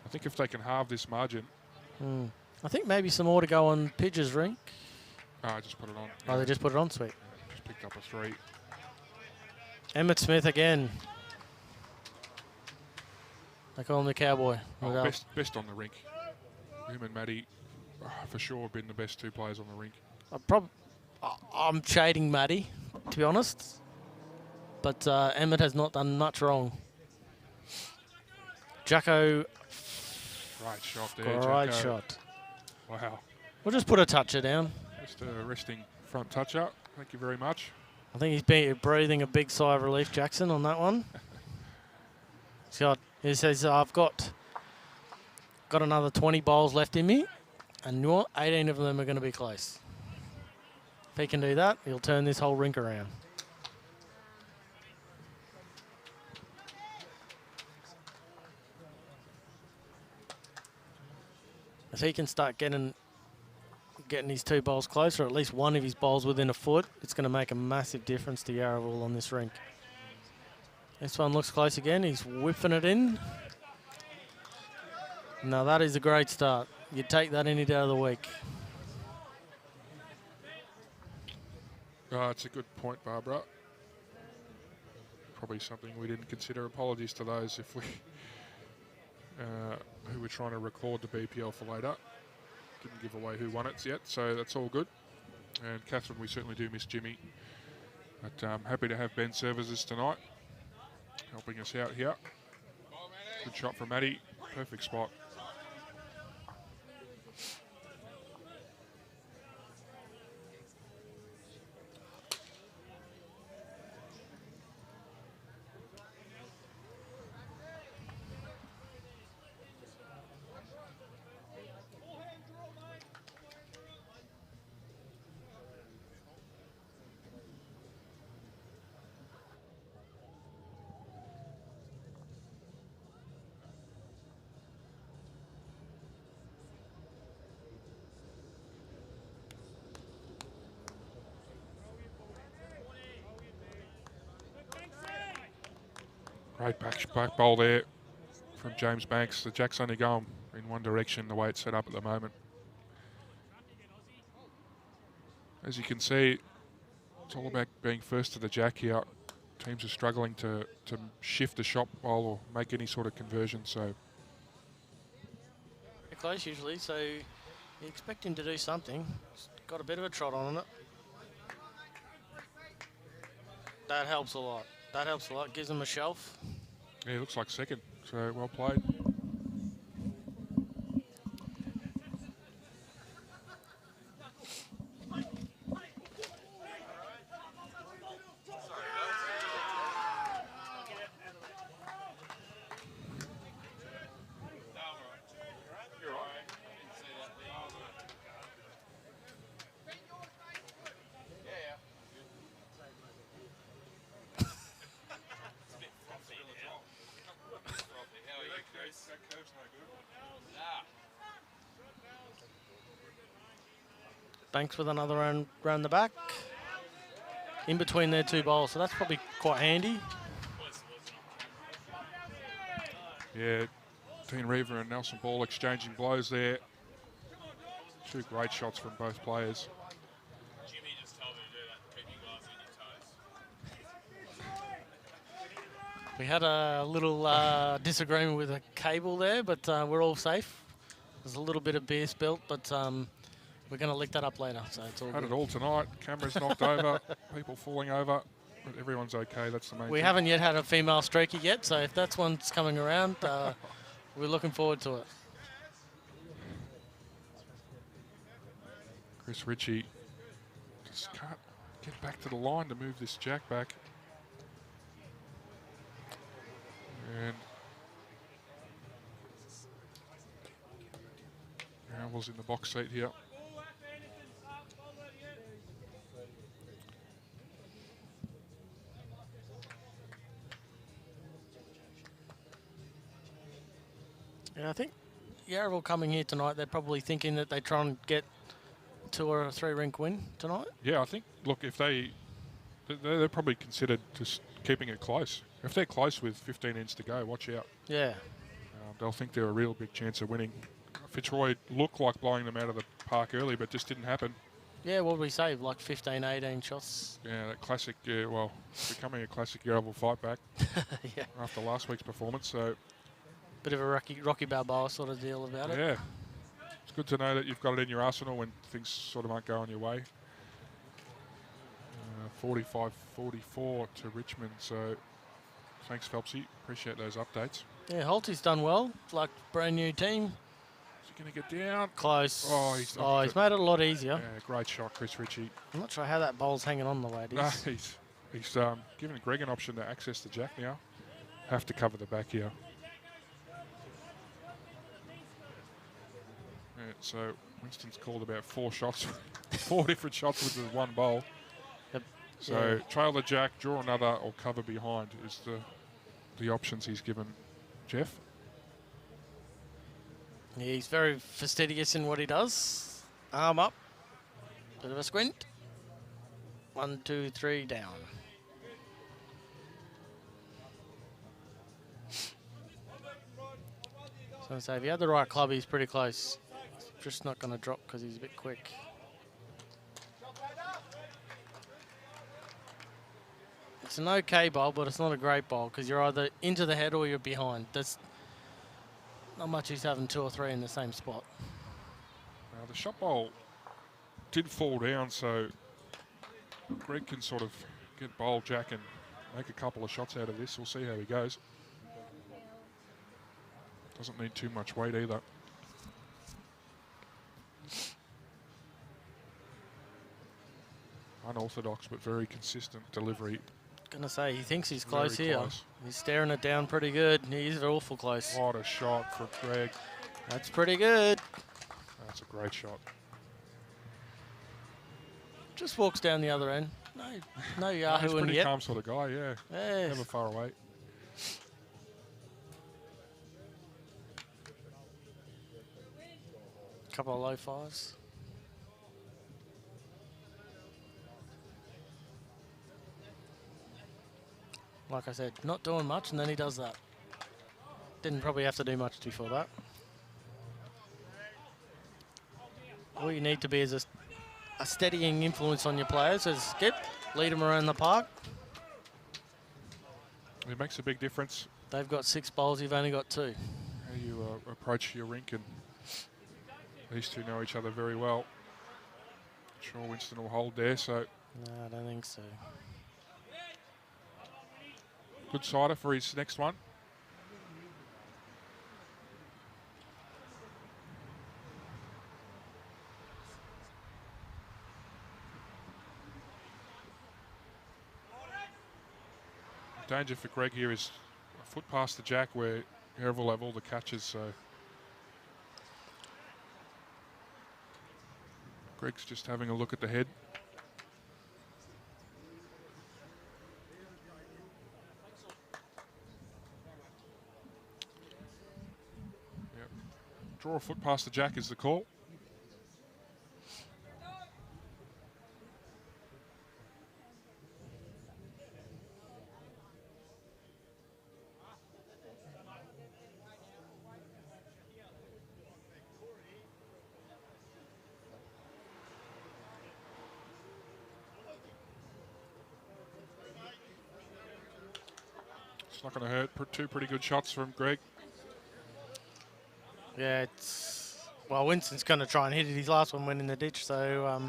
I think if they can halve this margin... I think maybe some more to go on Pidge's rink. Oh, I just put it on. Oh, they just put it on, sweet. Just picked up a 3. Emmett Smith again. I call him the cowboy. Oh, best on the rink. Him and Matty, for sure, have been the best 2 players on the rink. I'm shading Matty, to be honest. But Emmett has not done much wrong. Jacko, Great shot there, great Jacko. shot. Wow. We'll just put a toucher down. Just a resting front touch-up. Thank you very much. I think he's breathing a big sigh of relief, Jackson, on that one. He says, I've got another 20 bowls left in me, and 18 of them are going to be close. If he can do that, he'll turn this whole rink around. If he can start getting his 2 bowls closer, or at least one of his bowls within a foot, it's going to make a massive difference to Yarraville on this rink. This one looks close again. He's whipping it in. Now that is a great start. You take that any day of the week. It's a good point, Barbara. Probably something we didn't consider. Apologies to those if we who were trying to record the BPL for later. Didn't give away who won it yet, so that's all good. And Catherine, we certainly do miss Jimmy. But happy to have Ben Services tonight, helping us out here. Good shot from Matty. Perfect spot. Great back bowl there from James Banks. The jack's only going in one direction the way it's set up at the moment. As you can see, it's all about being first to the jack here. Teams are struggling to shift the shot bowl or make any sort of conversion. So They're close usually, so you expect him to do something. He's got a bit of a trot on it. That helps a lot. That helps a lot. Gives him a shelf. yeah, it looks like second. So well played. Banks with another round the back. In between their two bowls, so that's probably quite handy. Yeah, Dean Reaver and Nelson Ball exchanging blows there. Two great shots from both players. Jimmy just told me to do that, keep your glasses on your toes. We had a little disagreement with a cable there, but we're all safe. There's a little bit of beer spilt, but we're going to lick that up later, so it's all Had good. it all tonight. Cameras knocked over, people falling over, but everyone's okay. That's the main We thing. haven't yet had a female streaker yet, so if that's one's coming around, we're looking forward to it. Chris Ritchie just can't get back to the line to move this jack back. And Yarraville's in the box seat here. Yeah, I think Yarraville coming here tonight, they're probably thinking that they try and get 2 or a 3 rink win tonight. Yeah, I think, look, if they're probably considered just keeping it close. If they're close with 15 ends to go, watch out. Yeah. They'll think they're a real big chance of winning. Fitzroy looked like blowing them out of the park early, but just didn't happen. Yeah, what did we say? Like 15, 18 shots? Yeah, that classic, well, becoming a classic Yarraville fight back Yeah. after last week's performance. So, Bit of a Rocky Balboa sort of deal about it. yeah, it's good to know that you've got it in your arsenal when things sort of aren't going your way. 45-44 to Richmond. So, thanks, Phelpsy. Appreciate those updates. Yeah, Holty's done well. Like brand new team. Is he going to get down? Close. Oh, he's made it a lot easier. Yeah, great shot, Chris Ritchie. I'm not sure how that bowl's hanging on the way it is. No, he's given Greg an option to access the jack now. Have to cover the back here. Yeah, so Winston's called about 4 shots, 4 different shots with the one bowl. Yep. So Yeah. trail the jack, draw another, or cover behind is the options he's given Jeff. Yeah, he's very fastidious in what he does. Arm up. Bit of a squint. 1, 2, 3, down. So I say, if he had the right club, he's pretty close. He's just not going to drop because he's a bit quick. It's an okay bowl, but it's not a great bowl because you're either into the head or you're behind. That's not much use having 2 or 3 in the same spot. Now the shot bowl did fall down, so Greg can sort of get bowl jack and make a couple of shots out of this. We'll see how he goes. Doesn't need too much weight either. Unorthodox but very consistent delivery. Gonna say, he thinks he's Very close here. close. He's staring it down pretty good. He's awful close. What a shot for Greg. That's pretty good. That's a great shot. Just walks down the other end. No He's yahooing pretty yet. calm sort of guy, yeah. Yes. Never far away. Couple of low 5s. Like I said, not doing much, and then he does that. Didn't probably have to do much before that. All you need to be is a steadying influence on your players. So skip, lead them around the park. It makes a big difference. They've got 6 bowls, you've only got 2. How you approach your rink, and these two know each other very well. Sure, Winston will hold there, so. No, I don't think so. Good sider for his next one. Danger for Greg here is a foot past the jack where Yarraville will have all the catches, so Greg's just having a look at the head. Yep. Draw a foot past the jack is the call. It's not going to hurt. 2 pretty good shots from Greg. Yeah, it's... Well, Winston's going to try and hit it. His last one went in the ditch, so...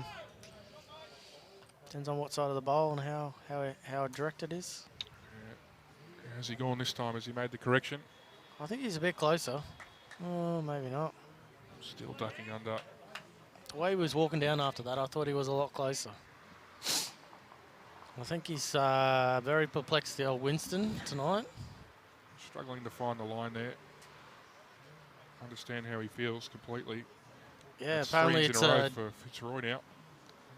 depends on what side of the bowl and how direct it is. Yeah. How's he gone this time? Has he made the correction? I think he's a bit closer. Oh, maybe not. Still ducking under. The way he was walking down after that, I thought he was a lot closer. I think he's very perplexed, the old Winston, tonight. Struggling to find the line there. Understand how he feels completely. Yeah, That's apparently 3 it's in a row a for Fitzroy now on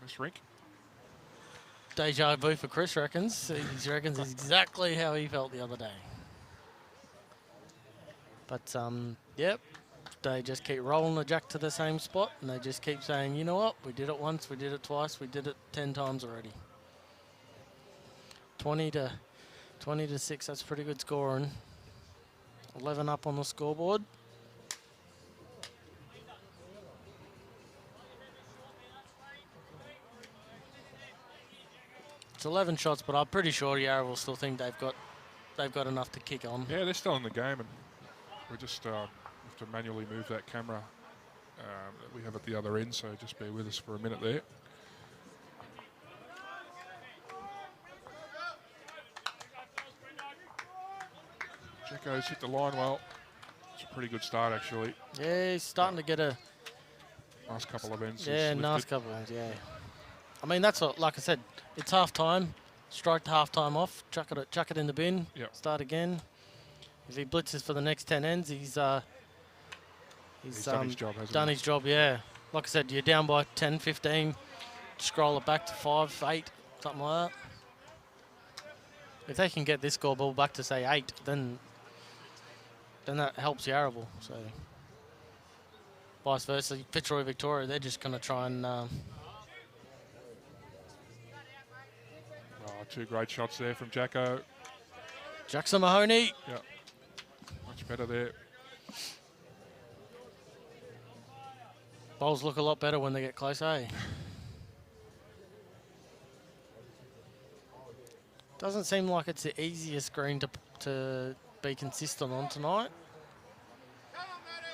this rink. deja vu for Chris, reckons. He reckons it's exactly how he felt the other day. But, yep, they just keep rolling the jack to the same spot, and they just keep saying, you know what, we did it once, we did it twice, we did it 10 times already. 20 to 6, that's pretty good scoring. 11 up on the scoreboard. It's 11 shots, but I'm pretty sure Yarraville still think they've got enough to kick on. Yeah, they're still in the game, and we just have to manually move that camera that we have at the other end, so just bear with us for a minute there. Jacko's hit the line well. It's a pretty good start, actually. Yeah, he's starting to get a... Last couple of ends. Yeah, nice couple of ends, yeah. I mean, that's what, like I said, it's half time. Strike the half time off, chuck it in the bin, yep. Start again. If he blitzes for the next 10 ends, he's done his job, hasn't done he? his job, yeah. Like I said, you're down by 10, 15, scroll it back to 5, 8, something like that. If they can get this scoreboard back to, say, 8, then that helps Yarraville. So, vice versa, Fitzroy, Victoria, they're just going to try and... Two great shots there from Jacko. Jackson Mahoney. Yeah, much better there. Bowls look a lot better when they get close, eh? Doesn't seem like it's the easiest green to be consistent on tonight.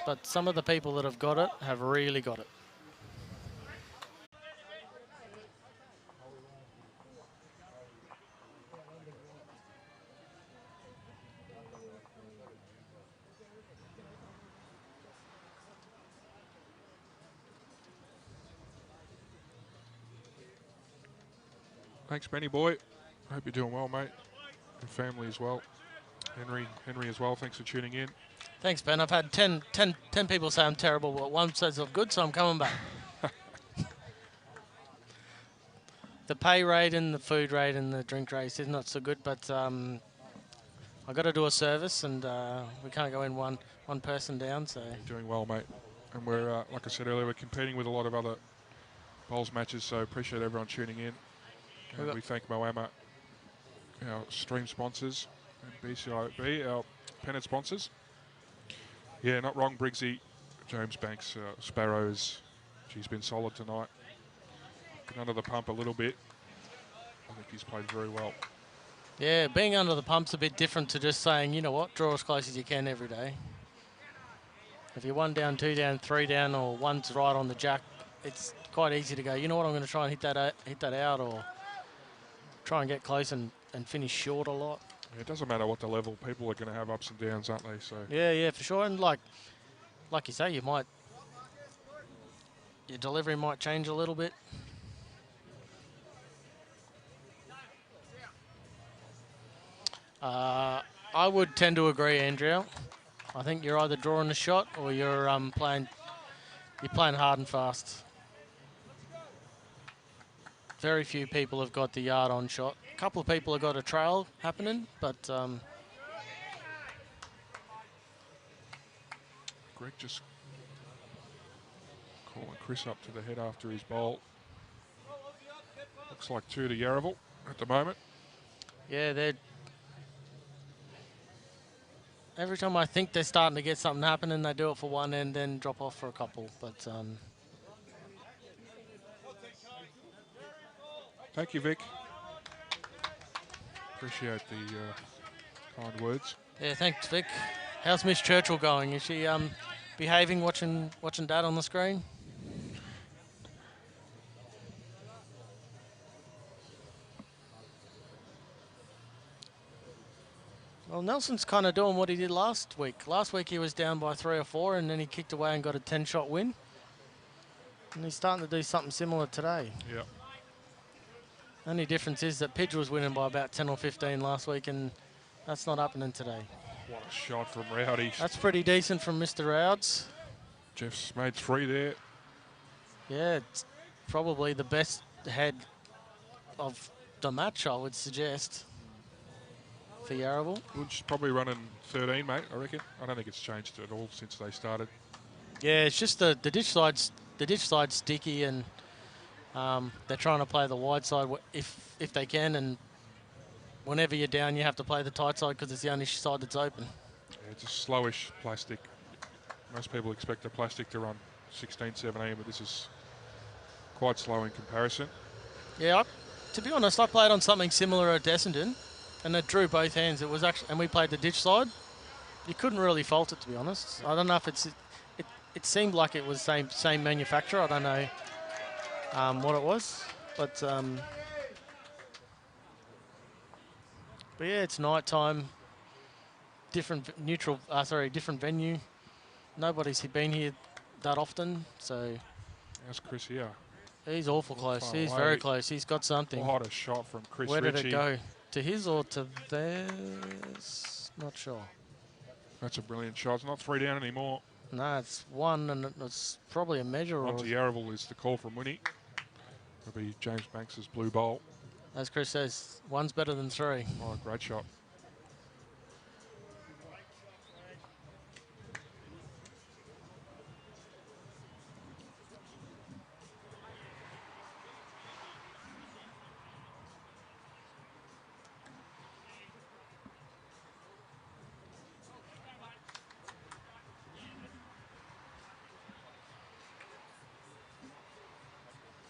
But some of the people that have got it have really got it. Thanks, Benny boy. Hope you're doing well, mate. And family as well. Henry as well. Thanks for tuning in. Thanks, Ben. I've had 10 people say I'm terrible, but one says I'm good, so I'm coming back. The pay rate and the food rate and the drink rate is not so good, but I've got to do a service, and we can't go in one person down. So You're doing well, mate. And we're, like I said earlier, we're competing with a lot of other bowls matches, so appreciate everyone tuning in. And we thank Moama our stream sponsors, and BCIB, our Pennant sponsors. Yeah, not wrong, Briggsy. James Banks, Sparrows. She's been solid tonight. Been under the pump a little bit. I think he's played very well. Yeah, being under the pump's a bit different to just saying, you know what, draw as close as you can every day. If you're 1 down, 2 down, 3 down, or one's right on the jack, it's quite easy to go, you know what, I'm going to try and hit that out, or try and get close and finish short a lot. Yeah, it doesn't matter what the level, people are going to have ups and downs, aren't they? So Yeah, for sure. And like you say, your delivery might change a little bit. I would tend to agree, Andrea. I think you're either drawing a shot or you're playing hard and fast. Very few people have got the yard on shot. A couple of people have got a trail happening, but Greg just calling Chris up to the head after his bowl. Looks like 2 to Yarraville at the moment. yeah, they're. Every time I think they're starting to get something happening, they do it for one and then drop off for a couple. But Thank you, Vic. Appreciate the kind words. yeah, thanks, Vic. How's Miss Churchill going? Is she behaving, watching Dad on the screen? Well, Nelson's kind of doing what he did last week. Last week he was down by 3 or 4, and then he kicked away and got a 10-shot win. And he's starting to do something similar today. Yeah. Only difference is that Pidge was winning by about 10 or 15 last week, and that's not happening today. What a shot from Rowdy. That's pretty decent from Mr. Rowds. Jeff's made 3 there. Yeah, it's probably the best head of the match, I would suggest, for Yarraville. Wood's probably running 13, mate, I reckon. I don't think it's changed at all since they started. Yeah, it's just the ditch side's sticky, and they're trying to play the wide side if they can, and whenever you're down, you have to play the tight side because it's the only side that's open. Yeah, it's a slowish plastic. Most people expect the plastic to run 16, 17, but this is quite slow in comparison. Yeah, to be honest, I played on something similar at Essendon, and it drew both hands. It was actually, and we played the ditch side. You couldn't really fault it, to be honest. I don't know if it seemed like it was same manufacturer. I don't know what it was, but yeah, it's night time. Different venue. Nobody's been here that often, so. How's Chris here? He's awful close. Far He's away. very close. He's got something. What a shot from Chris Where did Ritchie. it go? To his or to theirs? Not sure. That's a brilliant shot. It's not 3 down anymore. No, it's 1, and it's probably a measure. On to Yarraville is the call from Winnie. It'll be James Banks's blue bowl. As Chris says, 1's better than 3. Oh, great shot.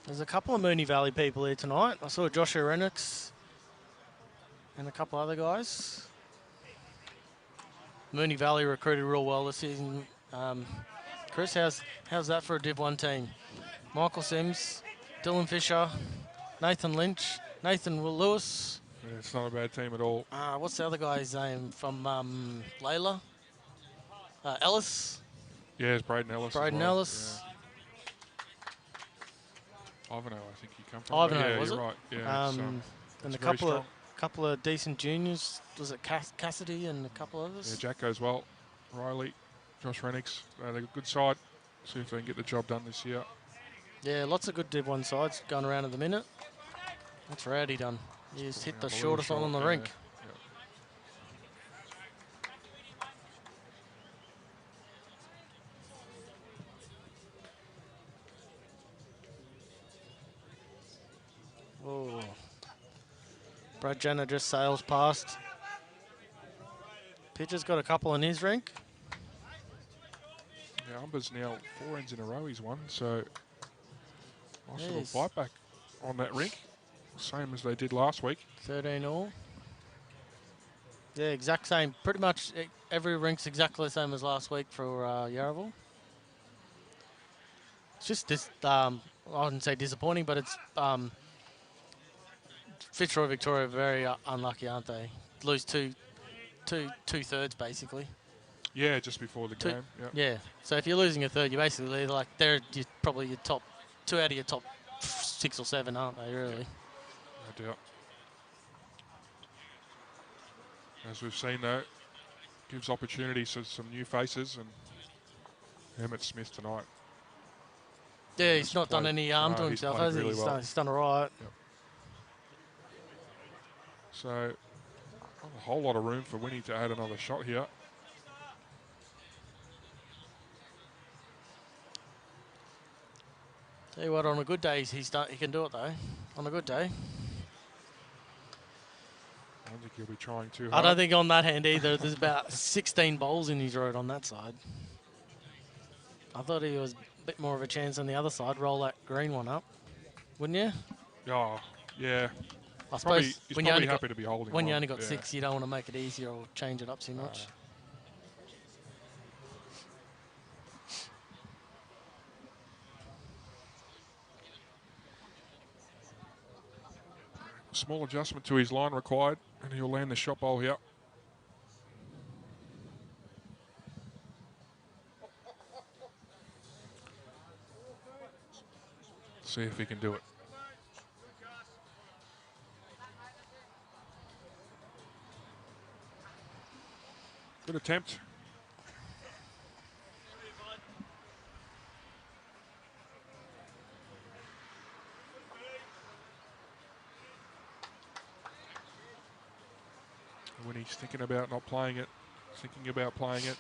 There's a couple of Moonee Valley people here tonight. I saw Joshua Renix and a couple other guys. Moonee Valley recruited real well this season. Chris, how's that for a Div 1 team? Michael Sims, Dylan Fisher, Nathan Lynch, Nathan Lewis. Yeah, it's not a bad team at all. What's the other guy's name from Layla? Ellis. Yeah, it's Braden Ellis. Braden as well. Ellis. Yeah. Ivanhoe, I think you come from. Ivanhoe, yeah, was you're it? right. Yeah, And it's a very strong. couple of decent juniors. Was it Cassidy and a couple others? Yeah, Jack goes well. Riley, Josh Renix, they're a good side. See if they can get the job done this year. Yeah, lots of good Div 1 sides going around at the minute. That's Rowdy done. He just hit the Unbelievable shortest one on the shot, rink. yeah. Whoa. Brad Jenner just sails past. Pitcher's got a couple in his rink. Yeah, Umber's now 4 ends in a row he's won, so nice little Yes. bite back on that rink. Same as they did last week. 13 all. Yeah, exact same. Pretty much every rink's exactly the same as last week for Yarraville. It's just this, I wouldn't say disappointing, but it's Fitzroy, Victoria, very unlucky, aren't they? Lose two-thirds basically. Yeah, just before the game. Yeah. Yeah. So if you're losing a third, you basically like they're probably your top 2 out of your top 6 or 7, aren't they? Really. No doubt. As we've seen though, gives opportunities to some new faces, and Emmett Smith tonight. Yeah, he's not done any harm to himself, has he? Really well. He's done all right. Yep. So, not a whole lot of room for Winnie to add another shot here. Tell you what, on a good day, he can do it though. On a good day. I don't think he'll be trying too hard. I don't think on that hand either. There's about 16 bowls in his road on that side. I thought he was a bit more of a chance on the other side. Roll that green one up, wouldn't you? Oh, yeah. I suppose He's when probably you happy to be holding when one. you only got Yeah. 6, you don't want to make it easier or change it up too much. Small adjustment to his line required, and he'll land the shot bowl here. See if he can do it. Good attempt. When he's thinking about not playing it, thinking about playing it.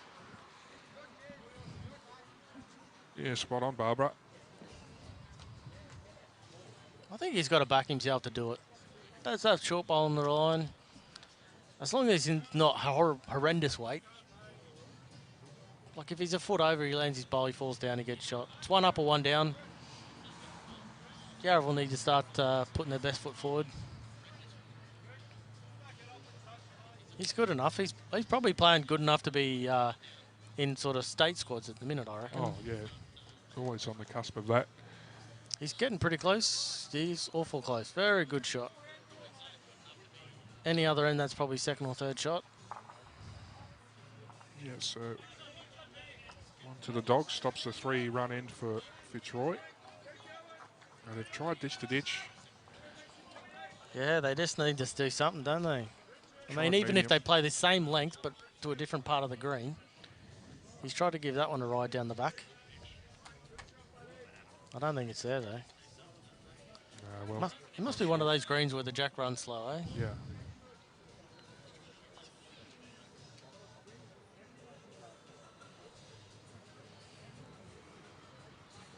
Yeah, spot on, Barbara. I think he's got to back himself to do it. That's that short bowl on the line. As long as he's not horrendous weight. Like if he's a foot over, he lands his bowl, he falls down, he gets shot. It's 1 up or 1 down. Yarraville need to start putting their best foot forward. He's good enough. He's probably playing good enough to be in sort of state squads at the minute, I reckon. Oh, yeah. Always on the cusp of that. He's getting pretty close. He's awful close. Very good shot. Any other end, that's probably 2nd or 3rd shot. Yeah, so 1 to the dog, stops the 3-run end for Fitzroy. Now they've tried ditch to ditch. Yeah, they just need to do something, don't they? I mean, Tried even if medium. they play the same length but to a different part of the green, he's tried to give that one a ride down the back. I don't think it's there though. Well, It must be one of those greens where the jack runs slow, eh? yeah.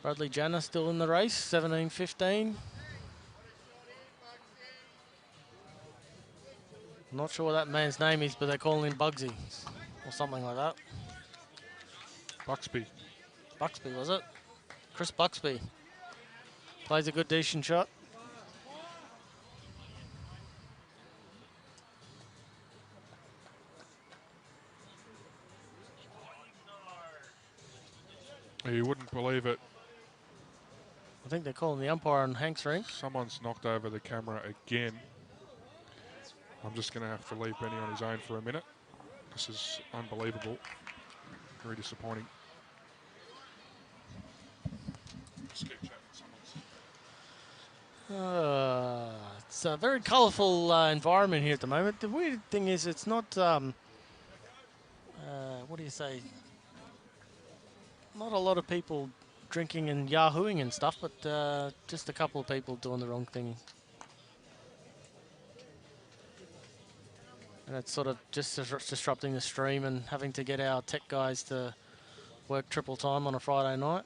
Bradley Janner still in the race, 17-15. Not sure what that man's name is, but they call him Bugsy or something like that. Buxby. Buxby, was it? Chris Buxby. Plays a good, decent shot. You wouldn't believe it. I think they're calling the umpire on Hank's rink. Someone's knocked over the camera again. I'm just going to have to leave Benny on his own for a minute. This is unbelievable. Very disappointing. Just keep chatting. It's a very colourful environment here at the moment. The weird thing is it's not, what do you say, not a lot of people drinking and yahooing and stuff, but just a couple of people doing the wrong thing. And it's sort of just disrupting the stream and having to get our tech guys to work triple time on a Friday night.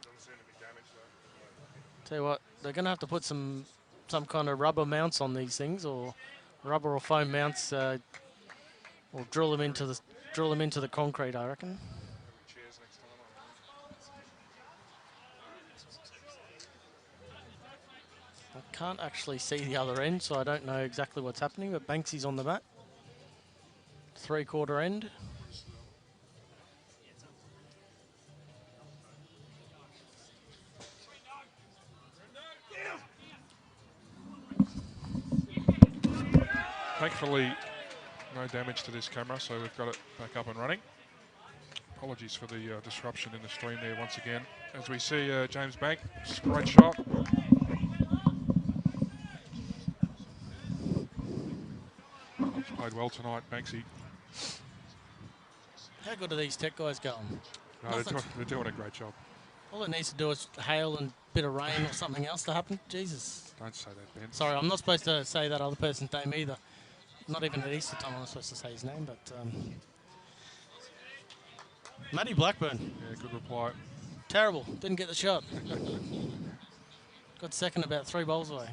Doesn't seem to be damaged though. Tell you what, they're going to have to put some some kind of rubber mounts on these things, or rubber or foam mounts, or drill them into the concrete, I reckon. Chairs next time. I can't actually see the other end, so I don't know exactly what's happening, but Banksy's on the mat. 3/4 end. Thankfully, no damage to this camera, so we've got it back up and running. Apologies for the disruption in the stream there once again. As we see James Bank, great shot. He's played well tonight, Banksy. How good are these tech guys going? No, they're doing a great job. All it needs to do is hail and a bit of rain or something else to happen. Jesus. Don't say that, Ben. Sorry, I'm not supposed to say that other person's name either. Not even at Easter time I'm not supposed to say his name, but... Matty Blackburn. Yeah, good reply. Terrible. Didn't get the shot. Got second about 3 bowls away.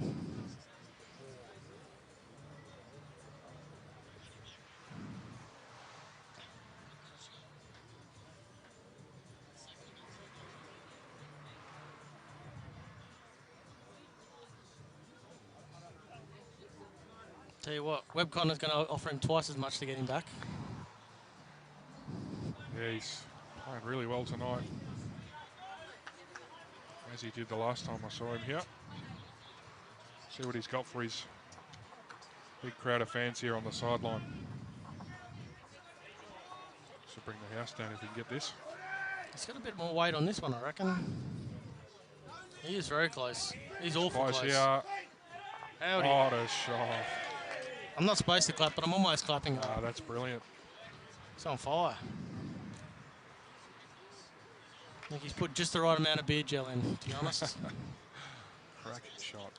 Tell you what, Webconnor's going to offer him twice as much to get him back. Yeah, he's playing really well tonight, as he did the last time I saw him here. See what he's got for his big crowd of fans here on the sideline. So bring the house down if he can get this. He's got a bit more weight on this one, I reckon. He is very close. He's awful close. Here. Howdy. What a shot. I'm not supposed to clap, but I'm almost clapping. Ah, that's brilliant. He's on fire. I think he's put just the right amount of beard gel in, to be honest. Cracking shot.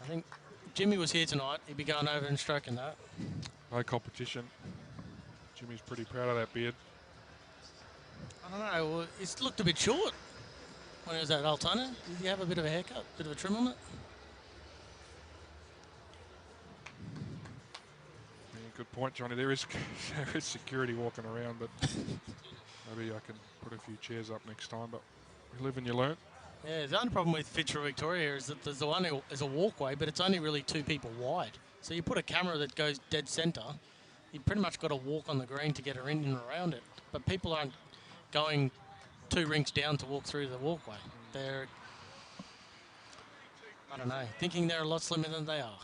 I think Jimmy was here tonight. He'd be going over and stroking that. No competition. Jimmy's pretty proud of that beard. I don't know. Well, it's looked a bit short when he was at Altona. Did he have a bit of a haircut, bit of a trim on it? Yeah, good point, Johnny. There is security walking around, but maybe I can put a few chairs up next time. But you live and you learn. Yeah, the only problem with Fitzroy, Victoria is that there's a walkway, but it's only really 2 people wide. So you put a camera that goes dead centre, you pretty much got to walk on the green to get her in and around it. But people aren't going 2 rinks down to walk through the walkway. They're, I don't know, thinking they're a lot slimmer than they are.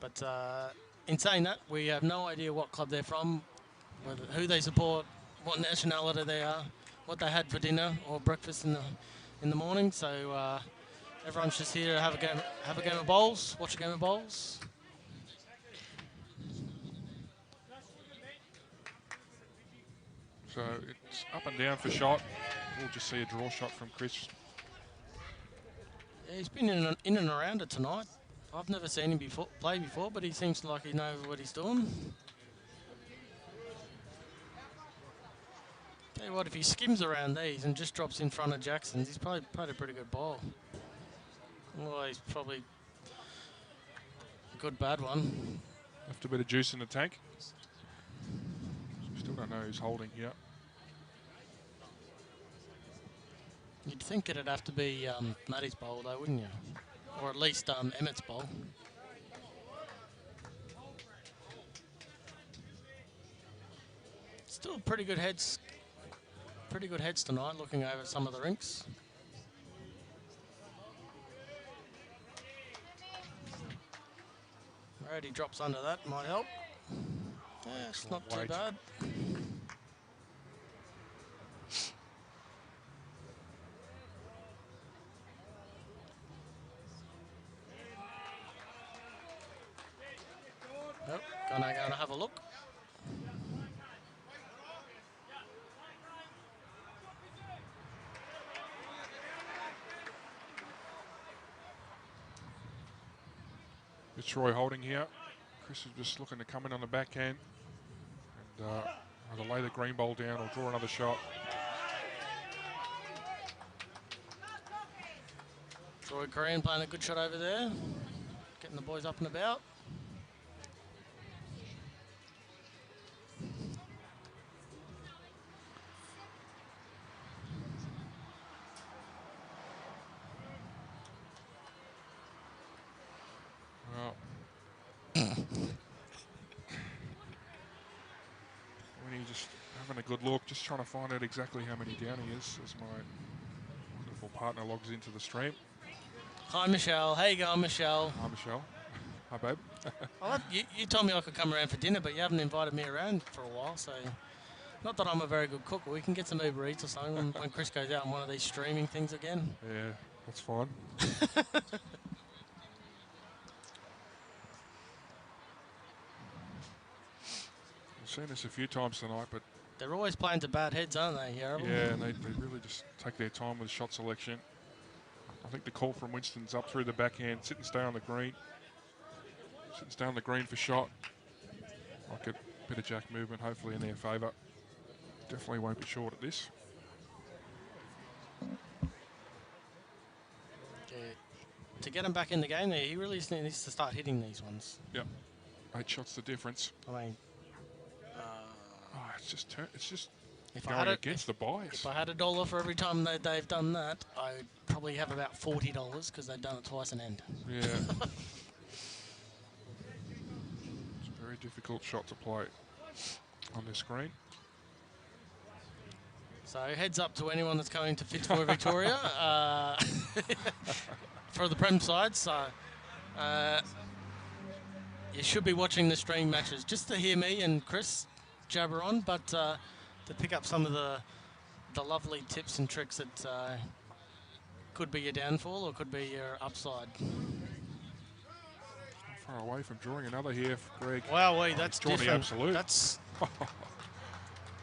But in saying that, we have no idea what club they're from, who they support, what nationality they are, what they had for dinner or breakfast in the morning. So everyone's just here to have a game of bowls, watch a game of bowls. So it's up and down for shot. We'll just see a draw shot from Chris. Yeah, he's been in and around it tonight. I've never seen him play before, but he seems like he knows what he's doing. Tell you what, if he skims around these and just drops in front of Jackson's, he's probably played a pretty good ball. Well, he's probably a good bad one. Left a bit of juice in the tank. Still don't know who's holding here. You'd think it'd have to be Matty's bowl though, wouldn't you? Or at least Emmett's bowl. Still pretty good heads tonight, looking over some of the rinks. Already drops under that, might help. Yeah, it's not too bad. Yep, gonna go and have a look. Fitzroy holding here. Chris is just looking to come in on the backhand and either lay the green bowl down or draw another shot. Troy Korean playing a good shot over there. Getting the boys up and about. Well, when he just having a good look, just trying to find out exactly how many down he is as my wonderful partner logs into the stream. Hi, Michelle. How you going, Michelle? Hi, Michelle. Hi, babe. You told me I could come around for dinner, but you haven't invited me around for a while, so... Not that I'm a very good cook, but we can get some Uber Eats or something when Chris goes out on one of these streaming things again. Yeah, that's fine. I've seen this a few times tonight, but... They're always playing to bad heads, aren't they, Yarraville? Yeah, and they really just take their time with shot selection. I think the call from Winston's up through the backhand, sit and stay on the green. Sit and stay on the green for shot. Like a bit of jack movement, hopefully in their favour. Definitely won't be short at this. Yeah. To get him back in the game there, he really needs to start hitting these ones. Yep. 8 shots the difference. I mean... It's just if going I had against the bias. If I had $1 for every time they've done that, I'd probably have about $40 because they've done it twice an end. Yeah. It's a very difficult shot to play on this screen. So heads up to anyone that's coming to Fitzroy, Victoria for the Prem side. So you should be watching the stream matches just to hear me and Chris jabber on, but to pick up some of the lovely tips and tricks that could be your downfall or could be your upside. Far away from drawing another here for Greg. Wow, that's drawn different. The absolute. That's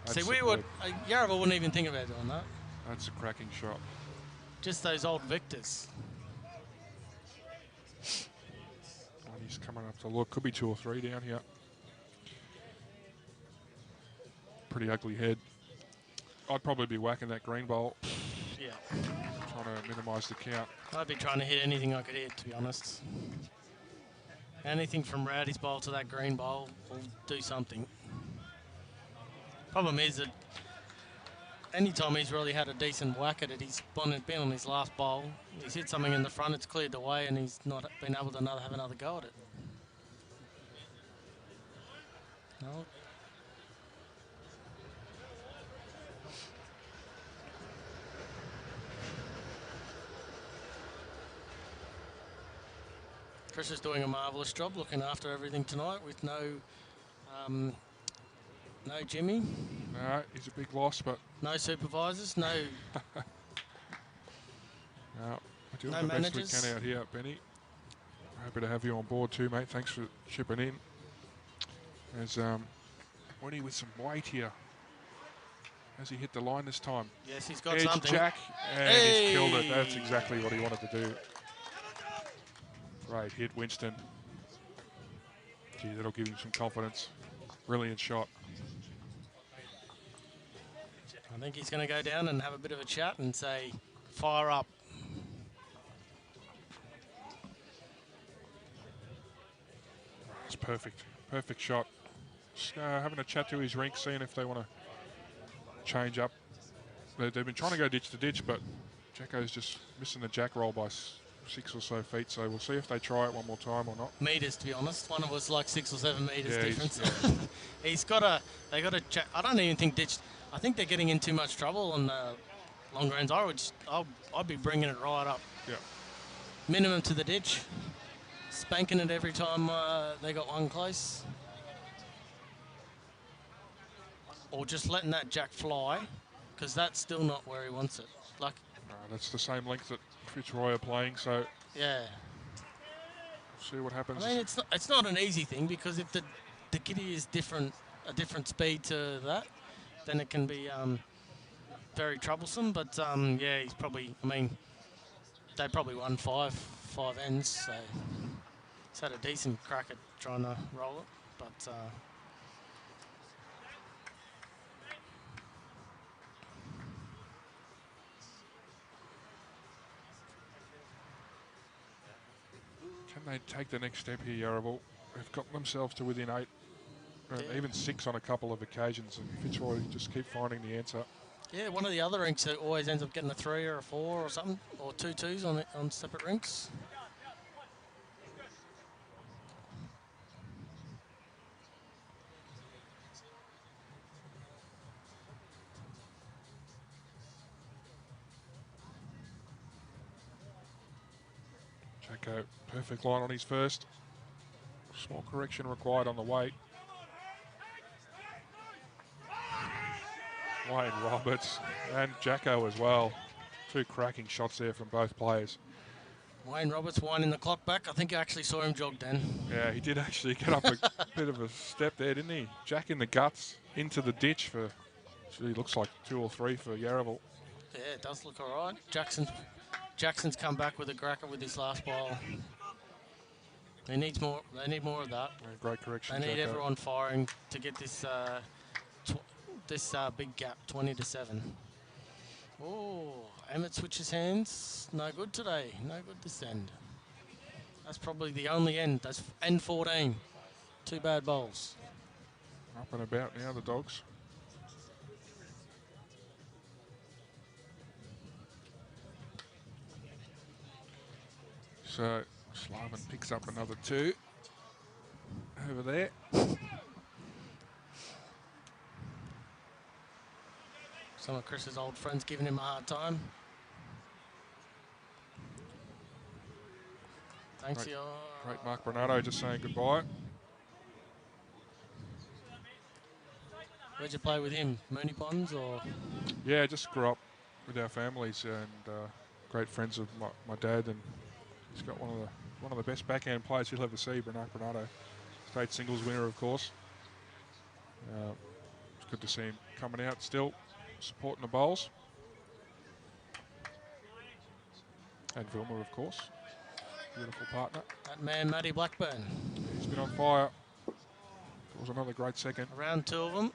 see, superb. we would Yarraville wouldn't even think about doing that. That's a cracking shot. Just those old Victors. And he's coming up to look. Could be 2 or 3 down here. Pretty ugly head. I'd probably be whacking that green bowl. Yeah. Trying to minimise the count. I'd be trying to hit anything I could hit, to be honest. Anything from Rowdy's bowl to that green bowl will do something. Problem is that anytime he's really had a decent whack at it, he's been on his last bowl, he's hit something in the front, it's cleared the way, and he's not been able to have another go at it. No. Chris is doing a marvellous job looking after everything tonight with no Jimmy. No, he's a big loss, but... No supervisors, no... No, we're doing no the managers. best we can out here, Benny. Happy to have you on board too, mate. Thanks for chipping in. There's Winnie with some weight here. Has he hit the line this time? Yes, he's got Edge something. Jack, and he's killed it. That's exactly what he wanted to do. Great hit, Winston. Gee, that'll give him some confidence. Brilliant shot. I think he's going to go down and have a bit of a chat and say, fire up. It's perfect. Perfect shot. Just having a chat to his rink, seeing if they want to change up. They've been trying to go ditch to ditch, but Jacko's just missing the jack roll by 6 or so feet, so we'll see if they try it one more time or not. Meters, to be honest. One of us like 6 or 7 meters Yeah, difference. yeah. They got to check. I don't even think ditch. I think they're getting in too much trouble on the long range. I'd be bringing it right up. Yeah. Minimum to the ditch. Spanking it every time they got one close. Or just letting that jack fly, because that's still not where he wants it. Like. That's the same length that Fitzroy are playing, so Yeah. see what happens. I mean, it's not an easy thing, because if the kitty is a different speed to that, then it can be very troublesome. But yeah, he's probably. I mean, they probably won five ends, so he's had a decent crack at trying to roll it, but. they take the next step here, Yarraville? They've got themselves to within 8, and even 6 on a couple of occasions, and Fitzroy just keep finding the answer. Yeah, one of the other rinks that always ends up getting a 3 or a 4 or something, or 2 2s on separate rinks. Jacko, perfect line on his first. Small correction required on the weight. Wayne Roberts and Jacko as well. 2 cracking shots there from both players. Wayne Roberts winding the clock back. I think you actually saw him jog then. Yeah, he did actually get up a bit of a step there, didn't he? Jack in the guts into the ditch for, actually looks like 2 or 3 for Yarraville. Yeah, it does look all right. Jackson's come back with a cracker with his last ball. They need more. They need more of that. Yeah, great correction. They need Jacko. everyone firing to get this big gap, 20-7. Oh, Emmett switches hands. No good today. No good this end. That's probably the only end. That's end 14. 2 bad bowls. Up and about now, the Dogs. So Slavin picks up another 2 over there. Some of Chris's old friends giving him a hard time. Thanks, Great Mark Bernardo just saying goodbye. Where'd you play with him? Mooney Ponds or? Yeah, just grew up with our families and great friends of my dad, and he's got one of the best backhand players you'll ever see, Bernard Bernardo. State singles winner, of course. It's good to see him coming out still, supporting the bowls. And Vilma, of course. Beautiful partner. That man, Matty Blackburn. He's been on fire. It was another great second. Around 2 of them.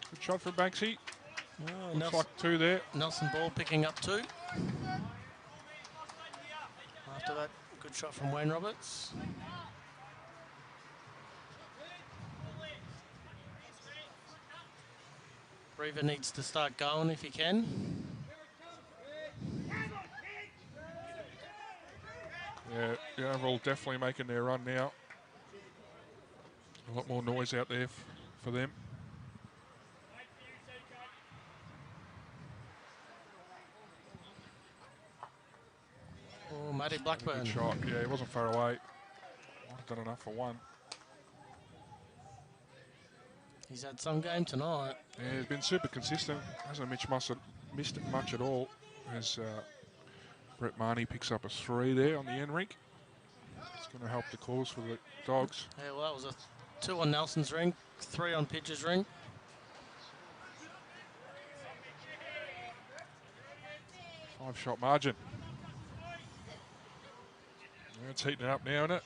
Good shot from Banksy. Oh, Looks like 2 there. Nelson Ball picking up 2. After that, good shot from Wayne Roberts. Reaver needs to start going if he can. Yeah, Yarraville definitely making their run now. A lot more noise out there for them. Oh, Matty Blackburn. Good shot. Yeah, he wasn't far away. Might have done enough for 1. He's had some game tonight. Yeah, he's been super consistent. Hasn't missed it much at all. As Brett Marnie picks up a 3 there on the end rink. It's going to help the cause for the Dogs. Yeah, well, that was a 2 on Nelson's ring, 3 on Pidge's ring. Five-shot margin. Yeah, it's heating up now, isn't it?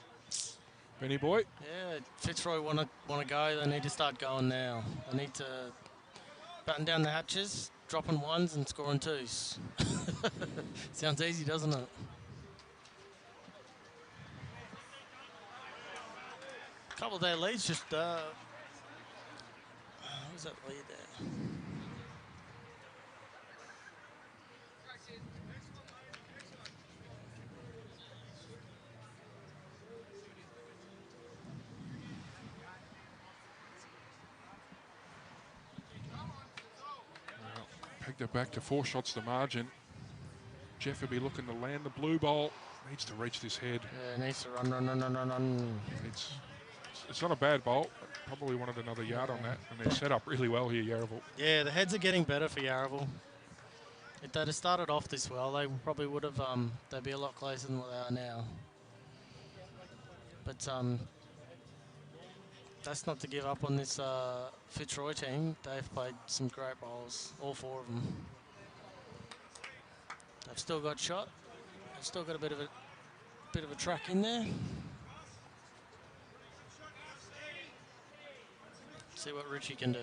Benny boy. Yeah, Fitzroy want to go. They need to start going now. They need to batten down the hatches, dropping 1s and scoring 2s. Sounds easy, doesn't it? A couple of their leads just. What was that lead there? Pegged it back to 4 shots to margin. Jeff will be looking to land the blue bowl. Needs to reach this head. Yeah, needs to run. It's not a bad bowl. Probably wanted another yard on that. And they're set up really well here, Yarraville. Yeah, the heads are getting better for Yarraville. If they'd have started off this well, they probably would have, they'd be a lot closer than what they are now. But That's not to give up on this Fitzroy team. They've played some great bowls, all 4 of them. They've still got shot. They've still got a bit of a track in there. See what Richie can do.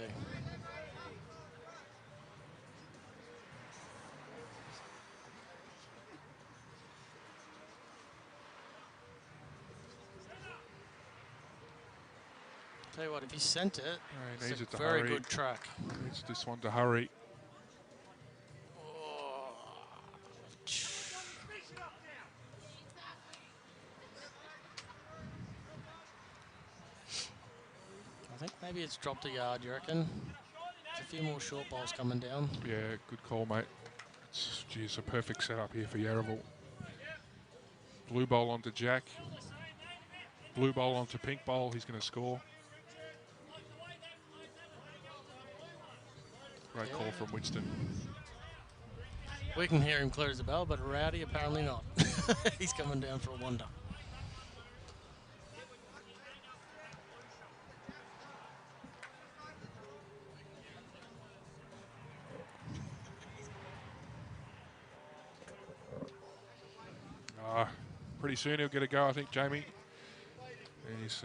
Tell you what, if he sent it, He needs it's it a to very hurry. good track. Needs this one to hurry. Oh. I think maybe it's dropped a yard, you reckon? There's a few more short balls coming down. Yeah, good call, mate. It's a perfect setup here for Yarraville. Blue bowl onto Jack. Blue bowl onto pink bowl. He's going to score. Great call from Winston. We can hear him clear as a bell, but Rowdy apparently not. He's coming down for a wonder. Pretty soon he'll get a go, I think, Jamie. He's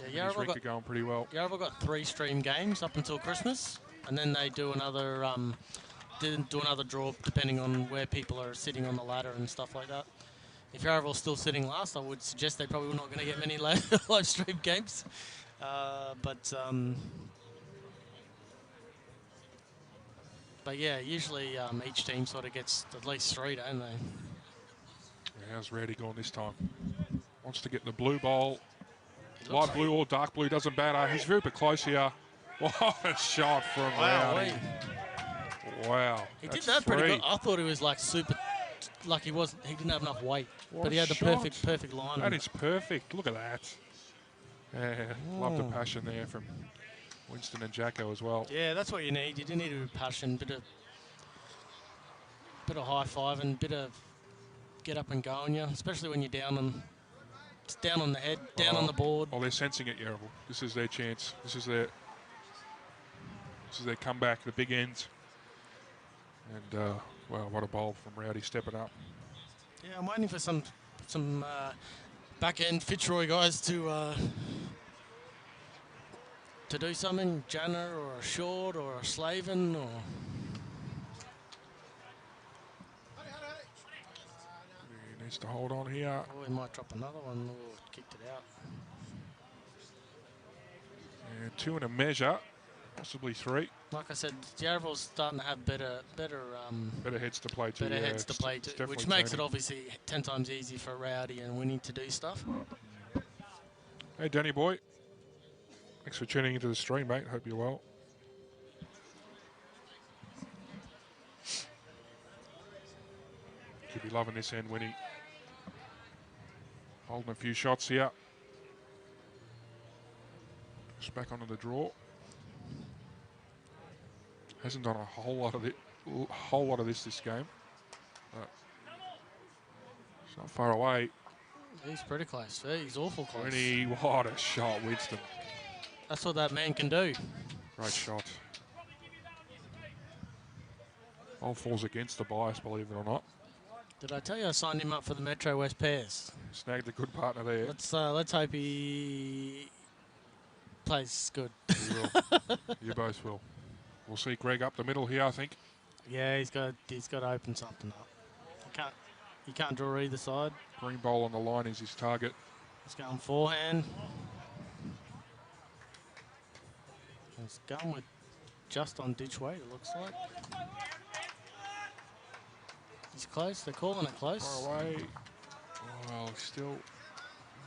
his record going pretty well. Yarraville got 3 stream games up until Christmas, and then they do another draw depending on where people are sitting on the ladder and stuff like that. If Yarraville's still sitting last, I would suggest they probably not going to get many live stream games. But yeah, usually each team sort of gets at least 3, don't they? How's Rowdy going this time? Wants to get the blue bowl. Light blue or dark blue, doesn't matter. He's very close here. What a shot from Rowdy. Wow. He did that pretty good. I thought he was like super, like he didn't have enough weight. What but he had the shot. perfect line. That is perfect. Look at that. Yeah, love the passion there from Winston and Jacko as well. Yeah, that's what you need. You do need a bit of passion, bit of high five and bit of get up and go on you, especially when you're down on the head, down on the board. Oh, they're sensing it, Yarraville. This is their chance. This is their comeback, the big ends. And wow, what a bowl from Rowdy stepping up. Yeah, I'm waiting for some back end Fitzroy guys to do something. Janner or a Short or a Slavin or. He needs to hold on here. Oh, he might drop another one. Oh, kicked it out. And 2 and a measure, possibly 3. Like I said, Yarraville's starting to have better heads to play to. Better heads to play to, which makes it obviously 10 times easier for Rowdy and Winnie to do stuff. Hey, Danny boy. Thanks for tuning into the stream, mate. Hope you're well. Could be loving this end, Winnie. Holding a few shots here. Just back onto the draw. Hasn't done a whole lot of this game. But it's not far away. He's pretty close. He's awful close. Winnie, what a shot, Winston. That's what that man can do. Great shot. All falls against the bias, believe it or not. Did I tell you I signed him up for the Metro West pairs? Snagged a good partner there. Let's hope he plays good. You will. You both will. We'll see Greg up the middle here, I think. Yeah, he's got to open something up. He can't draw either side. Green bowl on the line is his target. He's going forehand. He's going with just on ditch weight, it looks like. He's close. They're calling it close. Far away. Well, still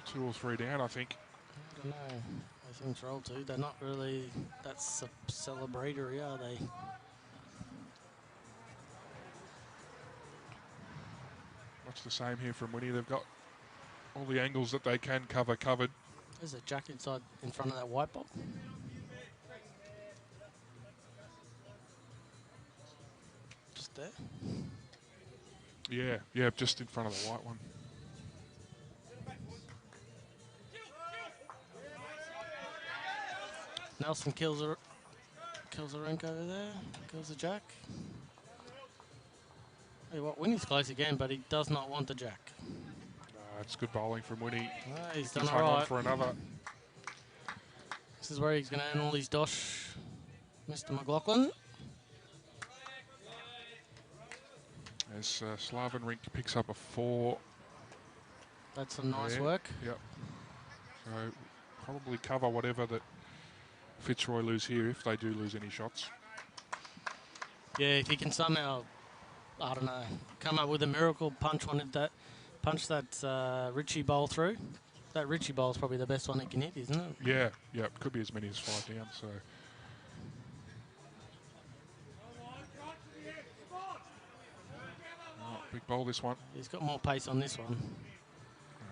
2 or 3 down, I think. I don't know. They think roll 2. They're not really that celebratory, are they? Much the same here from Winnie. They've got all the angles that they can cover covered. There's a Jack inside in front of that white ball. Just there. Yeah, just in front of the white one. Nelson kills a rink over there. Kills a jack. Hey, what? Winnie's close again, but he does not want the jack. It's good bowling from Winnie. He's done He's all hung on right. for another. This is where he's going to earn all his dosh, Mr. McLaughlin. As Slaven Rink picks up a 4. That's some nice there. work. Yep. So probably cover whatever that Fitzroy lose here if they do lose any shots. Yeah, if he can somehow, I don't know, come up with a miracle punch that Richie bowl through. That Richie bowl is probably the best one he can hit, isn't it? Yeah, yeah, it could be as many as 5 down. So big bowl this one. He's got more pace on this one.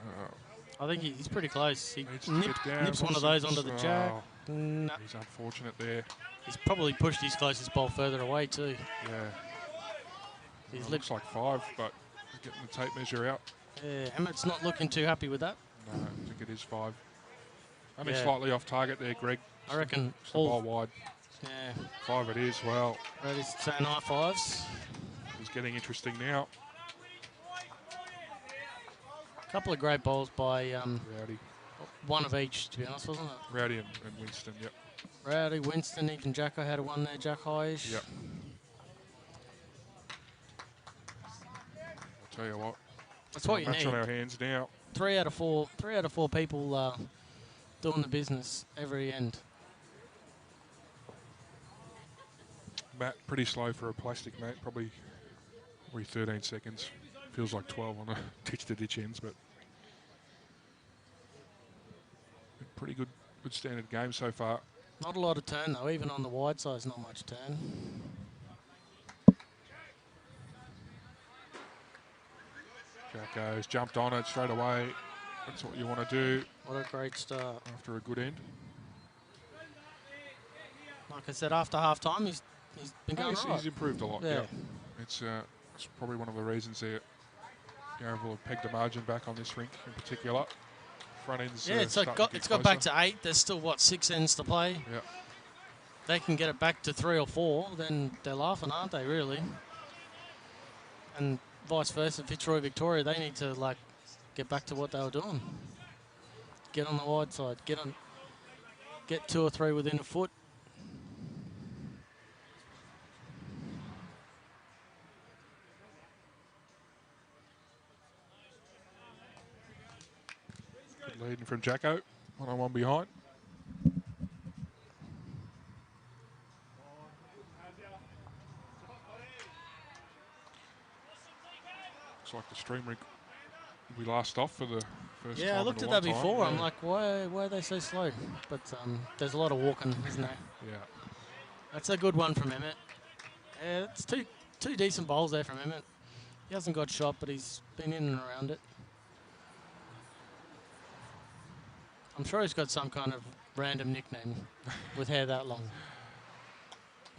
Uh, I think he's pretty close. He Needs to get down. nips one of those onto the jack. No, He's unfortunate there. he's probably pushed his closest ball further away too. Yeah. He's Looks like 5, but getting the tape measure out. Yeah, Emmett's not looking too happy with that. No, I think it is 5. Only Yeah. slightly off target there, Greg. I reckon Just the ball all. wide. Yeah, 5 it is. Well, ready to say high fives. it's getting interesting now. A couple of great bowls by Rowdy. one of each, to be honest, wasn't it? Rowdy and Winston, yep. Rowdy, Winston, even Jacko had a one there, Jack Highish. Yep. I'll tell you what. That's what you Match need. on our hands now. 3 out of 4 people doing the business every end. Matt, pretty slow for a plastic, mate. Probably 13 seconds. Feels like 12 on the ditch-to-ditch ends, but pretty good standard game so far. Not a lot of turn though, even on the wide size, not much turn. Jack goes, jumped on it straight away. That's what you want to do What a great start. after a good end. Like I said, after half time, he's been going He's, right. he's improved a lot. Yeah. It's probably one of the reasons that Yarraville have pegged the margin back on this rink in particular. Front ends. Yeah, it's starting to get got back closer. to 8. There's still, what, 6 ends to play? Yeah. They can get it back to 3 or 4, then they're laughing, aren't they, really? And vice versa, Fitzroy, Victoria, they need to, like, get back to what they were doing. Get on the wide side. Get 2 or 3 within a foot. Good leading from Jacko. 1-on-1 behind. Looks like the stream rink we last off for the first time. Yeah, I looked in at a that long time. before. Yeah. I'm like, why are they so slow? But there's a lot of walking, isn't there? Yeah. That's a good one from Emmett. Yeah, it's two decent bowls there from Emmett. He hasn't got shot, but he's been in and around it. I'm sure he's got some kind of random nickname with hair that long.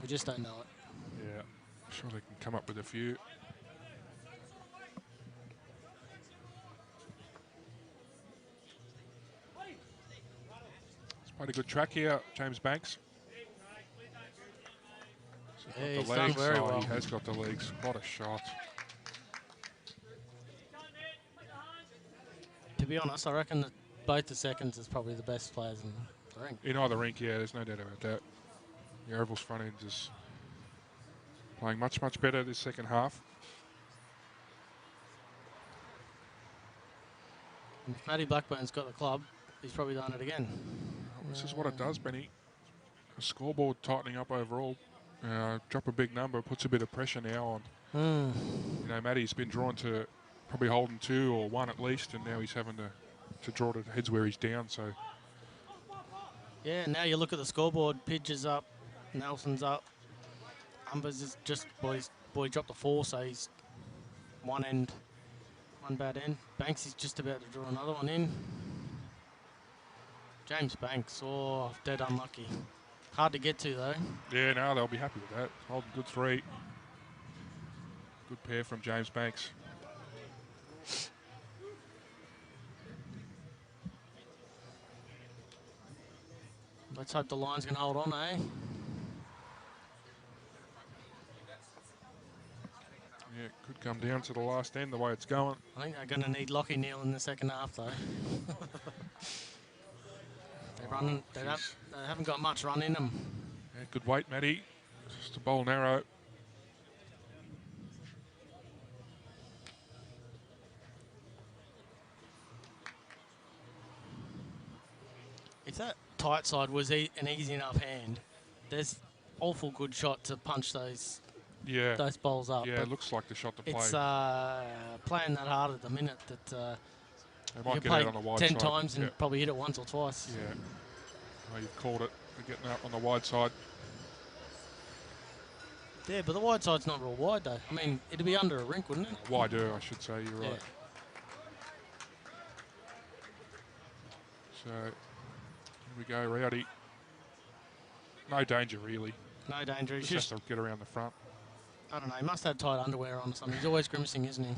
We just don't know it. Yeah. I'm sure they can come up with a few. He's played a good track here, James Banks. Yeah, Got he's the done legs. very Oh, well. He has got the legs. What a shot. To be honest, I reckon that both the seconds is probably the best players in the ring. In either rink, yeah, there's no doubt about that. Yarraville's front end is playing much, much better this second half. And if Matty Blackburn's got the club, he's probably done it again. This is what it does, Benny. A scoreboard tightening up overall. Drop a big number, puts a bit of pressure now on. You know, Matty's been drawn to probably holding 2 or 1 at least, and now he's having to draw to heads where he's down. So Yeah, now you look at the scoreboard. Pidge is up, Nelson's up. Umbers is just, boy dropped the 4, so he's one bad end. Banks is just about to draw another one in. James Banks, oh, dead unlucky. Hard to get to though. yeah, no, they'll be happy with that. Holding good 3. Good pair from James Banks. Let's hope the line's going to hold on, eh? Yeah, it could come down to the last end the way it's going. I think they're going to need Lockie Neal in the second half, though. They haven't got much run in them. Yeah, good weight, Matty. Just a bowl narrow. If that tight side was an easy enough hand, there's awful good shot to punch those bowls up. Yeah, it looks like the shot to play. It's playing that hard at the minute that They you might can get play out on the wide 10 side. times and probably hit it once or twice. Yeah. Oh, you've called it. They're getting out on the wide side. Yeah, but the wide side's not real wide, though. I mean, it'd be under a rink, wouldn't it? Wider, I should say. You're right. Yeah. So, here we go, Rowdy. No danger, really. No danger. He's Just has to get around the front. I don't know. He must have tight underwear on or something. He's always grimacing, isn't he?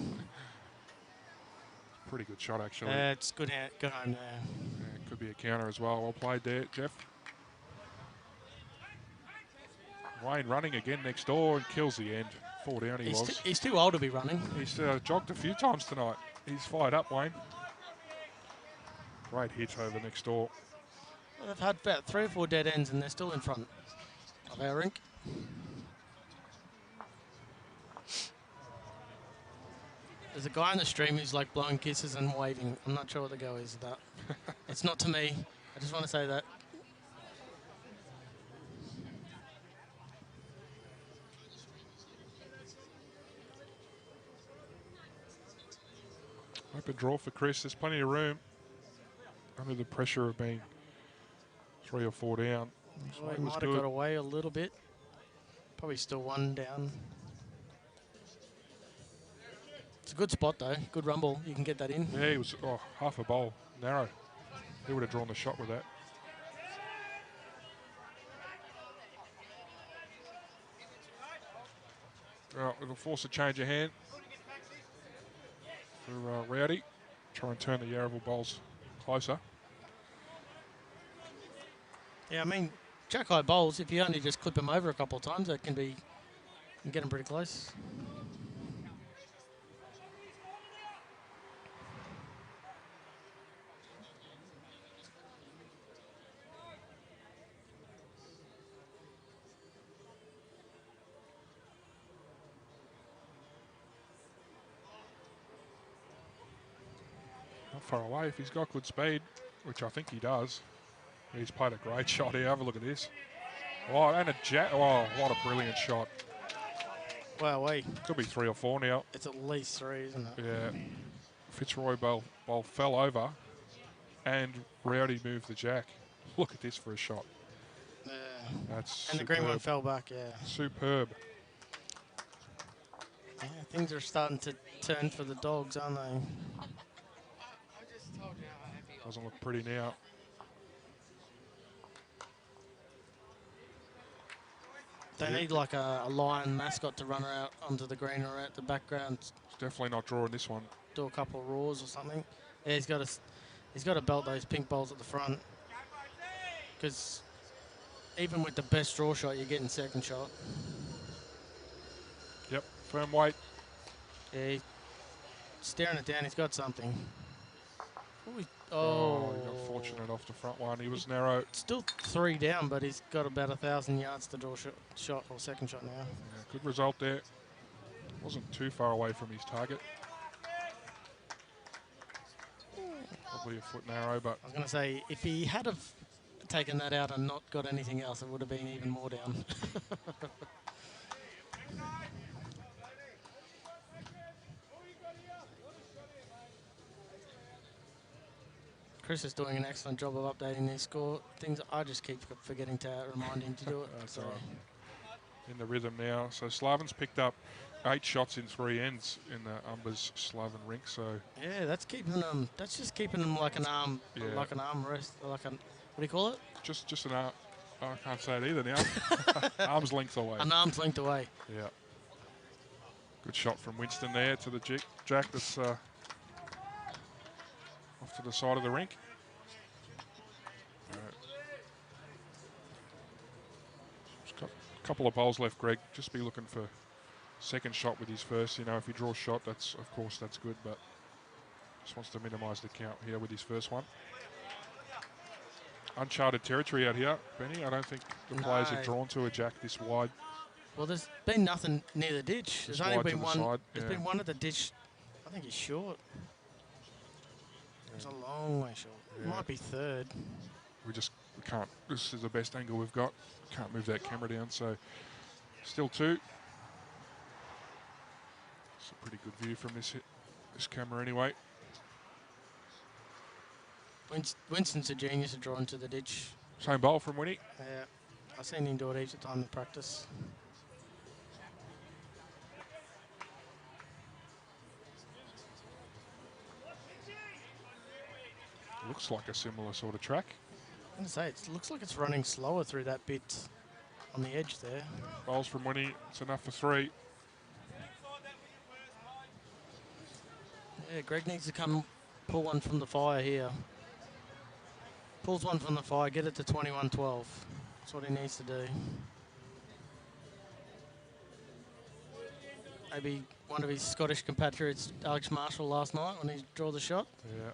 Pretty good shot, actually. It's good home there. Yeah, could be a counter as well. Well played there, Jeff. Wayne running again next door and kills the end. 4 down he was. He's too old to be running. He's jogged a few times tonight. He's fired up, Wayne. Great hit over next door. Well, they've had about 3 or 4 dead ends and they're still in front of our rink. There's a guy in the stream who's like blowing kisses and waving. I'm not sure what the go is with that. It's not to me. I just want to say that. Open draw for Chris. There's plenty of room. Under the pressure of being 3 or 4 down. Well, he might have got away a little bit. Probably still 1 down. It's a good spot though. Good rumble. You can get that in. Yeah, he was half a bowl. Narrow. He would have drawn the shot with that. Well, it'll force a change of hand for Rowdy. Try and turn the Yarraville bowls closer. Yeah, I mean, jack high bowls, if you only just clip them over a couple of times, that can be, you can get them pretty close. Not far away if he's got good speed, which I think he does. He's played a great shot here. Have a look at this. Oh, and a jack. Oh, what a brilliant shot. Wow, Could be 3 or 4 now. it's at least 3, isn't it? Yeah. Fitzroy bowl fell over and Rowdy moved the jack. Look at this for a shot. Yeah. That's And superb. the green one fell back, yeah. Superb. Yeah, things are starting to turn for the Dogs, aren't they? Doesn't look pretty now. They need like a lion mascot to run out onto the green or out the background. He's definitely not drawing this one. Do a couple of roars or something. Yeah, he's got to belt those pink bowls at the front. Because even with the best draw shot, you're getting second shot. Yep, firm weight. Yeah, he's staring it down. He's got something. Oh, he got fortunate off the front one. He was narrow. Still 3 down, but he's got about 1,000 yards to draw shot or second shot now. Yeah, good result there. Wasn't too far away from his target. Probably a foot narrow, but I was going to say, if he had have taken that out and not got anything else, it would have been even more down. Chris is doing an excellent job of updating his score. Things I just keep forgetting to remind him to do it. That's in the rhythm now. So Slavin's picked up 8 shots in 3 ends in the Umbers Slavin rink. So yeah, that's keeping them. That's just keeping them like an arm, like an arm rest, like an what do you call it? Just an arm. Oh, I can't say it either now. Arm's length away. An arm's length away. Yeah. Good shot from Winston there to the jack that's off to the side of the rink. Couple of bowls left, Greg. Just be looking for second shot with his first. You know, if he draws shot, that's of course that's good, but just wants to minimise the count here with his first one. Uncharted territory out here, Benny. I don't think the players have drawn to a jack this wide. Well, there's been nothing near the ditch. There's only been one. Side. There's been one at the ditch. I think he's short. It's a long way short. Yeah. Might be third. We can't. This is the best angle we've got. Can't move that camera down. So still 2. It's a pretty good view from this camera anyway. Winston's a genius at drawing to the ditch. Same bowl from Winnie. Yeah, I've seen him do it each time in practice. Looks like a similar sort of track. I'm going to say, it looks like it's running slower through that bit on the edge there. Bowls from Winnie. It's enough for 3. Yeah, Greg needs to come pull one from the fire here. Pulls one from the fire, get it to 21-12. That's what he needs to do. Maybe one of his Scottish compatriots, Alex Marshall, last night when he drew the shot. Yeah.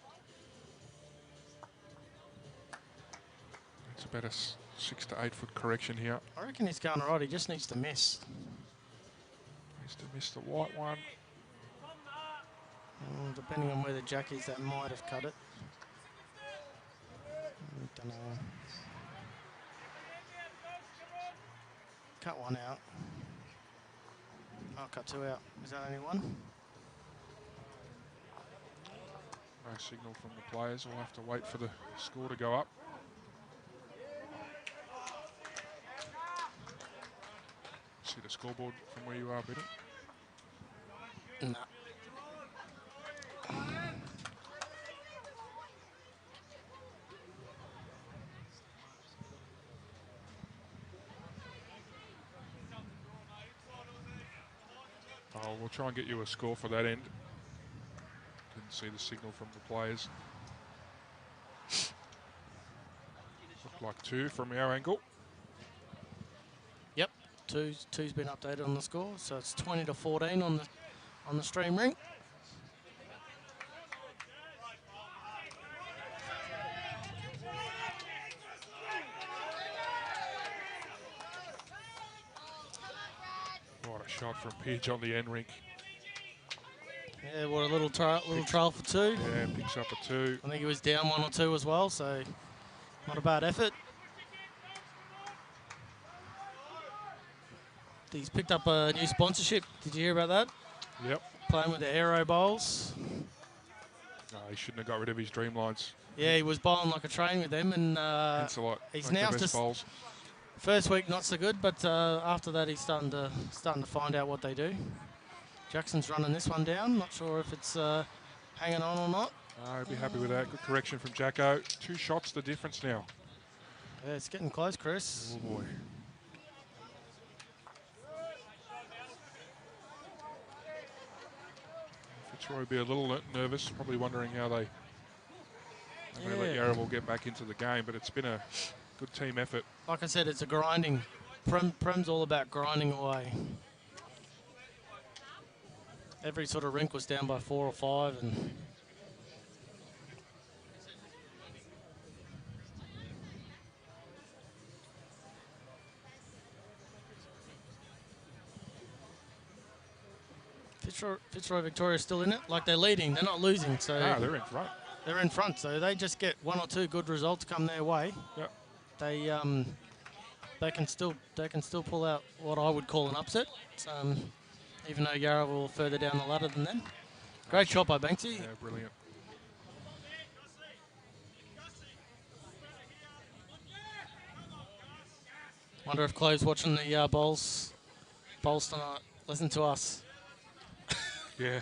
It's about a 6 to 8 foot correction here. I reckon he's going right. He just needs to miss. Needs to miss the white one. Depending on where the jack is, that might have cut it. Don't know. Cut one out. Oh, cut 2 out. Is that only one? No signal from the players. We'll have to wait for the score to go up. See the scoreboard from where you are, Benny? No. Oh, we'll try and get you a score for that end. Didn't see the signal from the players. Looked like 2 from our angle. Yep, two's been updated on the score, so it's 20-14 on the stream ring. What a shot from Pidge on the end rink. Yeah, what a little trial for 2. Yeah, picks up a 2. I think he was down 1 or 2 as well, so not a bad effort. He's picked up a new sponsorship. Did you hear about that? Yep. Playing with the Aero Bowls. No, he shouldn't have got rid of his Dreamlines. Yeah, he was bowling like a train with them, and It's a lot. he's like now the best just bowls. first week not so good, but after that he's starting to find out what they do. Jackson's running this one down. Not sure if it's hanging on or not. I'd be happy with that. Good correction from Jacko. 2 shots the difference now. Yeah, it's getting close, Chris. Oh boy. Fitzroy will be a little nervous, probably wondering how they let Yarraville get back into the game, but it's been a good team effort. Like I said, it's a grinding. Prem's all about grinding away. Every sort of rink was down by 4 or 5, and Fitzroy Victoria's still in it. Like, they're leading, they're not losing, so They're in front. they're in front. So they just get 1 or 2 good results come their way. Yep. They can still pull out what I would call an upset. Even though Yarraville are further down the ladder than them. Great shot by Banksy. Yeah, brilliant. Wonder if Chloe's watching the bowls tonight. Listen to us. Yeah.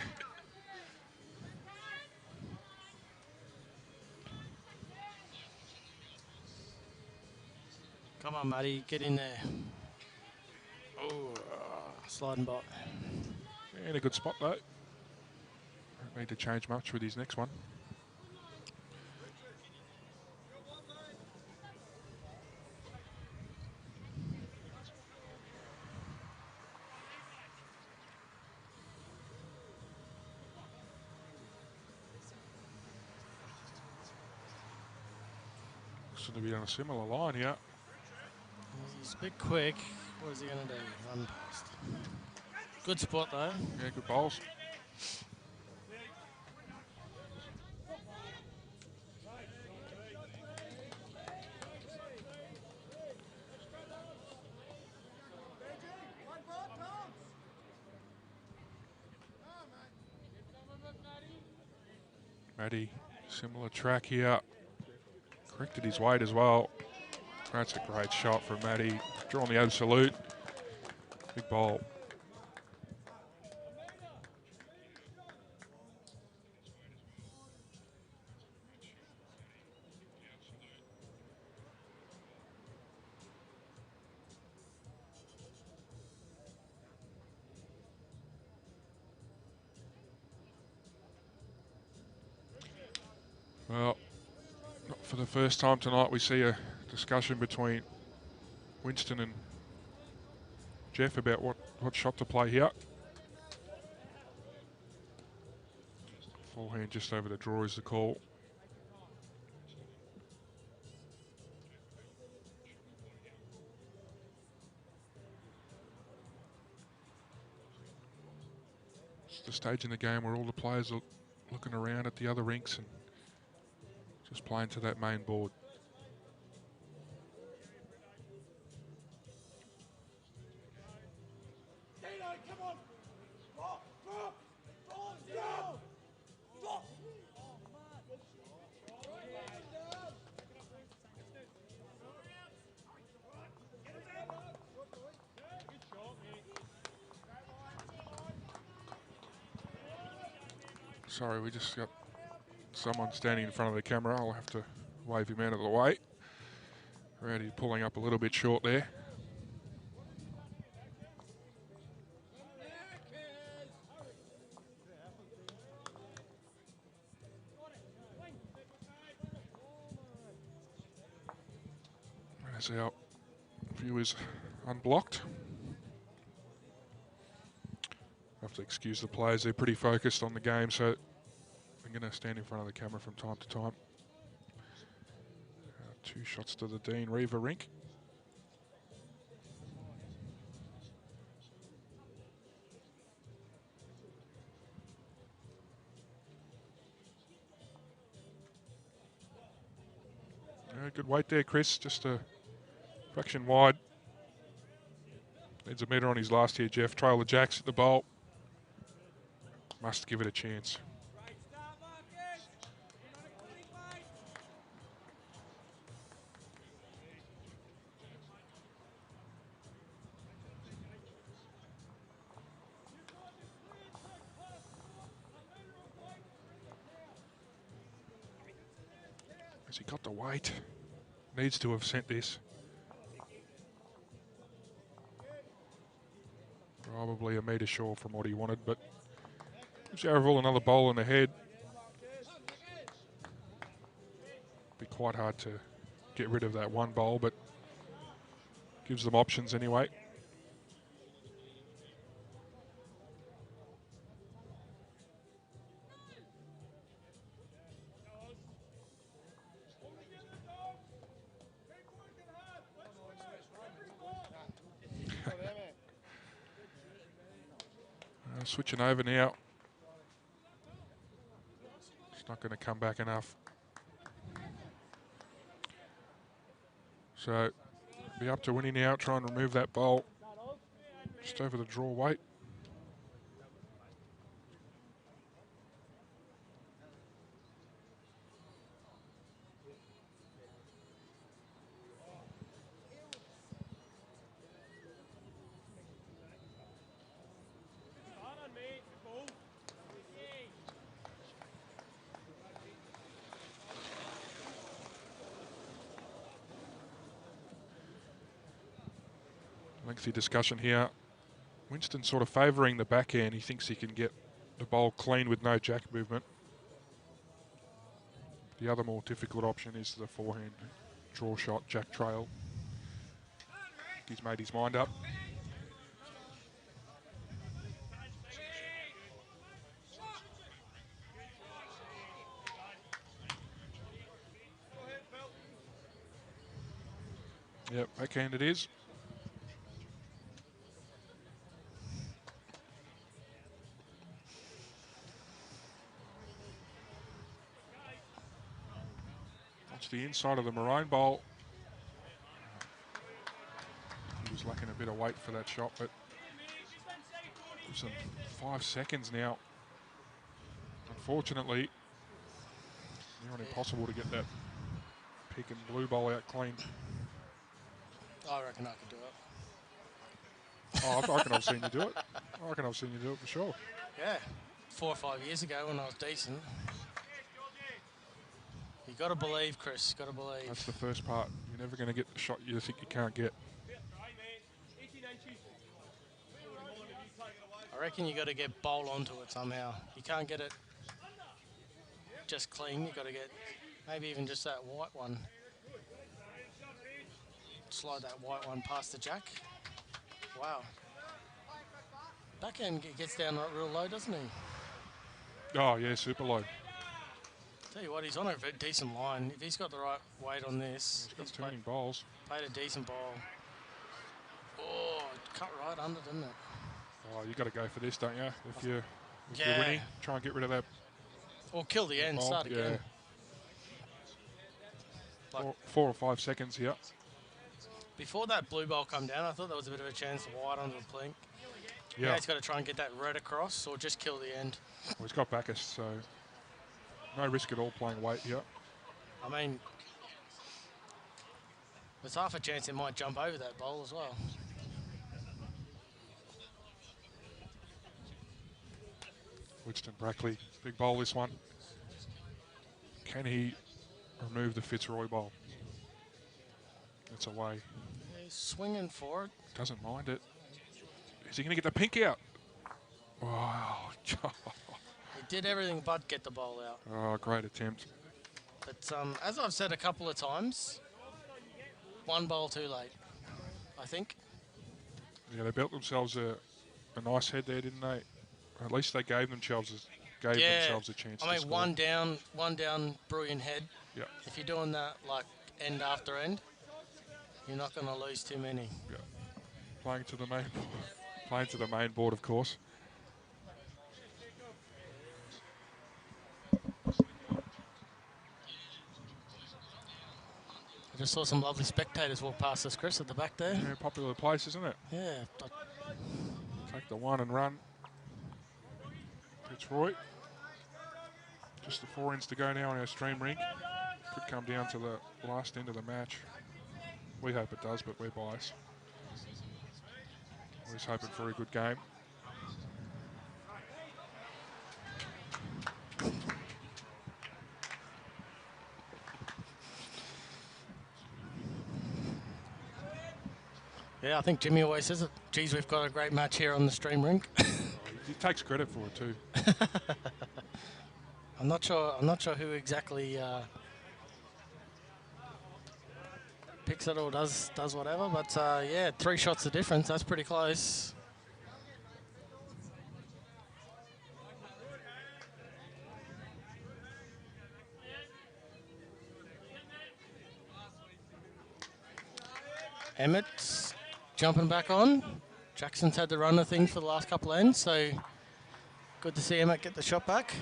Come on, Matty, get in there. Oh, sliding by. In a good spot though. Don't need to change much with his next one. Looks to be on a similar line here. He's a bit quick. What is he going to do? Run past. Good spot, though. Yeah, good bowls. Matty, similar track here. Corrected his weight as well. That's a great shot from Matty. Drawing the absolute. Big bowl. Well, not for the first time tonight we see a discussion between Winston and Jeff about what shot to play here. Forehand just over the draw is the call. It's the stage in the game where all the players are looking around at the other rinks and just playing to that main board. Sorry, we just got someone standing in front of the camera. I'll have to wave him out of the way. Rowdy pulling up a little bit short there. As our view is unblocked. Have to excuse the players, they're pretty focused on the game, so I'm going to stand in front of the camera from time to time. 2 shots to the Dean Reaver rink. Good weight there, Chris, just a fraction wide. Needs a metre on his last here, Jeff. Trail the jacks at the bowl. Must give it a chance. Has he got the weight? Needs to have sent this. Probably a metre short from what he wanted, but gives Yarraville another bowl in the head. Be quite hard to get rid of that one bowl, but gives them options anyway. Switching over now. It's not going to come back enough. So, be up to Winnie now, try and remove that bowl. Just over the draw weight. Lengthy discussion here. Winston sort of favouring the backhand. He thinks he can get the bowl clean with no jack movement. The other more difficult option is the forehand draw shot, jack trail. He's made his mind up. Yep, backhand it is. That's the inside of the maroon bowl. He was lacking a bit of weight for that shot, but gives them 5 seconds now. Unfortunately, near on impossible to get that pink and blue bowl out clean. I reckon I could do it. Oh, I reckon I've seen you do it. I reckon I've seen you do it for sure. Yeah, 4 or 5 years ago when I was decent. You got to believe, Chris. Got to believe. That's the first part. You're never going to get the shot you think you can't get. I reckon you got to get bowl onto it somehow. You can't get it just clean. You got to get maybe even just that white one. Slide that white one past the jack. Wow. Backhand gets down real low, doesn't he? Oh, yeah, super low. Tell you what, he's on a very decent line. If he's got the right weight on this, He's got turning bowls. played a decent ball. Oh, cut right under, didn't it? Oh, you got to go for this, don't you? If you're Yeah. winning, try and get rid of that. Or kill the end, ball. start again. Like 4 or 5 seconds here. before that blue ball come down, I thought there was a bit of a chance to wide onto the plink. Yeah. Now he's got to try and get that red across or just kill the end. Well, he's got Bacchus, so no risk at all playing weight here. I mean, there's half a chance it might jump over that bowl as well. Winston Brackley, big bowl this one. Can he remove the Fitzroy bowl? It's away. He's swinging for it. Doesn't mind it. Is he going to get the pink out? Wow. He did everything but get the bowl out. Oh, great attempt. But as I've said a couple of times, one bowl too late, I think. Yeah, they built themselves a nice head there, didn't they? At least they gave themselves a chance. I mean, to one down, brilliant head. Yeah. If you're doing that like end after end, you're not going to lose too many. Yeah. Playing to the main board. Playing to the main board, of course. I just saw some lovely spectators walk past us, Chris, at the back there. Yeah, popular place, isn't it? Yeah. Take the one and run. Fitzroy. Just the 4 ends to go now on our stream rink. Could come down to the last end of the match. We hope it does, but we're biased. Always hoping for a good game. Yeah, I think Jimmy always says it. Geez, we've got a great match here on the stream rink. He takes credit for it too. I'm not sure who exactly picks it or does whatever, but yeah, 3 shots of difference. That's pretty close. Emmett's jumping back on. Jackson's had the run of things for the last couple of ends, so good to see Emmett get the shot back.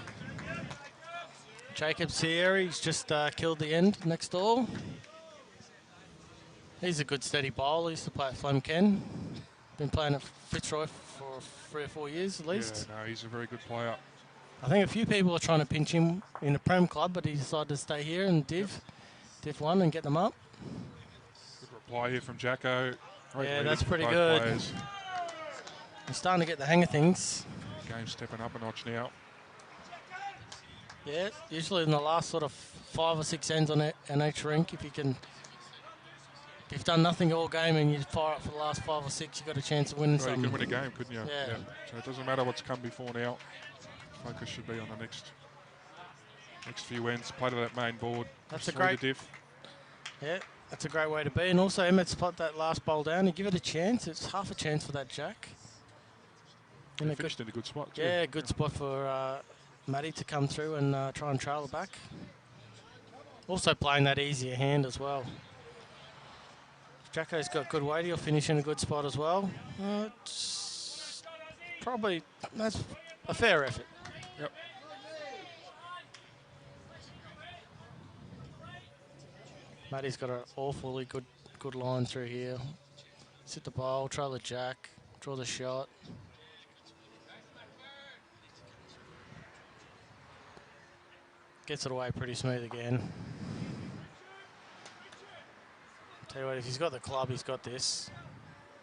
Jacob's here, he's just killed the end next door. He's a good steady bowler, he used to play at Flemken. Been playing at Fitzroy for 3 or 4 years at least. Yeah, no, he's a very good player. I think a few people are trying to pinch him in the Prem club, but he decided to stay here in Div 1 and get them up. Good reply here from Jacko. Great Yeah, leader that's from pretty both good. players. He's starting to get the hang of things. Game's stepping up a notch now. Yeah, usually in the last sort of 5 or 6 ends on each rink, if you've done nothing all game and you fire up for the last 5 or 6, you've got a chance of winning Well, you something. could win a game, couldn't you? Yeah. So it doesn't matter what's come before now. Focus should be on the next few ends. Play to that main board. That's a Through the great- diff. Yeah, that's a great way to be. And also Emmett's put that last bowl down. You give it a chance. It's half a chance for that jack. He finished in a good spot too. Yeah, good spot for Matty to come through and try and trail it back. Also playing that easier hand as well. If Jacko's got good weight. He'll finish in a good spot as well. It's probably, that's a fair effort. Yep. Matty's got an awfully good line through here. Sit the bowl, trail the jack, draw the shot. Gets it away pretty smooth again. Tell you what, if he's got the club, he's got this.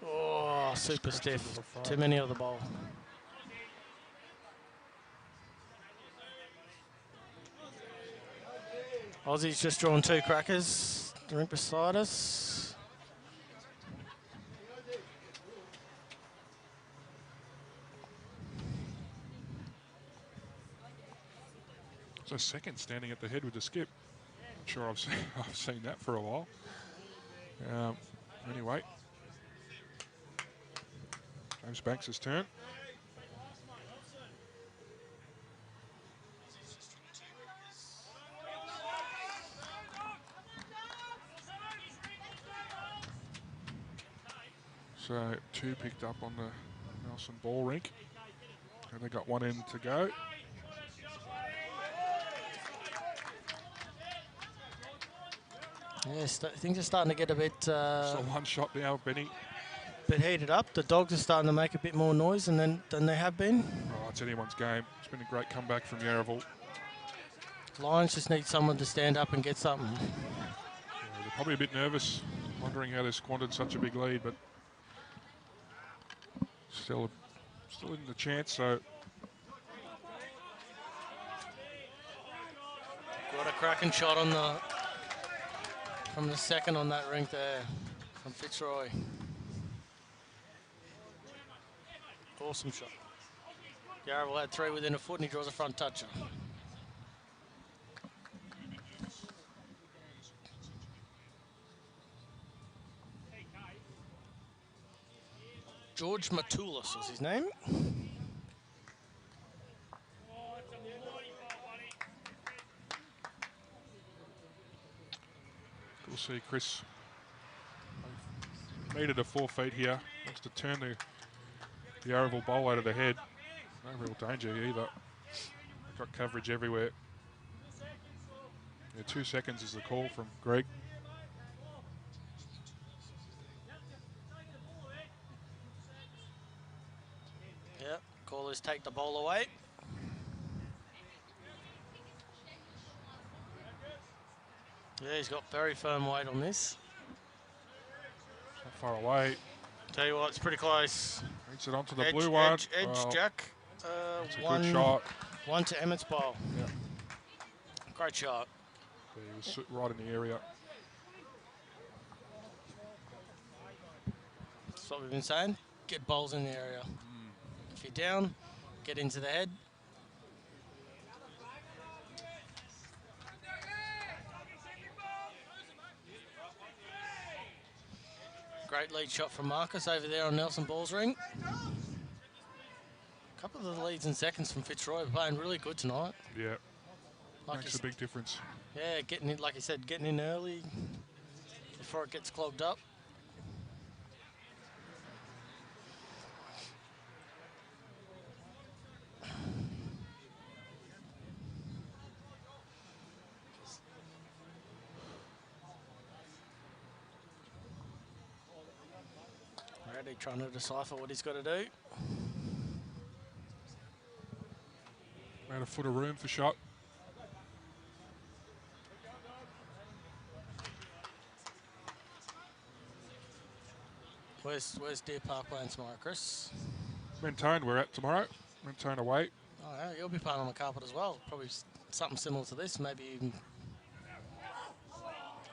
Oh, super stiff. Too many of the bowl. Aussie's just drawn 2 crackers. The rink beside us. So second standing at the head with the skip. Not sure I've seen that for a while. Anyway, James Banks' turn. So 2 picked up on the Nelson ball rink. And they got 1 in to go. Yes, things are starting to get a bit... So 1 shot now, Benny. Bit heated up. The Dogs are starting to make a bit more noise than they have been. Oh, it's anyone's game. It's been a great comeback from Yarraville. Lions just need someone to stand up and get something. Yeah, they're probably a bit nervous, wondering how they squandered such a big lead, but still in the chance. So got a cracking shot on from the second on that rink there from Fitzroy. Awesome shot. Yarraville had 3 within a foot and he draws a front toucher. George Matulis was his name. we'll see Chris needed a 4 feet here. Wants to turn the Yarraville bowl out of the head. No real danger either. Got coverage everywhere. Yeah, 2 seconds is the call from Greg. Yep, callers take the bowl away. Yeah, he's got very firm weight on this. Not far away. Tell you what, it's pretty close. Beats it onto the blue one. Edge, Well, jack. it's a good shot. 1 to Emmett's bowl. Yep. Great shot. Yeah, he was right in the area. That's what we've been saying. Get bowls in the area. If you're down, get into the head. Great lead shot from Marcus over there on Nelson Ball's ring. A couple of the leads in seconds from Fitzroy are playing really good tonight. Yeah, Like makes a big difference. Yeah, getting in, like you said, getting in early before it gets clogged up. Ready, trying to decipher what he's got to do. About a foot of room for shot. Where's Deer Park playing tomorrow, Chris? Mentone we're at tomorrow. Mentone away. Oh, yeah, you'll be playing on the carpet as well. Probably something similar to this, maybe even.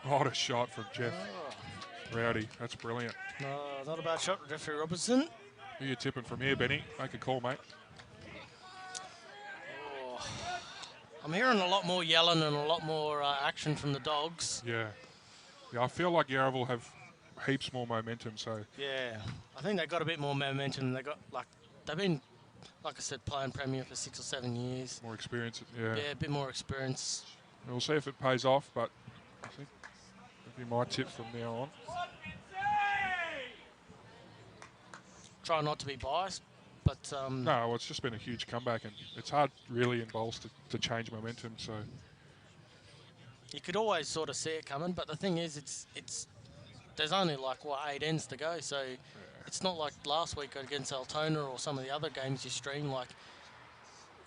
What a shot from Jeff Oh, Rowdy. That's brilliant. no, not a bad shot, Jeffrey Robertson. Who you tipping from here, Benny? Make a call, mate. Oh, I'm hearing a lot more yelling and a lot more action from the Dogs. Yeah. Yeah, I feel like Yarraville have heaps more momentum, so Yeah, I think they got a bit more momentum. They've been, like I said, playing Premier for 6 or 7 years. more experience. Yeah. Yeah, a bit more experience. We'll see if it pays off, but I think that'd be my tip from now on. try not to be biased, but No, well, it's just been a huge comeback, and it's hard really in bowls to change momentum. So you could always sort of see it coming. But the thing is, it's there's only like what 8 ends to go, so it's not like last week against Altona or some of the other games you stream. Like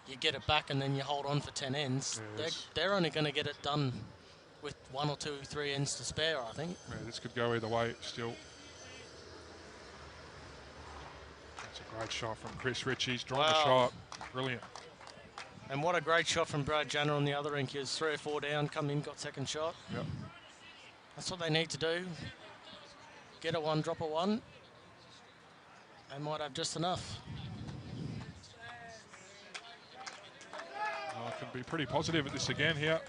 you get it back and then you hold on for 10 ends. Yes. They're only going to get it done with 1 or 2, 3 ends to spare, I think. yeah, this could go either way still. That's a great shot from Chris Ritchie. He's drawn the shot. Brilliant. And what a great shot from Brad Janner on the other rink. He was 3 or 4 down, come in, got second shot. Yep. That's what they need to do. Get a 1, drop a 1. They might have just enough. I can be pretty positive at this again here.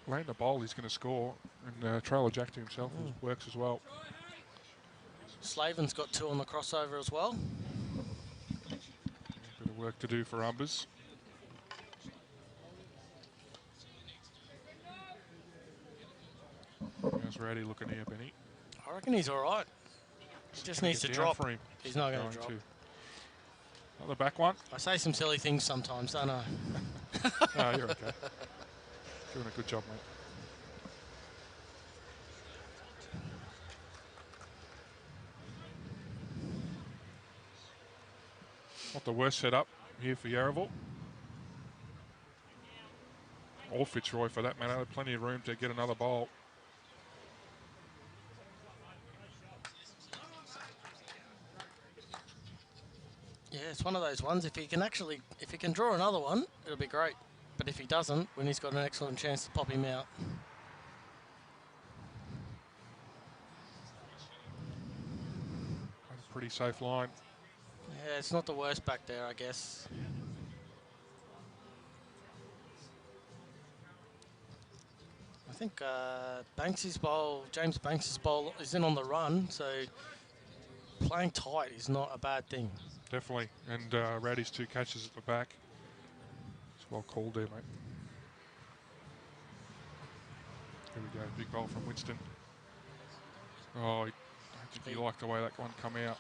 Laying the bowl, he's going to score. And trailer Jack to himself works as well. Slaven's got 2 on the crossover as well. A bit of work to do for Umbers. How's Rowdy looking here, Benny? I reckon he's all right. He just needs to drop. For him. He's not going to drop. Not the back one. I say some silly things sometimes, don't I? No, you're okay. Doing a good job, mate. Not the worst setup here for Yarraville. Or Fitzroy for that matter. Plenty of room to get another bowl. Yeah, it's one of those ones. If he can draw another one, it'll be great. But if he doesn't, when he's got an excellent chance to pop him out. That's a pretty safe line. Yeah, it's not the worst back there, I guess. I think Banks's bowl, James Banks's bowl, is in on the run, so playing tight is not a bad thing. Definitely. And Rowdy's 2 catches at the back. It's well called there, mate. Here we go. Big bowl from Winston. Oh, I don't think he liked the way that one come out.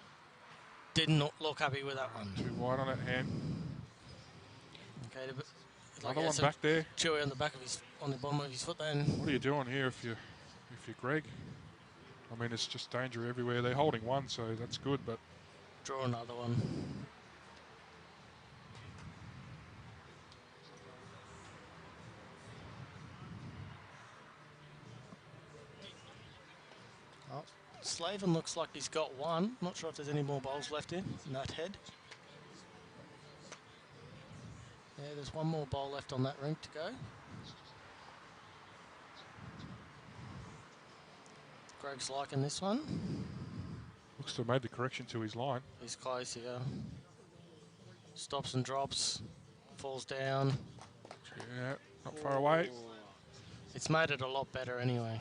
Did not look happy with that one. Too wide on that hand. Okay, Another one back there. Chewy on the back of his, on the bottom of his foot then. What are you doing here if you're Greg? I mean, it's just danger everywhere. They're holding 1, so that's good, but draw another one. Oh, Slaven looks like he's got 1. Not sure if there's any more bowls left in that head. Yeah, there's 1 more bowl left on that rink to go. Greg's liking this one. looks to have made the correction to his line. He's close here. Stops and drops. Falls down. Yeah, not far away. It's made it a lot better anyway.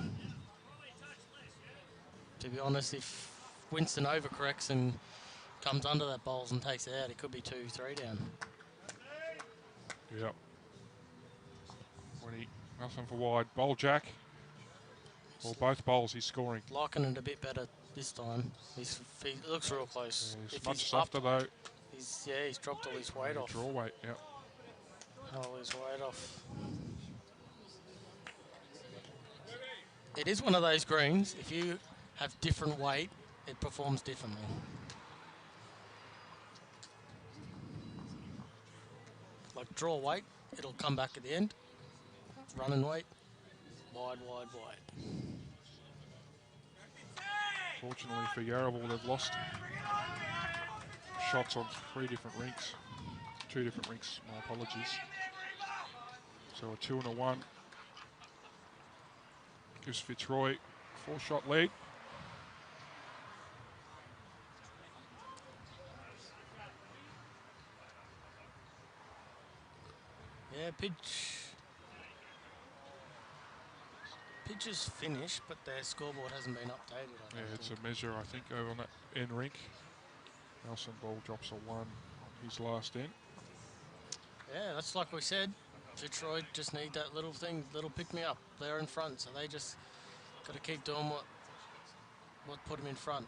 To be honest, if Winston overcorrects and comes under that bowls and takes it out, it could be 2-3 down. Yep. 20, nothing for wide. Bowl Jack. Well, both bowls he's scoring. Liking it a bit better this time. He looks real close. Yeah, he's if much he's softer up, though. He's dropped all his weight off. Draw weight, yep. All his weight off. It is one of those greens. If you have different weight, it performs differently. Like draw weight, it'll come back at the end. Running weight, wide, wide, wide. Fortunately for Yarraville, they've lost shots on 3 different rinks. 2 different rinks, my apologies. So a 2 and a 1 gives Fitzroy 4-shot lead. Yeah, pitch is finished, but their scoreboard hasn't been updated. Yeah, it's a measure, I think, over on that end rink. Nelson Ball drops a 1 on his last end. Yeah, that's like we said. Fitzroy just need that little thing, little pick-me-up. They're in front, so they just got to keep doing what put them in front.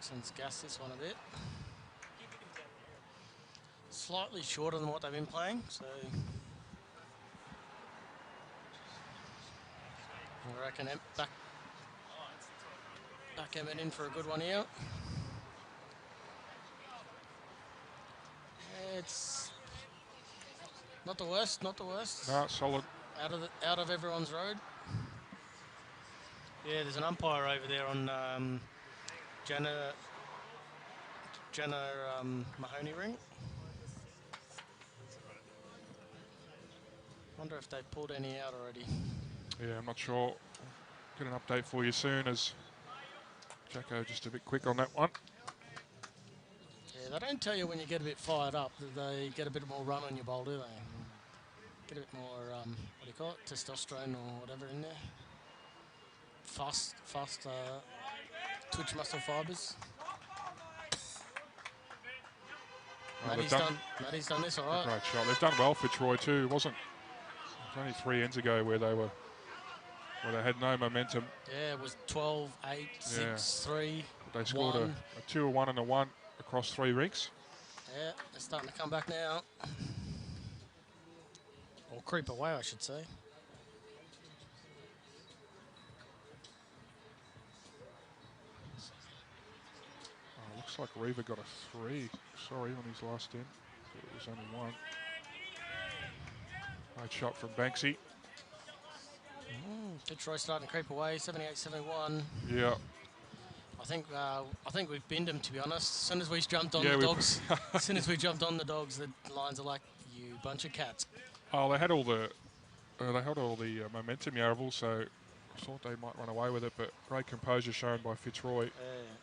Jackson's gassed this one a bit. Slightly shorter than what they've been playing, so I reckon back Emmett in for a good one here. It's not the worst, not the worst. No, solid. Out of everyone's road. Yeah, there's an umpire over there on Jenna Mahoney ring. Wonder if they've pulled any out already. Yeah, I'm not sure. Get an update for you soon, as Jacko just a bit quick on that one. Yeah, they don't tell you when you get a bit fired up that they get a bit more run on your bowl, do they? Get a bit more, what do you call it, testosterone or whatever in there. Fast twitch muscle fibres. Matty's done this all right. Great shot. They've done well, Fitzroy too. It was only 3 ends ago where they had no momentum. Yeah, it was 12, 8, 6, 3. They scored a 2, a 1 and a 1 across 3 rinks. Yeah, they're starting to come back now. Or creep away, I should say. Oh, looks like Reaver got a 3. Sorry, on his last end. It was only 1. Great shot from Banksy. Fitzroy starting to creep away, 78-71. Yeah. I think we've binned them, to be honest. As soon as we jumped on the dogs, the Lions are like, you bunch of cats. Oh, they had all the momentum, Yarraville, so I thought they might run away with it, but great composure shown by Fitzroy.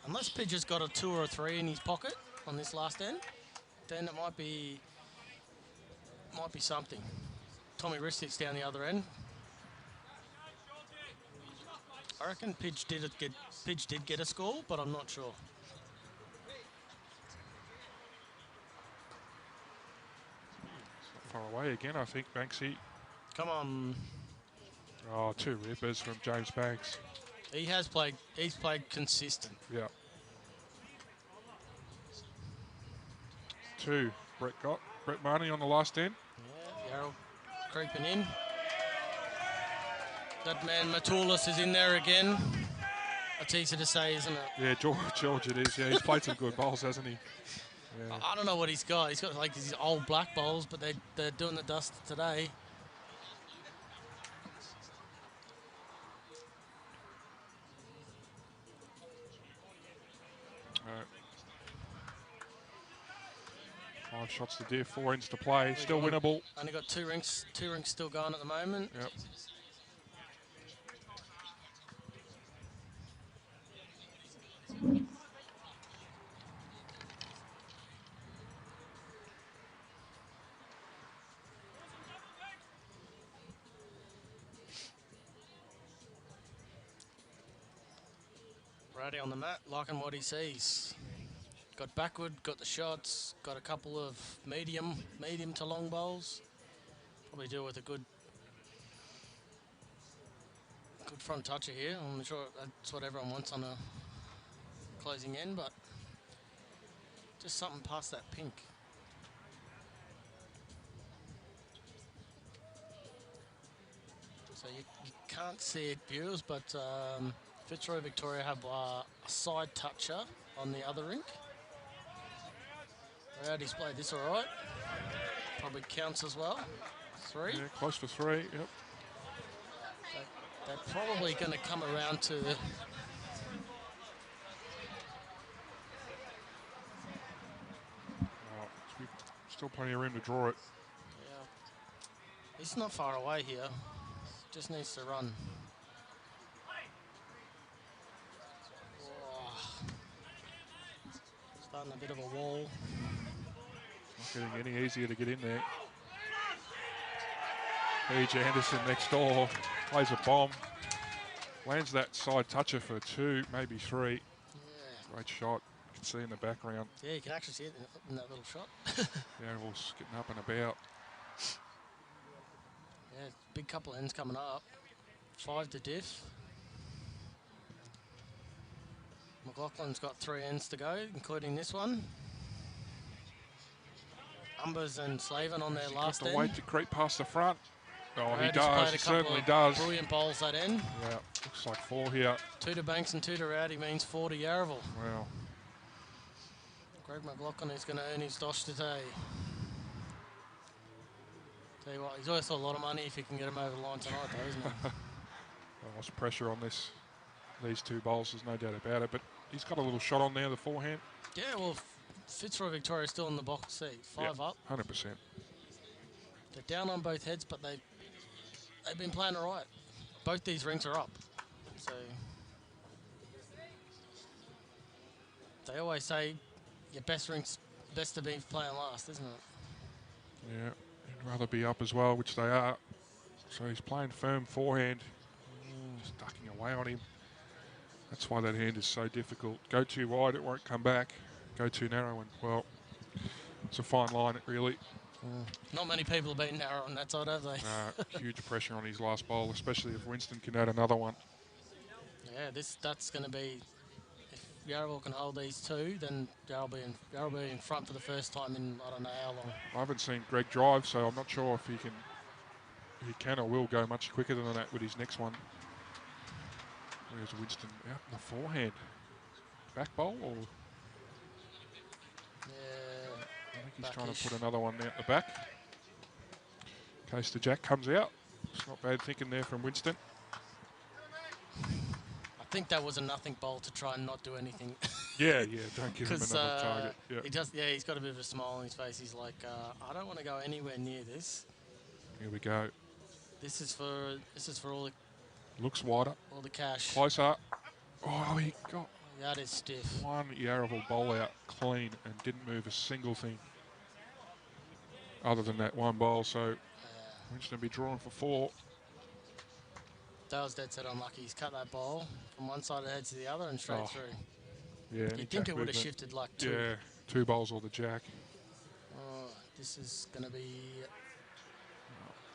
Unless Pidge has got a 2 or a 3 in his pocket on this last end, then it might be something. Tommy Ristic's down the other end. I reckon Pidge did get a score, but I'm not sure. It's not far away again, I think, Banksy. Come on. Oh, 2 rippers from James Banks. He's played consistent. Yeah. 2, Brett Marnie on the last end. Yeah, Yarrow creeping in. That man Matulis is in there again. That's easy to say, isn't it? Yeah, George it is. Yeah, he's played some good bowls, hasn't he? Yeah. I don't know what he's got. He's got like these old black bowls, but they're doing the dust today. Five shots to deer, 4 ends to play. Still winnable. Only got 2 rinks still going at the moment. Yep. Brady on the mat, liking what he sees. Got backward, got the shots, got a couple of medium to long bowls. Probably deal with a good front toucher here. I'm sure that's what everyone wants on a closing end, but just something past that pink. So you can't see it, viewers, but Fitzroy Victoria have a side toucher on the other rink. Rowdy's played this all right. Probably counts as well. 3. Yeah, close to 3, yep. They're probably going to come around to the... Still plenty of room to draw it. Yeah. He's not far away here. Just needs to run. Oh. Starting a bit of a wall. Not getting any easier to get in there. Paige Anderson next door plays a bomb. Lands that side toucher for 2, maybe 3. Yeah. Great shot. You can see in the background. Yeah, you can actually see it in that little shot. Yarraville's getting up and about. Yeah, big couple of ends coming up. 5 to diff. McLaughlin's got 3 ends to go, including this one. Umbers and Slavin on their Has he last got the end. weight to creep past the front? Oh, he Brad has does. played He a couple certainly of does. brilliant bowls that end. Yeah, looks like 4 here. 2 to Banks and 2 to Rowdy means 4 to Yarraville. Wow. Greg McLaughlin is going to earn his dosh today. Tell you what, he's always got a lot of money if he can get him over the line tonight, though, isn't he? Lots of pressure on these 2 bowls, there's no doubt about it. But he's got a little shot on there, the forehand. Yeah, well, Fitzroy Victoria still in the box seat. 5 up. 100%. They're down on both heads, but they've been playing all right. Both these rings are up. So they always say your best ring's best to be playing last, isn't it? Yeah, he'd rather be up as well, which they are. So he's playing firm forehand. Just ducking away on him. That's why that hand is so difficult. Go too wide, it won't come back. Go too narrow, and, well, it's a fine line, really. Not many people have been narrow on that side, have they? Huge pressure on his last bowl, especially if Winston can add another one. Yeah, that's going to be, if Yarraville can hold these 2, then Yarraville will be in front for the first time in I don't know how long. I haven't seen Greg drive, so I'm not sure if he can or will go much quicker than that with his next one. Where's Winston out in the forehand? Back bowl, or Yeah, I think he's trying backish. to put another one out the back. In case the jack comes out. It's not bad thinking there from Winston. I think that was a nothing bowl to try and not do anything. Yeah, don't give him Because another target. Yeah. he does. Yeah, he's got a bit of a smile on his face. He's like, I don't want to go anywhere near this. Here we go. This is for all Looks wider. the cash. Closer. Oh, he got That is stiff. one Yarraville bowl out clean and didn't move a single thing other than that one bowl. So Winston will be drawing for 4. That was dead set unlucky. He's cut that bowl from one side of the head to the other and straight through. Yeah, any You'd think jack it would have movement. shifted like 2. Yeah, 2 bowls or the jack. Oh, this is going to be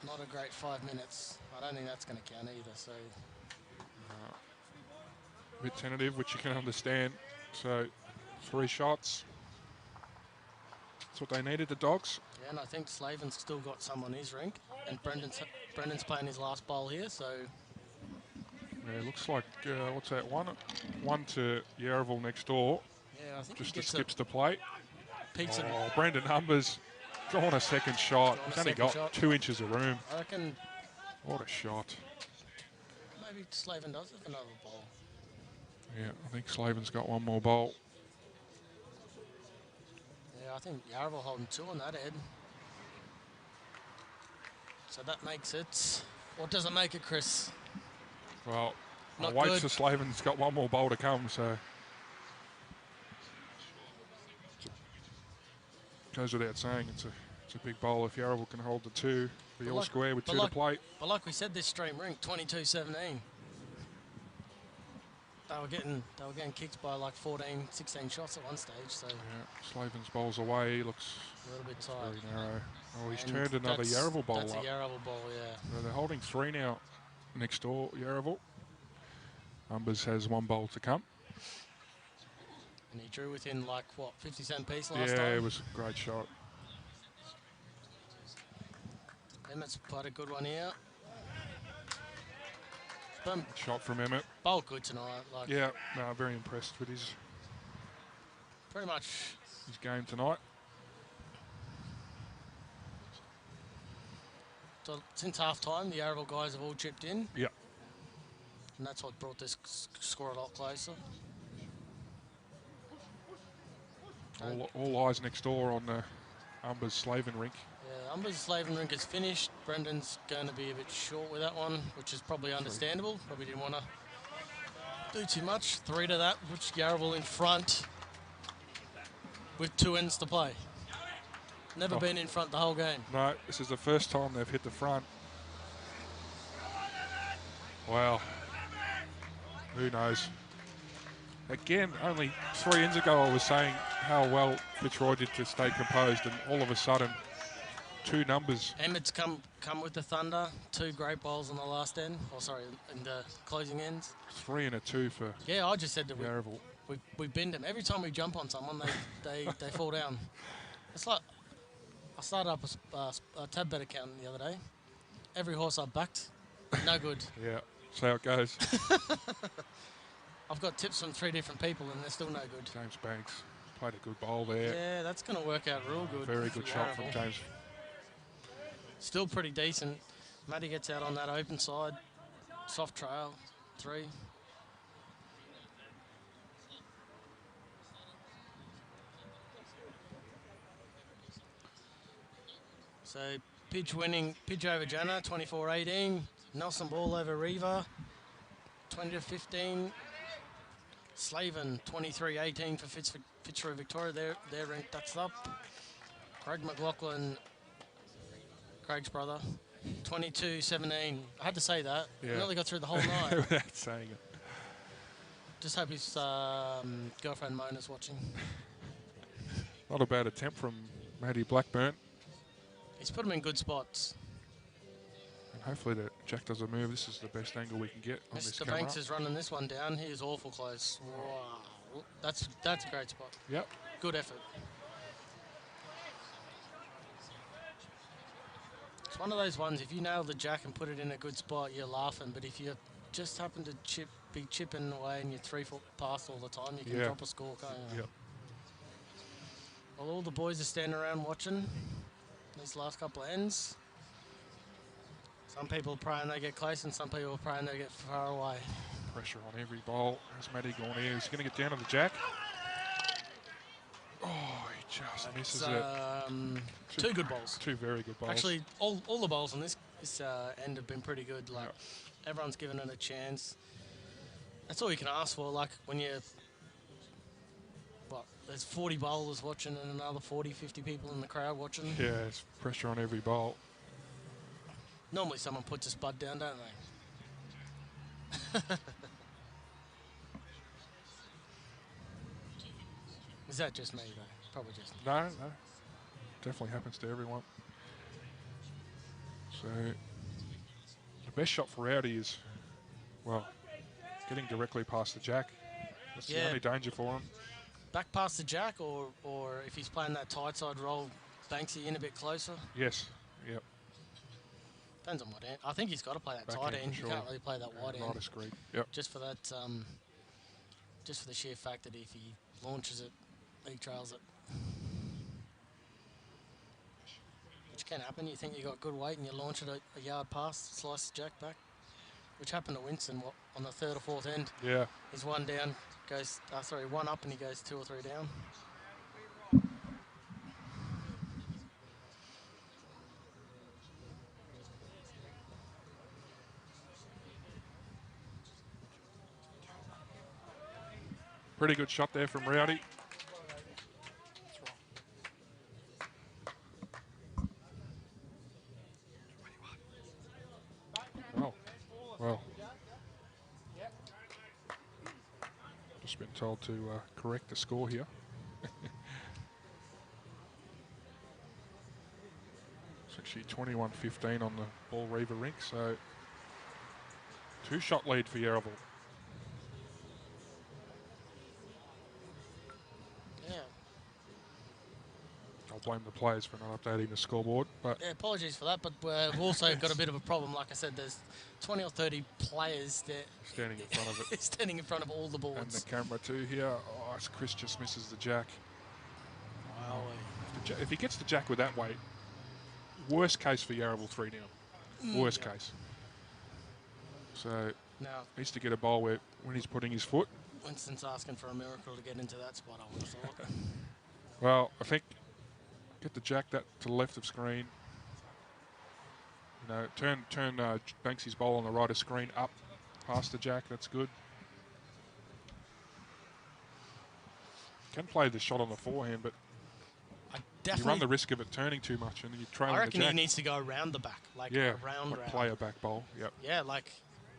not a great 5 minutes. I don't think that's going to count either. So A bit tentative, which you can understand. So 3 shots. That's what they needed, the Dogs. yeah, and I think Slavin's still got some on his rink, and Brendan's playing his last bowl here. So Yeah, looks like, what's that, one to Yarraville next door. yeah, I think Just he to gets skips the plate. peaks of. Oh, Brandon Numbers drawing a second shot. Drawing a He's only second got shot. 2 inches of room. I reckon What a shot. maybe Slavin does have another bowl. Yeah, I think Slavin's got one more bowl. Yeah, I think Yarraville holding 2 on that head. So that makes it. What does it make it, Chris? Well, Not I'll wait good. for Slavin's got one more bowl to come, so. Goes without saying, it's a big bowl. If Yarraville can hold the 2, be But all like- square with but 2 like- to plate. But like we said, this stream rink 22-17. They were getting kicked by like 14, 16 shots at one stage, so Yeah, Slavin's bowls away, looks a little bit tight. very narrow. Oh, he's And turned another that's- Yarraville bowl That's up. a Yarraville bowl, yeah. So they're holding 3 now next door, Yarraville. Numbers has 1 bowl to come. And he drew within like, what, 50-cent piece last Yeah, time? it was a great shot. Emmett's played a good one here. But Shot from Emmett. bowl good tonight. Like, Yeah, no, very impressed with his pretty much. game tonight. So since half time, the Yarraville guys have all chipped in, Yeah. and that's what brought this score a lot closer. All eyes next door on the Umbers Slavin rink. Yeah, Umber's Slavin rink is finished. Brendan's going to be a bit short with that one, which is probably understandable. Probably didn't want to do too much. 3 to that, which Yarraville in front with 2 ends to play. Never been in front the whole game. No, this is the first time they've hit the front. Wow. Who knows? Again, only 3 ends ago I was saying how well Fitzroy did to stay composed, and all of a sudden, 2 numbers. Emmett's come with the thunder. 2 great bowls on the last end. Oh, sorry, in the closing ends. 3 and a 2 for Yeah, I just said that Yarraville. we bend them. Every time we jump on someone, they fall down. It's like I started up a tab bet account the other day. Every horse I've backed, no good. Yeah, that's how it goes. I've got tips from 3 different people and they're still no good. James Banks played a good bowl there. Yeah, that's going to work out real good. Very good shot from Yarraville. James. Still pretty decent. Matty gets out on that open side. Soft trail, 3. So Pidge over Jana, 24-18. Nelson Ball over Reva, 20-15. Slaven, 23-18 for Fitzroy Victoria. They're ranked, that's up. Craig McLaughlin, Craig's brother, 22-17. I had to say that. Yeah. Nearly got through the whole night. Without saying it. Just hope his girlfriend Mona's watching. Not a bad attempt from Matty Blackburn. He's put him in good spots. And hopefully the Jack does a move. This is the best angle we can get on this Mr. camera. Banks is running this one down. He is awful close. Wow. That's a great spot. Yep. Good effort. It's one of those ones, if you nail the jack and put it in a good spot, you're laughing. But if you just happen to be chipping away and you're 3 foot past all the time, you can drop a score, can't you? Yep. Well, all the boys are standing around watching these last couple of ends. Some people are praying they get close and some people are praying they get far away. Pressure on every bowl. Has Matty gone here? He's going to get down to the jack. Oh, he just misses it. 2 good bowls. 2 very good bowls. Actually, all the bowls on this end have been pretty good. Like everyone's given it a chance. That's all you can ask for. Like when you, there's 40 bowlers watching and another 40, 50 people in the crowd watching. Yeah, it's pressure on every bowl. Normally someone puts a spud down, don't they? Is that just me though? Probably just me. No. Definitely happens to everyone. So, the best shot for Rowdy is, well, getting directly past the jack. That's the only danger for him. Back past the jack, or if he's playing that tight side roll, Banksy in a bit closer. Yes. Yep. Depends on what end. I think he's got to play that Back tight end, end. sure. You can't really play that wide end. Right screen. Yep. Just for that, just for the sheer fact that if he launches it, he trails it. Which can happen. You think you got good weight and you launch it a yard past, slice the jack back. Which happened to Winston on the 3rd or 4th end. Yeah. He's 1 down, goes, 1 up and he goes 2 or 3 down. Pretty good shot there from Rowdy. Oh, well. Just been told to correct the score here. It's actually 21-15 on the Ball Reaver rink, so 2-shot lead for Yarraville. Blame the players for not updating the scoreboard, but yeah, apologies for that, but we've also got a bit of a problem. Like I said, there's 20 or 30 players there standing in front of it. standing in front of all the boards. And the camera too here. Oh, Chris just misses the jack. Wow. If he gets the jack with that weight, worst case for Yarraville 3 now. Worst case. So now needs to get a bowl where when he's putting his foot. Winston's asking for a miracle to get into that spot, I would have thought. Well, I think get the jack that to the left of screen. You know, turn Banksy's bowl on the right of screen up past the jack. That's good. Can play the shot on the forehand, but you run the risk of it turning too much, and you're trailing I reckon the jack. he needs to go around the back, like around. Play a back bowl. Yep. Yeah, like.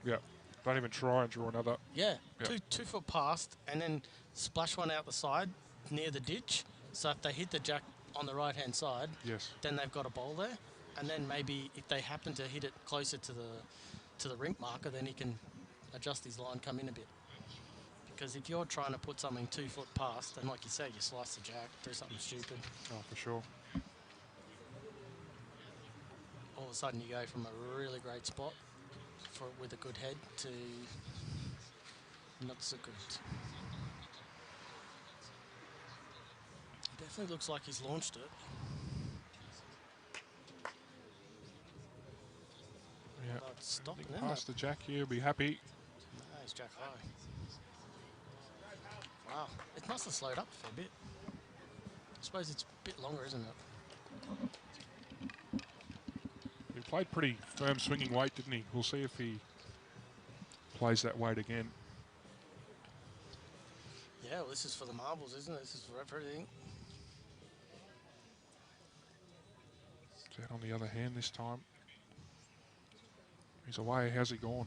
Yep. Don't even try and draw another. Yeah, yep. 2 foot past, and then splash one out the side near the ditch. So if they hit the jack on the right-hand side, yes, then they've got a bowl there. And then maybe if they happen to hit it closer to the rink marker, then he can adjust his line, come in a bit. Because if you're trying to put something 2 foot past, then like you said, you slice the jack, do something stupid. Oh, for sure. All of a sudden you go from a really great spot with a good head to not so good. Definitely looks like he's launched it. Yeah. But it's stopping, isn't Past it? the jack here, be happy. No, he's jack high. Wow, it must have slowed up for a bit. I suppose it's a bit longer, isn't it? He played pretty firm swinging weight, didn't he? We'll see if he plays that weight again. Yeah, well, this is for the marbles, isn't it? This is for everything. Is that on the other hand this time? He's away. How's he gone?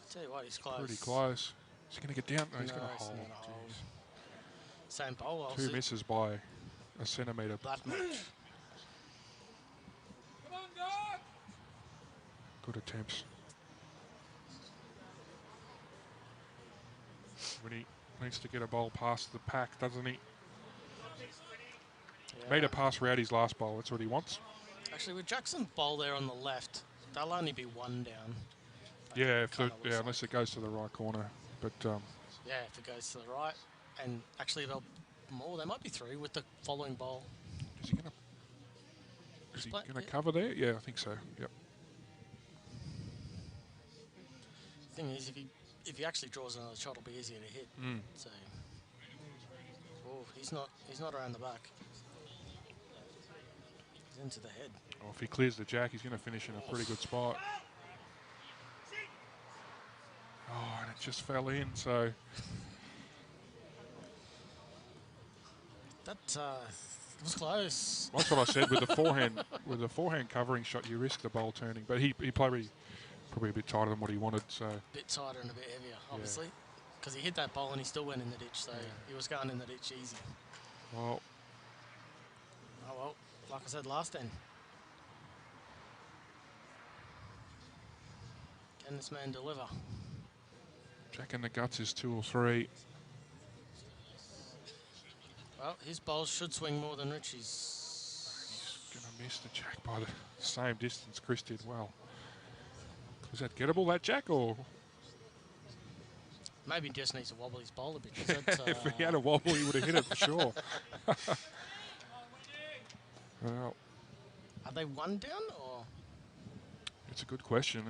I tell you what, he's close. Pretty close. Is he going to get down? No, he's No, going to it's hold. not a hold. Jeez. Same bowl, I'll 2 see. misses by a centimetre. That much. Good attempts. Winnie needs to get a bowl past the pack, doesn't he? Yeah. Made a pass Rowdy's last bowl. That's what he wants. Actually, with Jackson's bowl there on the left, they'll only be 1 down. Yeah, Kinda unless it goes to the right corner. But Yeah, if it goes to the right. And actually, they'll more. They might be 3 with the following bowl. is he going to? Is he Play- going to yeah. cover there? Yeah, I think so. Yep. Thing is, if he actually draws another shot, it'll be easier to hit. Mm. So, oh, he's not around the back. He's into the head. Well, if he clears the jack, he's going to finish in a pretty good spot. Oh, and it just fell in. So That was close. that's what I said with the forehand. With the forehand covering shot, you risk the bowl turning. But he probably a bit tighter than what he wanted. So A bit tighter and a bit heavier, obviously. Because he hit that bowl and he still went in the ditch, so he was going in the ditch easy. well, Oh well, like I said last end. Can this man deliver? jack in the guts is 2 or 3. Well, his bowls should swing more than Richie's. Going to miss the jack by the same distance Chris did. Well, is that gettable, that jack, or Maybe he just needs to wobble his bowl a bit. 'cause that's, if he had a wobble, he would have hit it for sure. Well, are they 1 down or? it's a good question.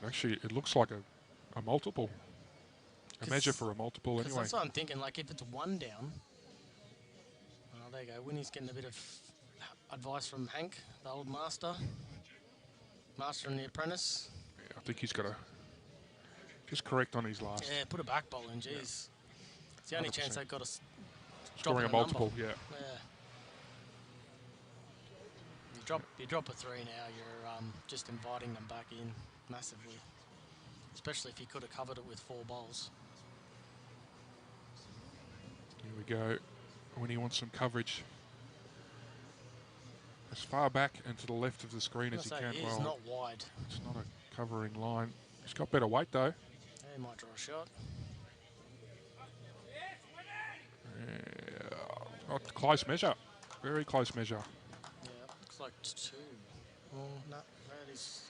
Actually, it looks like a multiple. A measure for a multiple, Because anyway. that's what I'm thinking. Like if it's 1 down. Oh, there you go. Winnie's getting a bit of advice from Hank, the old master. Master and the apprentice. Yeah, I think he's got to just correct on his last. Yeah, put a back bowl in. Jeez. It's the only 100%. chance they've got to Scoring a number. multiple, yeah. Yeah. You drop a 3 now, you're just inviting them back in massively. Especially if you could have covered it with 4 bowls. Here we go. When he wants some coverage as far back and to the left of the screen as he can. He's Well, not wide. it's not a covering line. He's got better weight though. Yeah, he might draw a shot. Yeah, not close measure. Very close measure. Yeah, looks like 2. Well, no, Rowdy's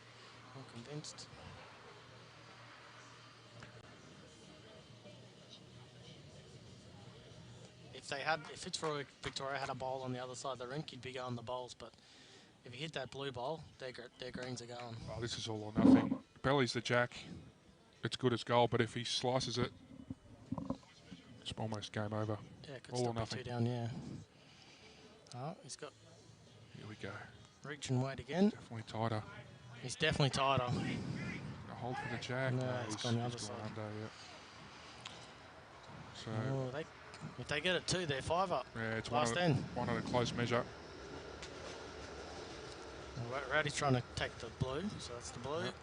not convinced. If Fitzroy Victoria had a bowl on the other side of the rink, you'd be going the bowls. But if you hit that blue bowl, their greens are going. Oh, this is all or nothing. Belly's the jack. It's good as goal, but if he slices it, it's almost game over. Yeah, could All still or be nothing. 2 down. Yeah. Oh, he's got Here we go. reach and weight again. Definitely tighter. He's definitely tighter. A hold for the jack. No, it's gone the other he's side. gone under, yeah. So, Oh, if they get it 2, they're 5 up. yeah, it's Last end. one of the close measure. Rowdy's trying to take the blue, so that's the blue. Yep.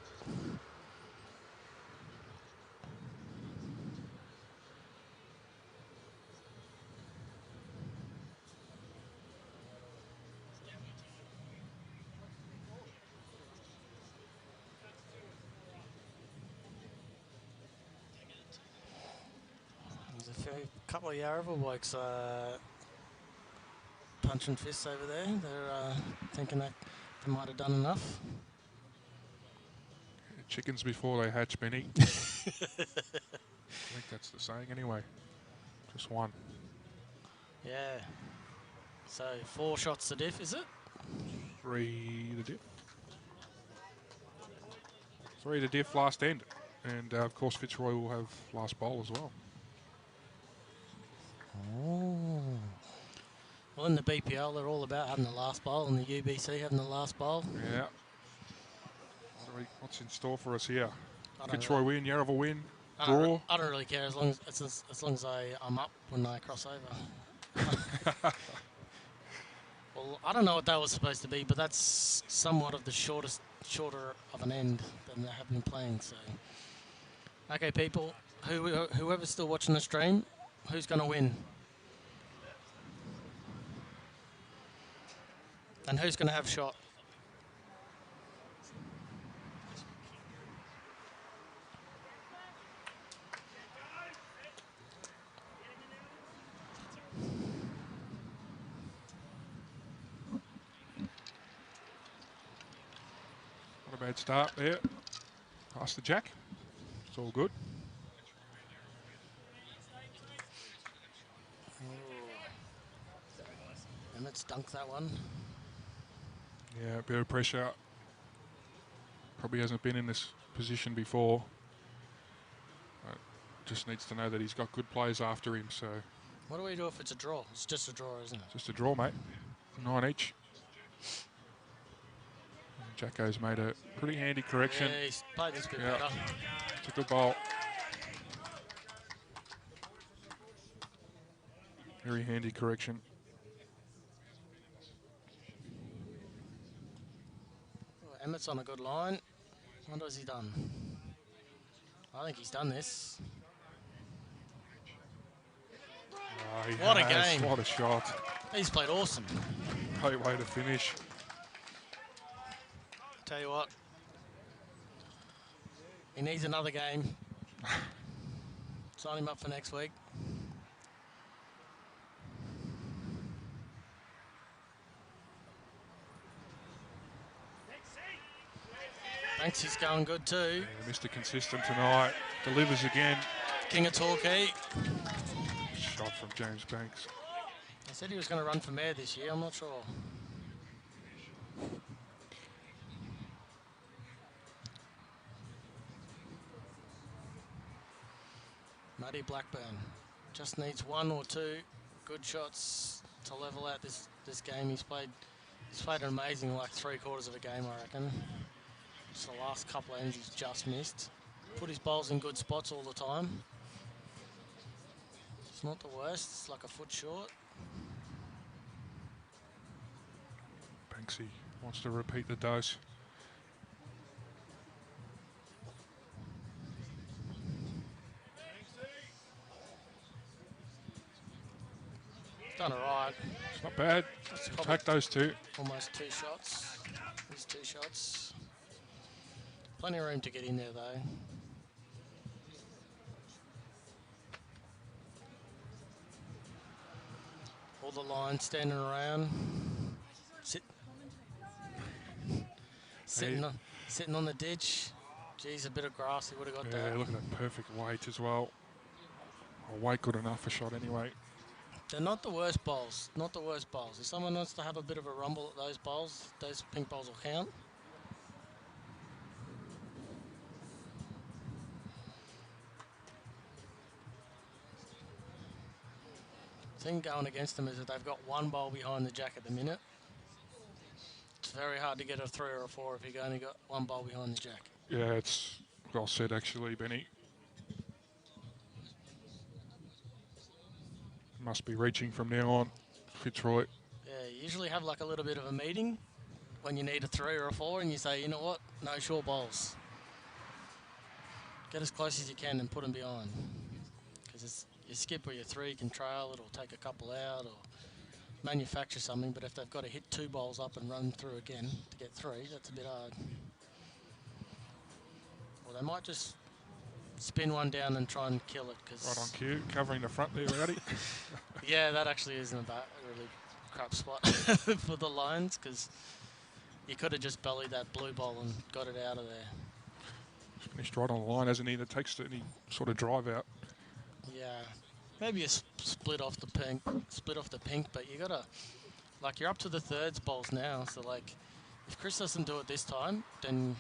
There's a couple of Yarraville blokes punching fists over there. They're thinking that they might have done enough. Chickens before they hatch, Benny. I think that's the saying anyway. Just one. Yeah. So 4 shots to diff, is it? 3 to diff. 3 to diff last end. And of course Fitzroy will have last bowl as well. Oh. Well, in the BPL, they're all about having the last bowl, and the UBC having the last bowl. Yeah. What's in store for us here? I don't Fitzroy know. win, Yarraville win, I draw. don't really care as long as I'm up when I cross over. Well, I don't know what that was supposed to be, but that's somewhat of the shorter of an end than they have been playing. So, okay, people, whoever's still watching the stream, who's going to win? And who's going to have shot? Not a bad start there. Past the jack. It's all good. Emmett's dunked that one. Yeah, a bit of pressure. Probably hasn't been in this position before. Just needs to know that he's got good players after him, so... What do we do if it's a draw? It's just a draw, isn't it? Just a draw, mate. 9 each. And Jacko's made a pretty handy correction. Yeah, he's played this bit Yeah. better. It's a good bowl. Very handy correction. Well, Emmett's on a good line. What has he done? I think he's done this. Oh, he What a has. game. What a shot. He's played awesome. Great way to finish. Tell you what, he needs another game. Sign him up for next week. Thanks, he's going good too. Yeah, Mr. Consistent tonight. Delivers again. King of Torquay. Shot from James Banks. He said he was going to run for mayor this year, I'm not sure. Matty Blackburn just needs 1 or 2 good shots to level out this game. He's played an amazing, like 3/4 of a game, I reckon. Just the last couple of ends he's just missed. Put his bowls in good spots all the time. It's not the worst, it's like a foot short. Banksy wants to repeat the dose. Done alright. It's not bad. That's Attack those two. almost 2 shots. There's 2 shots. Plenty of room to get in there though. All the lines standing around. Sitting on the ditch. Geez, a bit of grass, he would have got Yeah, that. look at that perfect weight as well. Oh, weight good enough for shot anyway. They're not the worst bowls. Not the worst bowls. If someone wants to have a bit of a rumble at those bowls, those pink bowls will count. The thing going against them is that they've got 1 bowl behind the jack at the minute. It's very hard to get a 3 or a 4 if you've only got 1 bowl behind the jack. Yeah, it's well said actually, Benny. Must be reaching from now on, Fitzroy. Yeah, you usually have like a little bit of a meeting when you need a 3 or a 4 and you say, you know what, no short bowls. Get as close as you can and put them behind. Because you skip or your 3 can trail, it'll take a couple out or manufacture something, but if they've got to hit 2 bowls up and run through again to get 3, that's a bit hard. Or they might just spin one down and try and kill it. Cause Right on cue, covering the front there, Rowdy. yeah, that actually isn't a really crap spot for the Lions, because you could have just bellied that blue ball and got it out of there. Finished right on the line, hasn't he? That takes any sort of drive out. Yeah, maybe a split off the pink, but you gotta, like, you're up to the thirds bowls now, so like, if Chris doesn't do it this time, then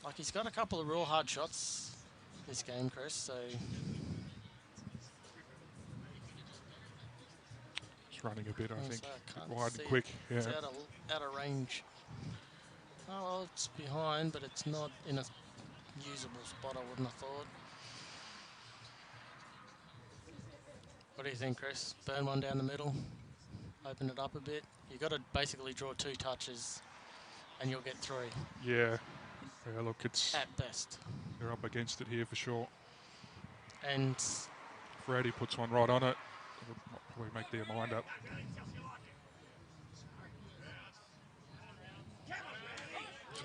like, he's got a couple of real hard shots this game, Chris, so It's running a bit, I think. can't Wide see and quick. it. It's Yeah. out of range. Oh, well, it's behind, but it's not in a usable spot, I wouldn't have thought. What do you think, Chris? Burn one down the middle, open it up a bit. You've got to basically draw 2 touches and you'll get 3 Yeah. Yeah, look, it's at best. they're up against it here for sure. And If Rowdy puts one right on it, it'll probably make their mind up.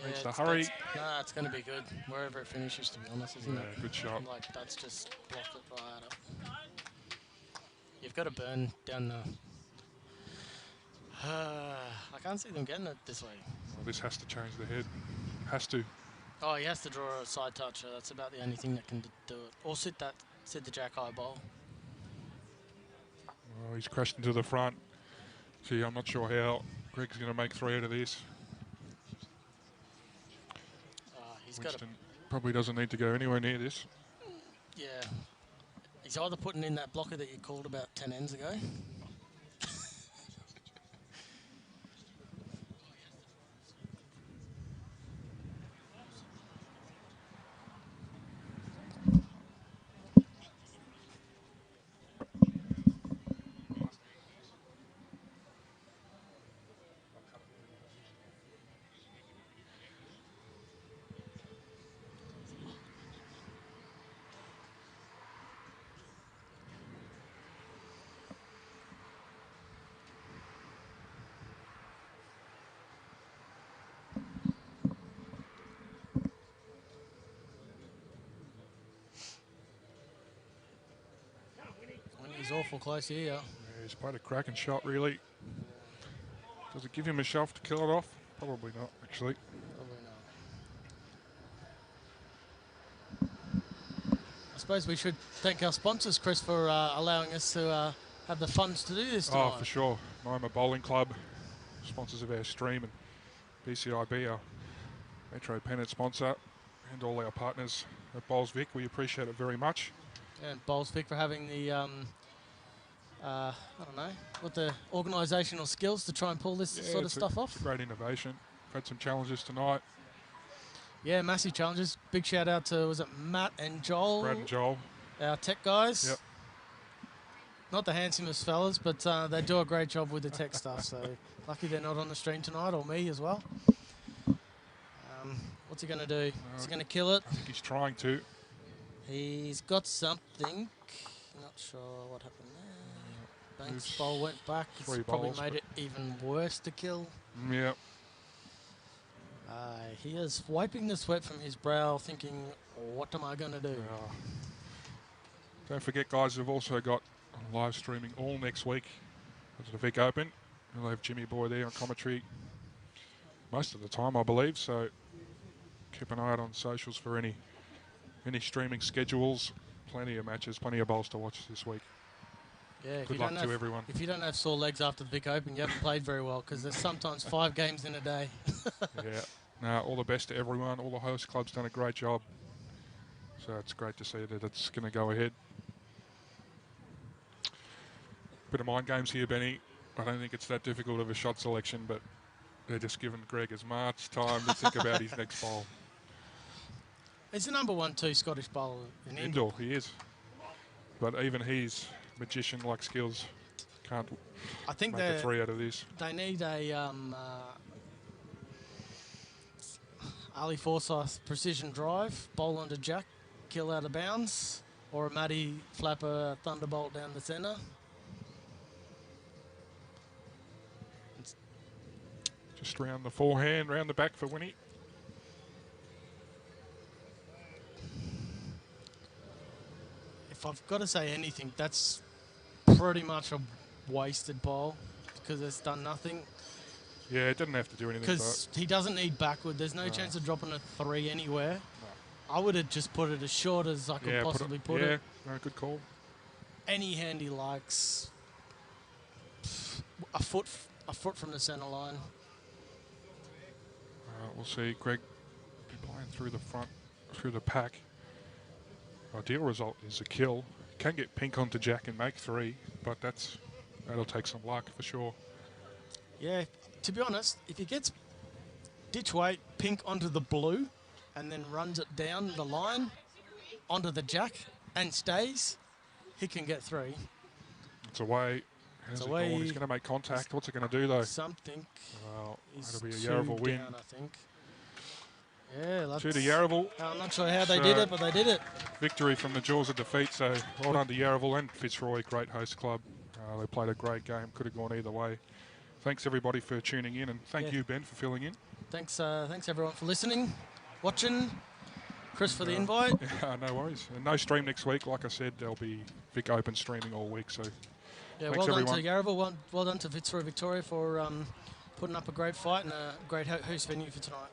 Needs to hurry. Nah, it's going to be good wherever it finishes, to be honest, isn't it? Good shot. Like, that's just blocked it right up. You've got to burn down the... I can't see them getting it this way. Well, this has to change the head. Has to. Oh, he has to draw a side toucher. That's about the only thing that can do it. Or sit the jack high bowl. Oh, he's crashed into the front. See, I'm not sure how Greg's going to make 3 out of this. He's got Winston probably doesn't need to go anywhere near this. Yeah. He's either putting in that blocker that you called about 10 ends ago. He's awful close here. Yeah, he's played a cracking shot, really. Does it give him a shelf to kill it off? Probably not, actually. Probably not. I suppose we should thank our sponsors, Chris, for allowing us to have the funds to do this tonight. Oh, for sure. Moama Bowling Club, sponsors of our stream, and BCIB, our Metro Pennant sponsor, and all our partners at Bowls Vic. We appreciate it very much. And Bowls Vic for having the, I don't know, what the organisational skills to try and pull this sort of stuff off. It's a great innovation. We've had some challenges tonight. Yeah, massive challenges. Big shout out to, was it Matt and Joel? Brad and Joel. Our tech guys. Yep. Not the handsomest fellas, but they do a great job with the tech stuff. So lucky they're not on the stream tonight, or me as well. What's he going to do? Is he going to kill it? I think he's trying to. He's got something. Not sure what happened there. Banks' bowl went back. It's 3 probably bowls, made it even worse to kill. Yeah. He is wiping the sweat from his brow, thinking, what am I going to do? Don't forget, guys, we've also got live streaming all next week at the Vic Open. We'll have Jimmy Boy there on commentary most of the time, I believe. So keep an eye out on socials for any streaming schedules. Plenty of matches, plenty of bowls to watch this week. Yeah, Good luck to everyone. If you don't have sore legs after the Vic Open, you haven't played very well, because there's sometimes 5 games in a day. Yeah. No, all the best to everyone. All the host clubs done a great job. So it's great to see that it's going to go ahead. Bit of mind games here, Benny. I don't think it's that difficult of a shot selection, but they're just giving Greg as much time to think about his next bowl. He's the number 1-2 Scottish bowler in Indoor, he is. But even he's magician-like skills. Can't I think make a 3 out of this. They need a Ali Forsyth precision drive, bowl onto jack, kill out of bounds, or a Matty Flapper thunderbolt down the centre. Just round the forehand, round the back for Winnie. if I've got to say anything, that's pretty much a wasted ball because it's done nothing. Yeah, it didn't have to do anything. Because he doesn't need backward. There's no chance of dropping a 3 anywhere. I would have just put it as short as I could possibly put it. Yeah, no, good call. Any hand he likes. A foot from the centre line. We'll see. Greg playing through the front, through the pack. Ideal result is a kill. Can get pink onto Jack and make 3, but that'll take some luck for sure. Yeah, to be honest, if he gets ditch weight pink onto the blue and then runs it down the line onto the Jack and stays, he can get 3. It's away. How's it going? He's going to make contact. What's it going to do though? Something. Well, that'll be a Yarraville win. Down, I think. Yeah, that's 2 to Yarraville. I'm not sure how they did it, but they did it. Victory from the jaws of defeat. So well done to Yarraville and Fitzroy, great host club. They played a great game. Could have gone either way. Thanks everybody for tuning in, and thank you, Ben, for filling in. Thanks everyone for listening, watching. Chris for the invite. Yeah, no worries. And no stream next week. Like I said, there'll be Vic Open streaming all week. So yeah, thanks well done everyone. to Yarraville. Well done to Fitzroy Victoria for putting up a great fight and a great host venue for tonight.